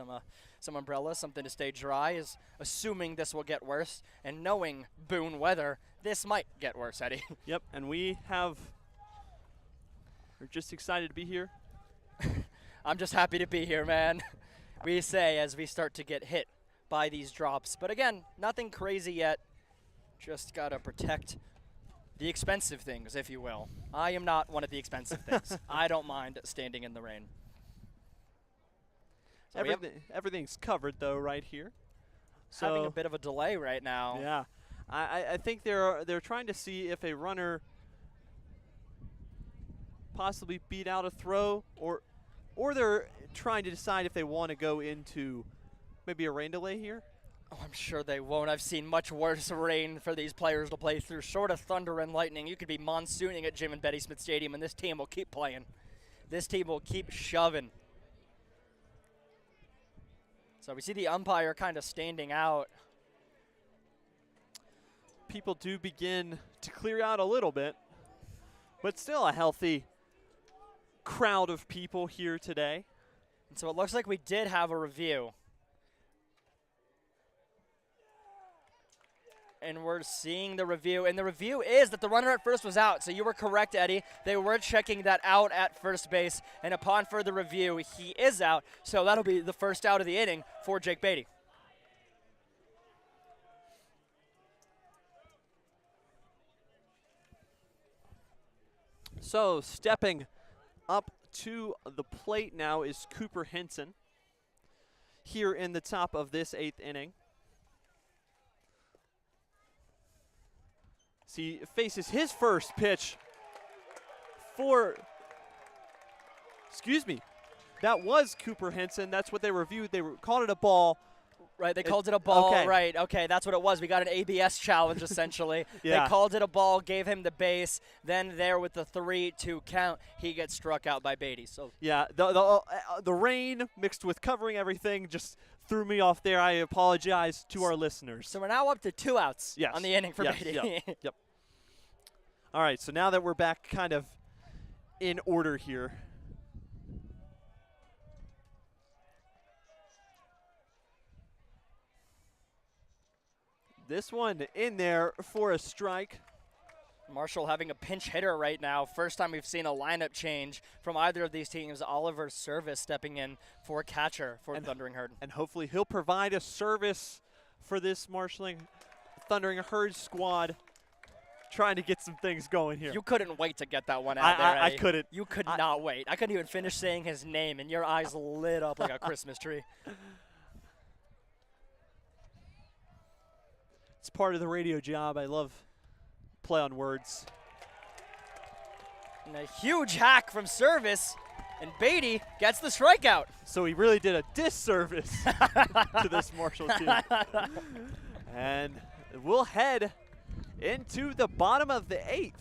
some umbrellas, something to stay dry, is assuming this will get worse. And knowing Boone weather, this might get worse, Eddie. Yep, and we're just excited to be here. I'm just happy to be here, man. We say as we start to get hit by these drops. But again, nothing crazy yet. Just got to protect the expensive things, if you will. I am not one of the expensive things. I don't mind standing in the rain. So Everything's covered, though, right here. So having a bit of a delay right now. Yeah. I think they're trying to see if a runner possibly beat out a throw, or they're trying to decide if they want to go into maybe a rain delay here. Oh, I'm sure they won't. I've seen much worse rain for these players to play through. Short of thunder and lightning, you could be monsooning at Jim and Betty Smith Stadium, and this team will keep playing. This team will keep shoving. So we see the umpire kind of standing out. People do begin to clear out a little bit, but still a healthy crowd of people here today. And so it looks like we did have a review. And we're seeing the review. And the review is that the runner at first was out. So you were correct, Eddie. They were checking that out at first base. And upon further review, he is out. So that'll be the first out of the inning for Jake Beatty. So stepping up to the plate now is Cooper Henson here in the top of this 8th inning. He faces his first pitch that was Cooper Henson. That's what they reviewed. They called it a ball. Right, they called it a ball. Okay. Right, okay, that's what it was. We got an ABS challenge, essentially. Yeah. They called it a ball, gave him the base. Then there with the 3-2 count, he gets struck out by Beatty. So Yeah, the rain mixed with covering everything just threw me off there. I apologize to our listeners. So we're now up to 2 outs Yes. on the inning for Yes, Beatty. Yep. All right, so now that we're back kind of in order here. This one in there for a strike. Marshall having a pinch hitter right now. First time we've seen a lineup change from either of these teams. Oliver Service stepping in for catcher for the Thundering Herd. And hopefully he'll provide a service for this Marshalling Thundering Herd squad, trying to get some things going here. You couldn't wait to get that one out there, I Eddie. couldn't. You could not wait. I couldn't even finish saying his name, and your eyes lit up like a Christmas tree. It's part of the radio job. I love play on words. And a huge hack from Service, and Beatty gets the strikeout. So he really did a disservice to this Marshall team. And we'll head into the bottom of the 8th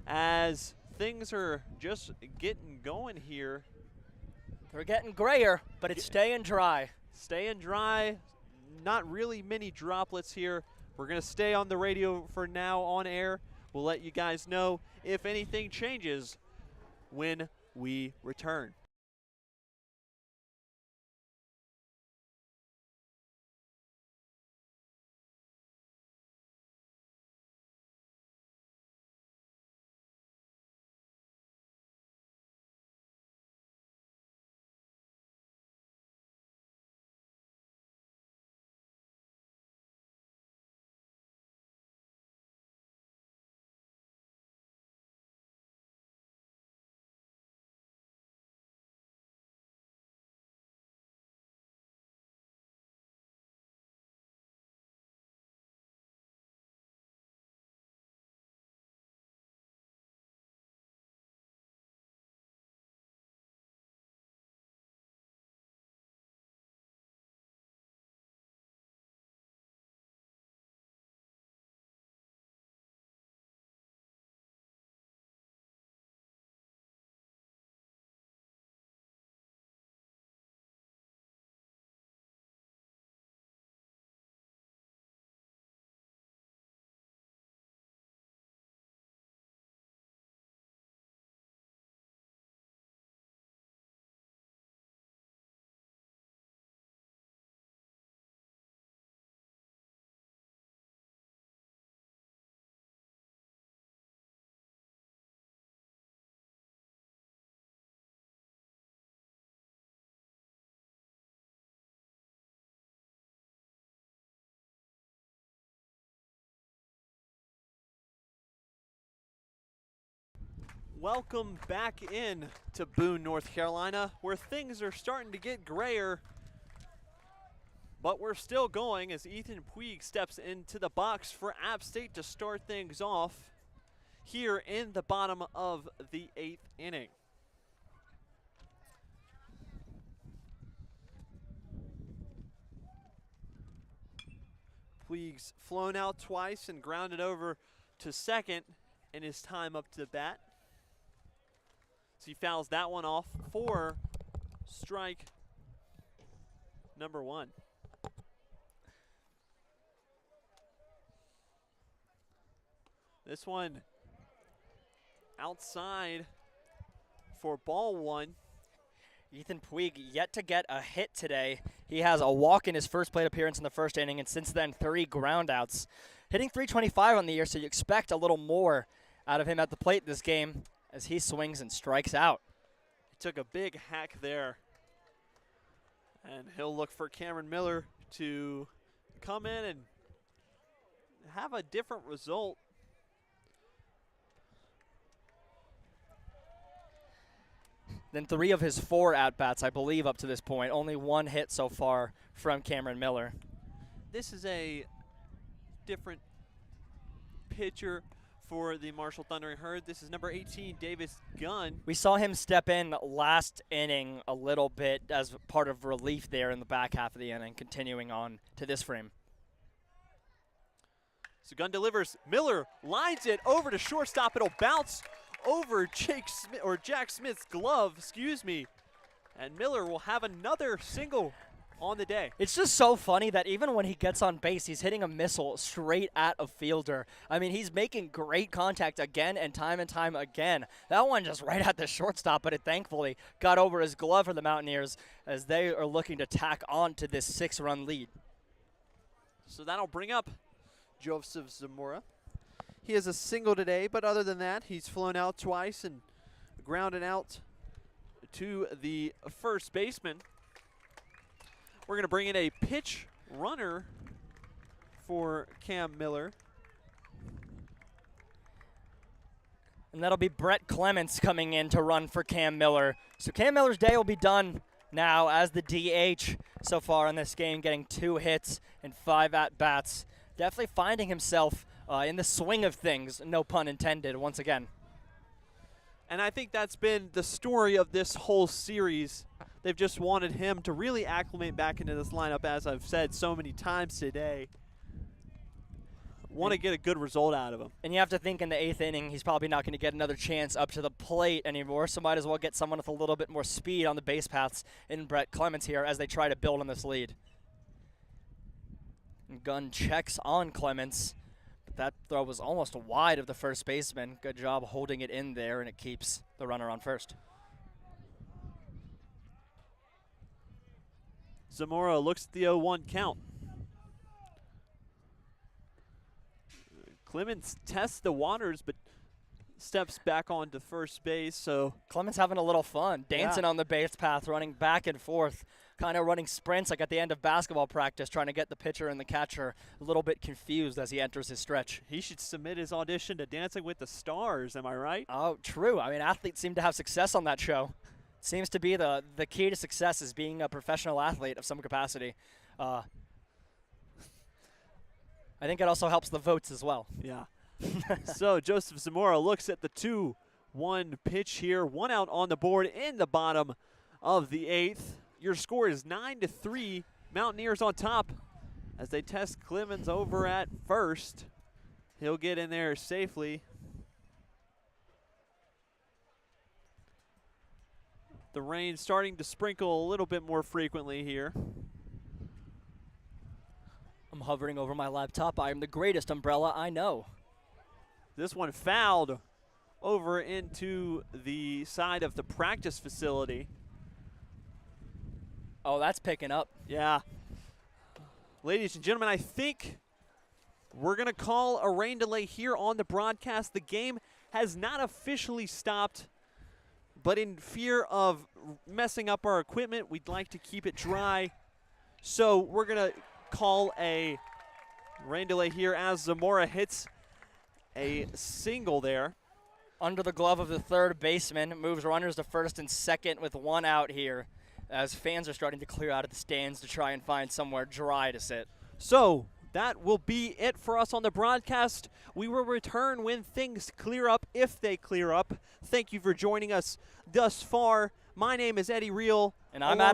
as things are just getting going here. They're getting grayer, but it's staying dry. Staying dry, not really many droplets here. We're going to stay on the radio for now on air. We'll let you guys know if anything changes when we return. Welcome back in to Boone, North Carolina, where things are starting to get grayer. But we're still going as Ethan Puig steps into the box for App State to start things off here in the bottom of the 8th inning. Puig's flown out twice and grounded over to second in his time up to the bat. So he fouls that one off for strike number 1. This one outside for ball 1. Ethan Puig yet to get a hit today. He has a walk in his first plate appearance in the first inning, and since then 3 groundouts. Hitting .325 on the year, so you expect a little more out of him at the plate this game as he swings and strikes out. He took a big hack there, and he'll look for Cameron Miller to come in and have a different result. Then 3 of his 4 at-bats, I believe, up to this point. Only 1 hit so far from Cameron Miller. This is a different pitcher for the Marshall Thundering Herd. This is number 18, Davis Gunn. We saw him step in last inning a little bit as part of relief there in the back half of the inning, continuing on to this frame. So Gunn delivers. Miller lines it over to shortstop. It'll bounce over Jack Smith's glove, and Miller will have another single on the day. It's just so funny that even when he gets on base, he's hitting a missile straight at a fielder. I mean, he's making great contact again and time again. That one just right at the shortstop, but it thankfully got over his glove for the Mountaineers as they are looking to tack on to this 6-run lead. So that'll bring up Joseph Zamora. He has a single today, but other than that, he's flown out twice and grounded out to the first baseman. We're going to bring in a pitch runner for Cam Miller. And that'll be Brett Clements coming in to run for Cam Miller. So Cam Miller's day will be done now as the DH so far in this game, getting 2 hits and 5 at-bats. Definitely finding himself in the swing of things, no pun intended, once again. And I think that's been the story of this whole series. They've just wanted him to really acclimate back into this lineup, as I've said so many times today. Want to get a good result out of him. And you have to think in the 8th inning, he's probably not going to get another chance up to the plate anymore, so might as well get someone with a little bit more speed on the base paths in Brett Clements here as they try to build on this lead. And Gunn checks on Clements. That throw was almost wide of the first baseman. Good job holding it in there, and it keeps the runner on first. Zamora looks at the 0-1 count. Clemens tests the waters, but steps back onto first base. So Clemens having a little fun, dancing on the base path, running back and forth, kind of running sprints like at the end of basketball practice, trying to get the pitcher and the catcher a little bit confused as he enters his stretch. He should submit his audition to Dancing with the Stars, am I right? Oh, true. I mean, athletes seem to have success on that show. Seems to be the key to success is being a professional athlete of some capacity. I think it also helps the votes as well. Yeah. So Joseph Zamora looks at the 2-1 pitch here. 1 out on the board in the bottom of the 8th. Your score is 9-3. Mountaineers on top as they test Clemens over at first. He'll get in there safely. The rain starting to sprinkle a little bit more frequently here. I'm hovering over my laptop. I am the greatest umbrella I know. This one fouled over into the side of the practice facility. Oh, that's picking up. Yeah. Ladies and gentlemen, I think we're going to call a rain delay here on the broadcast. The game has not officially stopped, but in fear of messing up our equipment, we'd like to keep it dry. So we're going to call a rain delay here as Zamora hits a single there. Under the glove of the third baseman, moves runners to first and second with 1 out here as fans are starting to clear out of the stands to try and find somewhere dry to sit. So that will be it for us on the broadcast. We will return when things clear up, if they clear up. Thank you for joining us thus far. My name is Eddie Reel. And I'm Adam